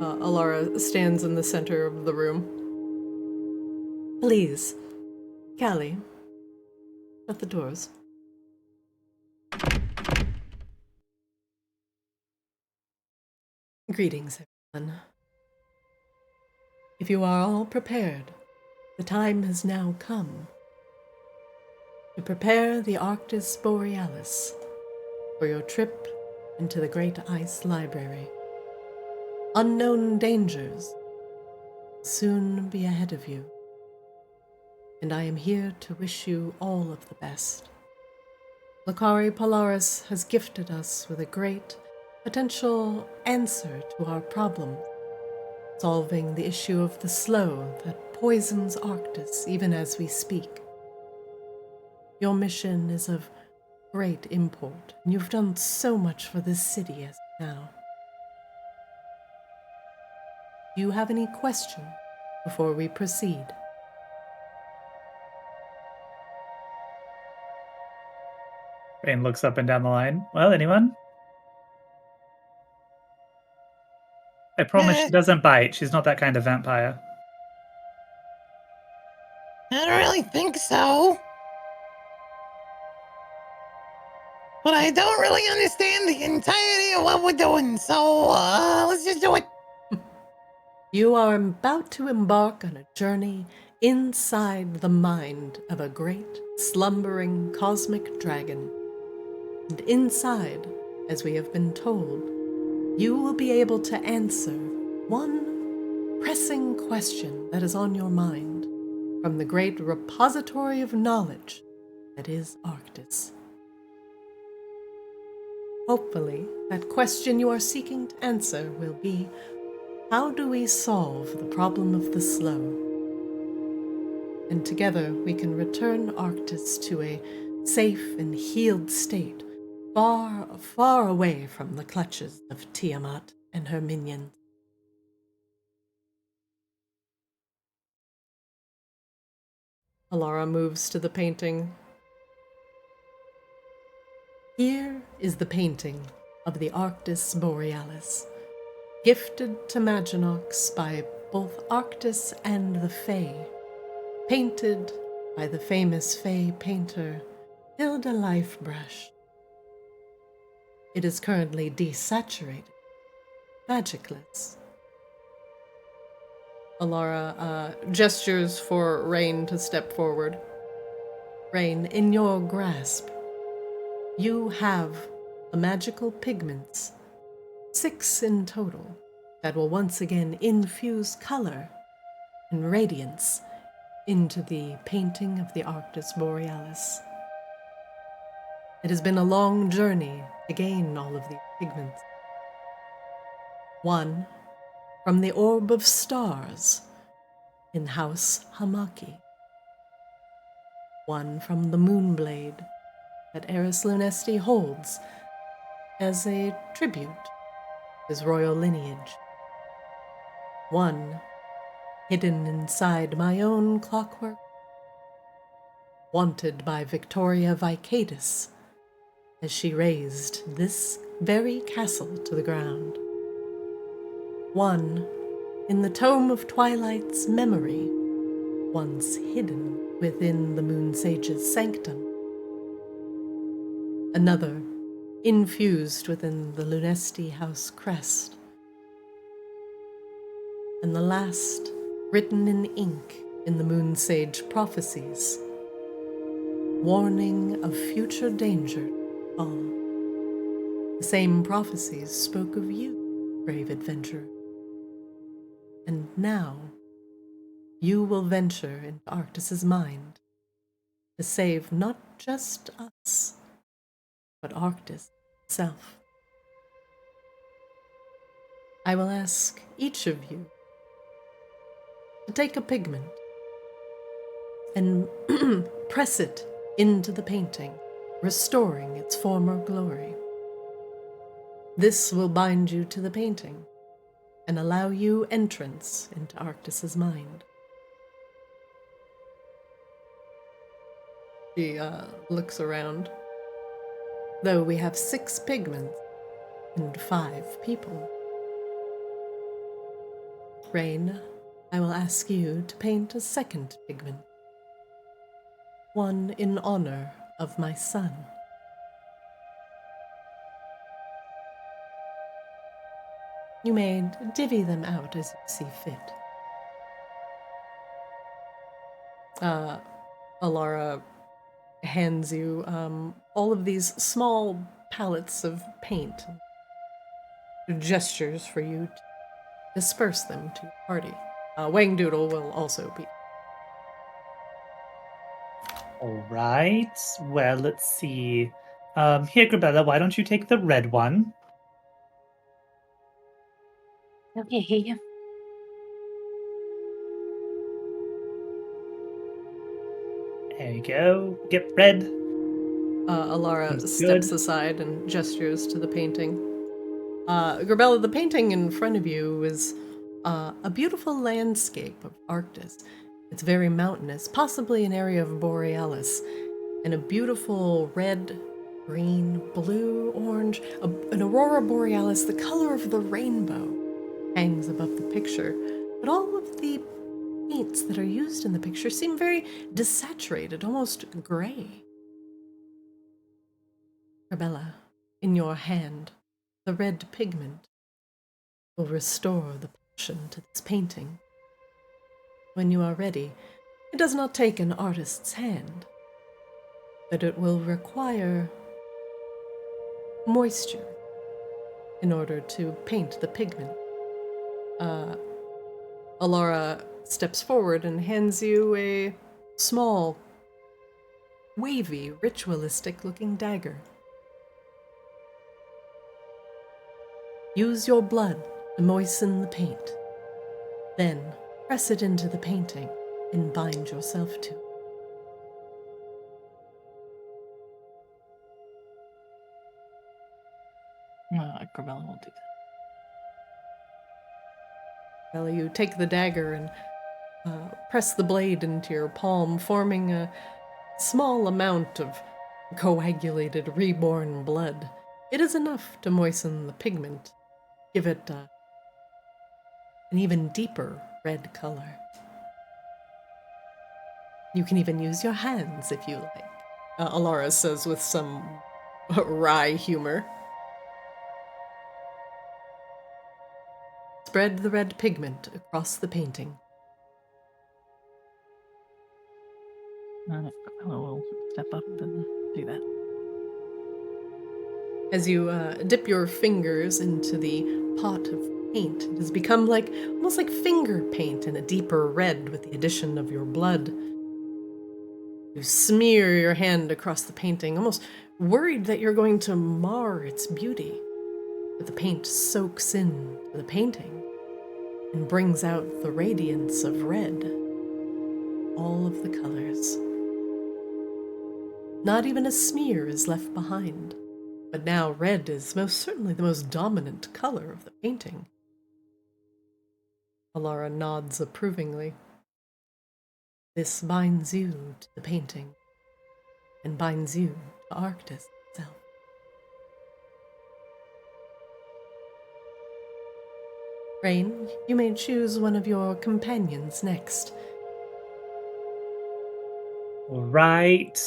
Alara stands in the center of the room. Please, Callie, shut the doors. Greetings, everyone. If you are all prepared, the time has now come to prepare the Arctis Borealis for your trip into the Great Ice Library. Unknown dangers will soon be ahead of you, and I am here to wish you all of the best. Lakari Polaris has gifted us with a great potential answer to our problem, solving the issue of the slow that poisons Arctis even as we speak. Your mission is of great import, and you've done so much for this city as of now. Do you have any questions before we proceed? Rain looks up and down the line. Well, anyone? I promise she doesn't bite. She's not that kind of vampire. I don't really think so. But I don't really understand the entirety of what we're doing, so let's just do it. You are about to embark on a journey inside the mind of a great, slumbering cosmic dragon. And inside, as we have been told, you will be able to answer one pressing question that is on your mind from the great repository of knowledge that is Arctis. Hopefully, that question you are seeking to answer will be, how do we solve the problem of the slow? And together we can return Arctis to a safe and healed state, far, far away from the clutches of Tiamat and her minions. Alara moves to the painting. Here is the painting of the Arctis Borealis, gifted to Maginox by both Arctis and the Fae, painted by the famous Fae painter Hilda Lifebrush. It is currently desaturated, magicless. Alara gestures for Rain to step forward. Rain, in your grasp, you have the magical pigments, 6 in total, that will once again infuse color and radiance into the painting of the Arctis Borealis. It has been a long journey to gain all of these pigments. 1 from the Orb of Stars in House Hamaki. 1 from the Moonblade that Eris Lunesti holds as a tribute to his royal lineage. 1 hidden inside my own clockwork, wanted by Victoria Vicadis as she razed this very castle to the ground. 1 in the Tome of Twilight's memory, once hidden within the Moon Sage's sanctum. Another infused within the Lunesti House crest. And the last, written in ink in the Moon Sage prophecies, warning of future danger to fall. The same prophecies spoke of you, brave adventurer. And now, you will venture into Arctis's mind to save not just us, but Arctis itself. I will ask each of you to take a pigment and press it into the painting, restoring its former glory. This will bind you to the painting and allow you entrance into Arctis's mind. She looks around. Though we have 6 pigments and 5 people. Rain, I will ask you to paint a second pigment. One in honor of my son. You may divvy them out as you see fit. Alara hands you all of these small palettes of paint, gestures for you to disperse them to your party. Wang Doodle will also be. All right. Well, let's see. Here, Grabella, why don't you take the red one? Okay. There you go. Get red. Alara Seems steps good. aside and gestures to the painting. Grabella, the painting in front of you is a beautiful landscape of Arctis. It's very mountainous, possibly an area of Borealis, and a beautiful red, green, blue, orange, an aurora borealis, the color of the rainbow, hangs above the picture. But all of the paints that are used in the picture seem very desaturated, almost gray. Grabella, in your hand, the red pigment will restore the passion to this painting. When you are ready, it does not take an artist's hand, but it will require moisture in order to paint the pigment. Alara steps forward and hands you a small, wavy, ritualistic-looking dagger. Use your blood to moisten the paint. Then press it into the painting and bind yourself to it. Grabella will do that. Well, you take the dagger and press the blade into your palm, forming a small amount of coagulated reborn blood. It is enough to moisten the pigment, give it an even deeper red color. You can even use your hands if you like, Alara says with some wry humor. Spread the red pigment across the painting. Grabella will step up and do that. As you dip your fingers into the pot of paint, it has become almost like finger paint in a deeper red with the addition of your blood. You smear your hand across the painting, almost worried that you're going to mar its beauty. But the paint soaks into the painting and brings out the radiance of red. All of the colors. Not even a smear is left behind. But now red is most certainly the most dominant color of the painting. Alara nods approvingly. This binds you to the painting, and binds you to Arctis itself. Rain, you may choose one of your companions next. Right.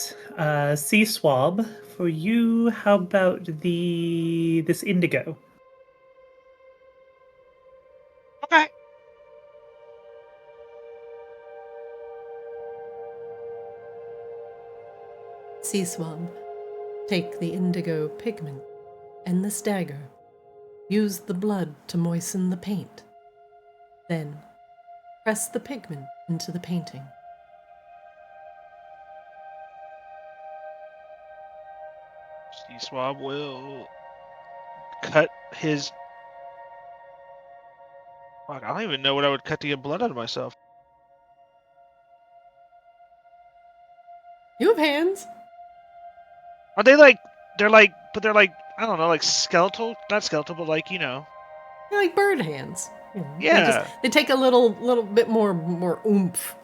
Sea Swab, for you, how about this indigo? Okay. Sea Swab, take the indigo pigment and this dagger. Use the blood to moisten the paint. Then, press the pigment into the painting. Sea Swab will cut his. Fuck, I don't even know what I would cut to get blood out of myself. You have hands. Are they like? They're like, but they're like, I don't know, like skeletal, not skeletal, but like, you know. They're like bird hands. You know, Yeah. They take a little bit more oomph.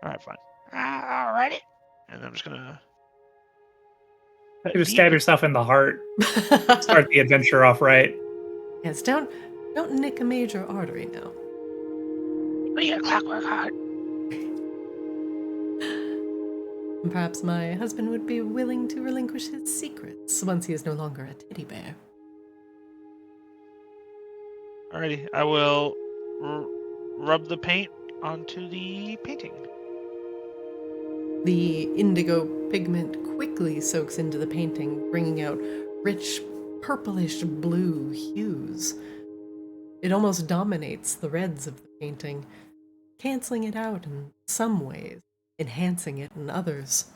All right, fine. Alrighty. And I'm just gonna. You just stab yourself in the heart. Start the adventure off right. Yes, don't nick a major artery now. Be a Clockwork Heart. And perhaps my husband would be willing to relinquish his secrets once he is no longer a teddy bear. Alrighty, I will rub the paint onto the painting. The indigo pigment quickly soaks into the painting, bringing out rich purplish blue hues. It almost dominates the reds of the painting, canceling it out in some ways, enhancing it in others.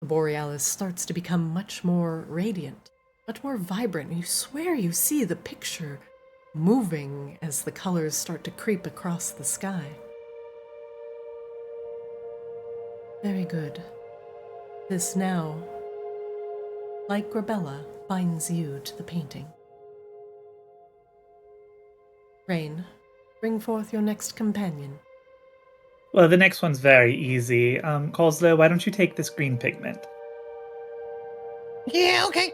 The borealis starts to become much more radiant, much more vibrant. You swear you see the picture moving as the colors start to creep across the sky. Very good. This now, like Grabella, binds you to the painting. Rain, bring forth your next companion. Well, the next one's very easy. Kozlo, why don't you take this green pigment? Yeah, okay.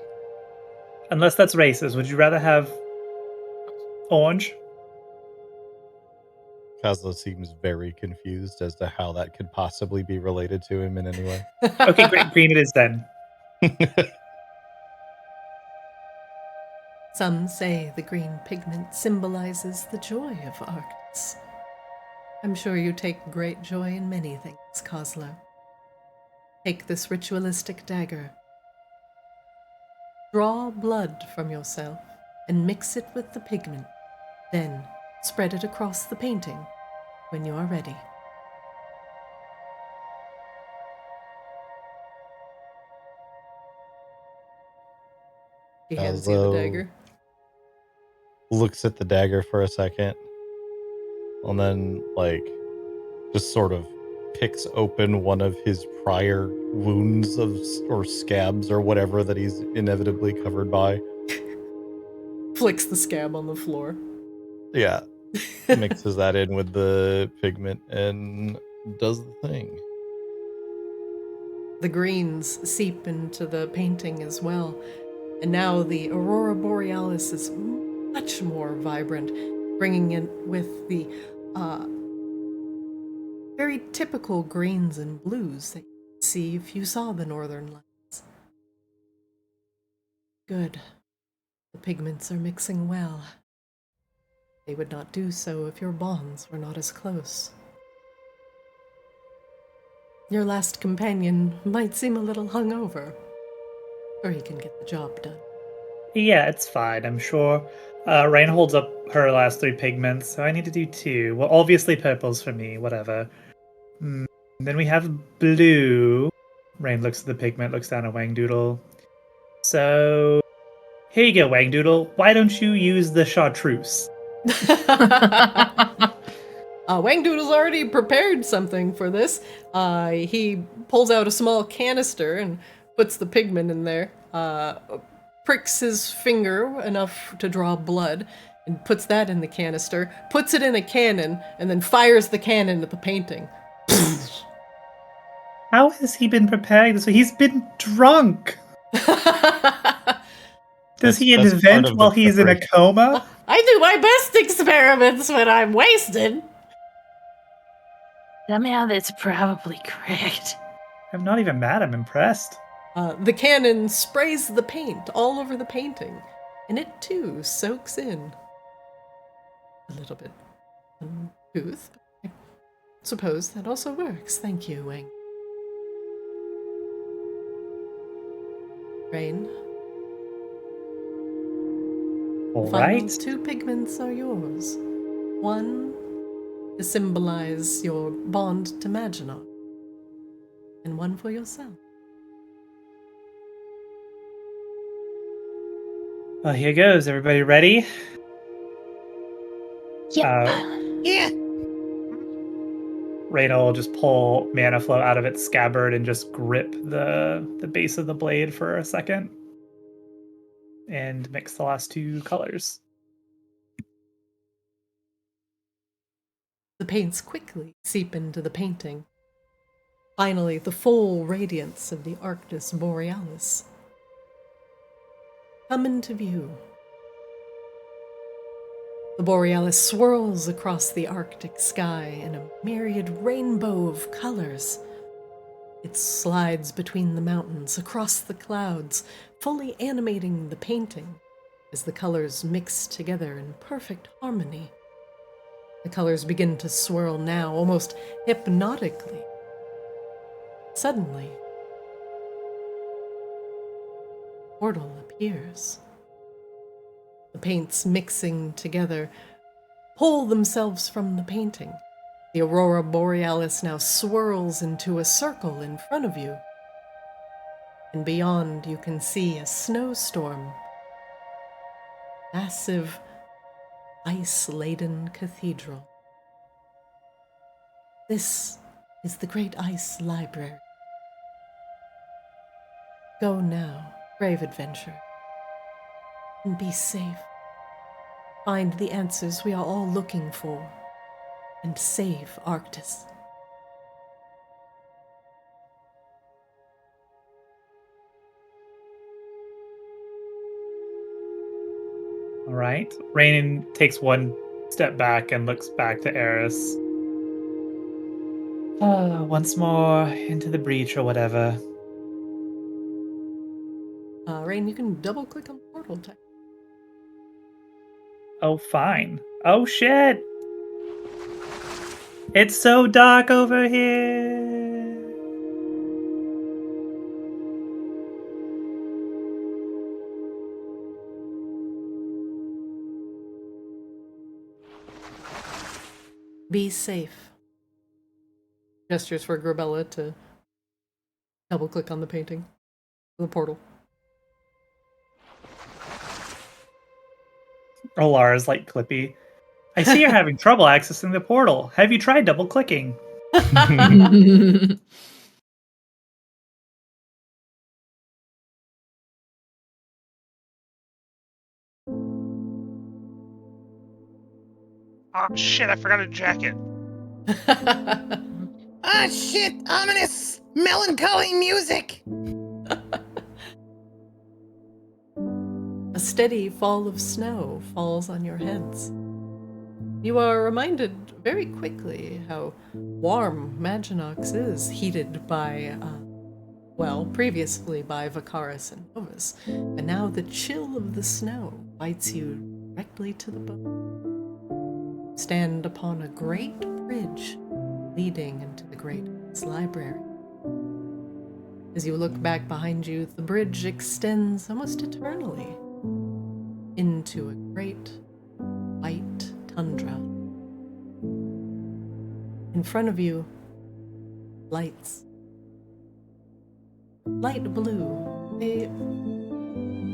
Unless that's racist, would you rather have orange? Kazlo seems very confused as to how that could possibly be related to him in any way. Okay, great. Green it is then. Some say the green pigment symbolizes the joy of Arctis. I'm sure you take great joy in many things, Kozlo. Take this ritualistic dagger. Draw blood from yourself and mix it with the pigment. Then spread it across the painting when you are ready. He hands you the dagger. Looks at the dagger for a second, and then, like, just sort of picks open one of his prior wounds or scabs or whatever that he's inevitably covered by. Flicks the scab on the floor. Yeah. Mixes that in with the pigment and does the thing. The greens seep into the painting as well, and now the aurora borealis is much more vibrant, bringing in with the very typical greens and blues that you'd see if you saw the northern lights. Good. The pigments are mixing well. They would not do so if your bonds were not as close. Your last companion might seem a little hungover, or he can get the job done. Yeah, it's fine, I'm sure. Rain holds up her last 3 pigments, so I need to do 2. Well, obviously purple's for me, whatever. Then we have blue. Rain looks at the pigment, looks down at Wangdoodle. So, here you go, Wangdoodle. Why don't you use the chartreuse? Wangdoodle's already prepared something for this. He pulls out a small canister and puts the pigment in there, pricks his finger enough to draw blood, and puts that in the canister, puts it in a cannon, and then fires the cannon at the painting. How has he been preparing this? He's been drunk! Does he That's invent part of while the he's in a preparation. coma? I do my best experiments when I'm wasted. Somehow that's probably correct. I'm not even mad. I'm impressed. The cannon sprays the paint all over the painting, and it too soaks in. A little bit uncouth. I suppose that also works. Thank you, Wang. Rain. All Final right. 2 pigments are yours. One to symbolize your bond to Maginot, and one for yourself. Well, here goes. Everybody ready? Yep. Yeah. Reyna will just pull Mana Flow out of its scabbard and just grip the base of the blade for a second. And mix the last 2 colors. The paints quickly seep into the painting. Finally, the full radiance of the Arctis Borealis come into view. The Borealis swirls across the Arctic sky in a myriad rainbow of colors. It slides between the mountains, across the clouds, fully animating the painting as the colors mix together in perfect harmony. The colors begin to swirl now, almost hypnotically. Suddenly, a portal appears. The paints mixing together pull themselves from the painting. The Aurora Borealis now swirls into a circle in front of you. And beyond, you can see a snowstorm. Massive, ice-laden cathedral. This is the Great Ice Library. Go now, brave adventurer, and be safe. Find the answers we are all looking for, and save Arctis. All right. Reyna takes one step back and looks back to Eris. Once more into the breach or whatever. Rain, you can double-click on the portal type. Oh, fine. Oh, shit! It's so dark over here! Be safe. Gestures for Grabella to double-click on the painting. The portal. Alara's like Clippy. I see you're having trouble accessing the portal. Have you tried double-clicking? Oh shit! I forgot a jacket. Ah, shit! Ominous, melancholy music! A steady fall of snow falls on your heads. You are reminded very quickly how warm Maginox is, heated by, previously by Vicaris and Novus, but now the chill of the snow bites you directly to the bone. Stand upon a great bridge leading into the Great Library. As you look back behind you, the bridge extends almost eternally into a great white tundra. In front of you, lights. Light blue. They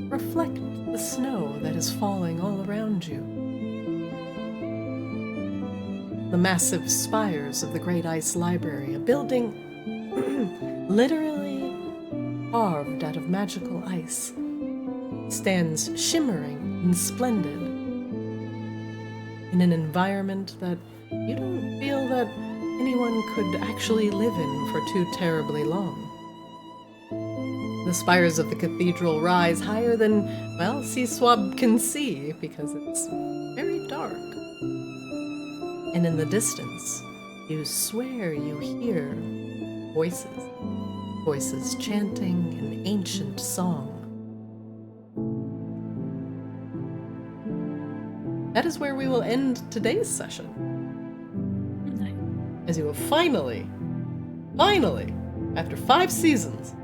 reflect the snow that is falling all around you. The massive spires of the Great Ice Library, a building literally carved out of magical ice, stands shimmering and splendid in an environment that you don't feel that anyone could actually live in for too terribly long. The spires of the cathedral rise higher than, Seaswab can see because it's very dark. And in the distance, You swear you hear voices. Voices chanting an ancient song. That is where we will end today's session. As you have finally, after 5 seasons,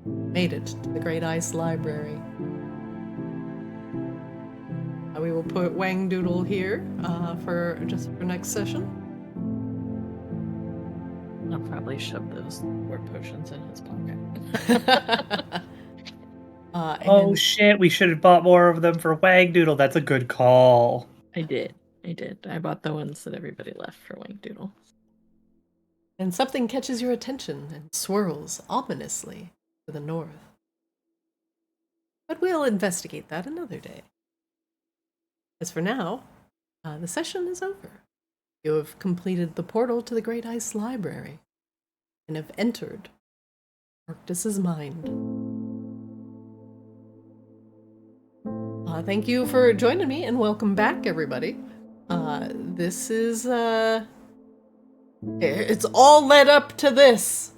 made it to the Great Ice Library. We will put Wang Doodle here for next session. I'll probably shove those war potions in his pocket. Oh shit, we should have bought more of them for Wag Doodle. That's a good call. I did. I bought the ones that everybody left for Wang Doodle. And something catches your attention and swirls ominously to the north. But we'll investigate that another day. As for now, the session is over. You have completed the portal to the Great Ice Library and have entered Arctis's mind. Thank you for joining me and welcome back, everybody. This is, it's all led up to this.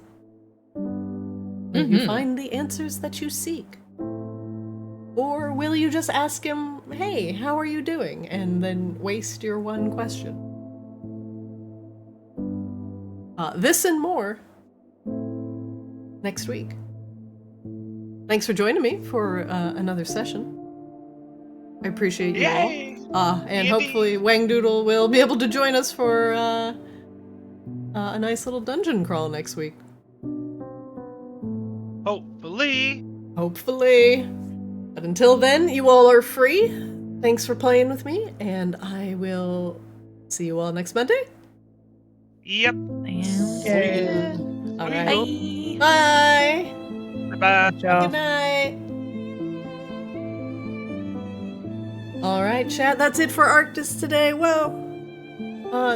Will you find the answers that you seek? Or will you just ask him, hey, how are you doing? And then waste your one question. This and more next week. Thanks for joining me for another session. I appreciate you all. And hopefully Wang Doodle will be able to join us for a nice little dungeon crawl next week. Hopefully. But until then, you all are free. Thanks for playing with me, and I will see you all next Monday. Yep. Yeah. All right. Bye. Bye. Bye. Good night. All right, chat. That's it for Arctis today. Well,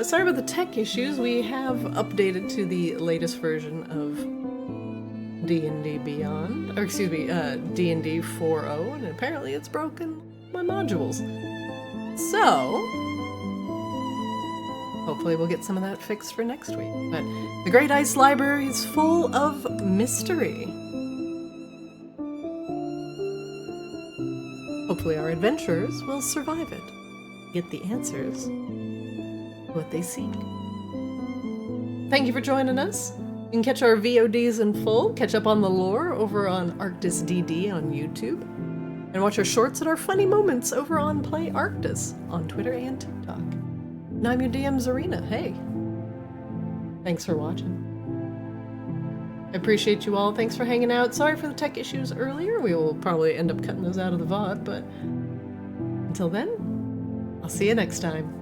sorry about the tech issues. We have updated to the latest version of D&D Beyond, or excuse me, D&D 4.0, and apparently it's broken my modules. So, hopefully we'll get some of that fixed for next week. But the Great Ice Library is full of mystery. Hopefully our adventurers will survive it, get the answers, what they seek. Thank you for joining us. You can catch our VODs in full, catch up on the lore over on Arctis DD on YouTube, and watch our shorts at our funny moments over on Play Arctis on Twitter and TikTok. And I'm your DM Zarina. Hey. Thanks for watching. I appreciate you all. Thanks for hanging out. Sorry for the tech issues earlier. We will probably end up cutting those out of the VOD, but until then, I'll see you next time.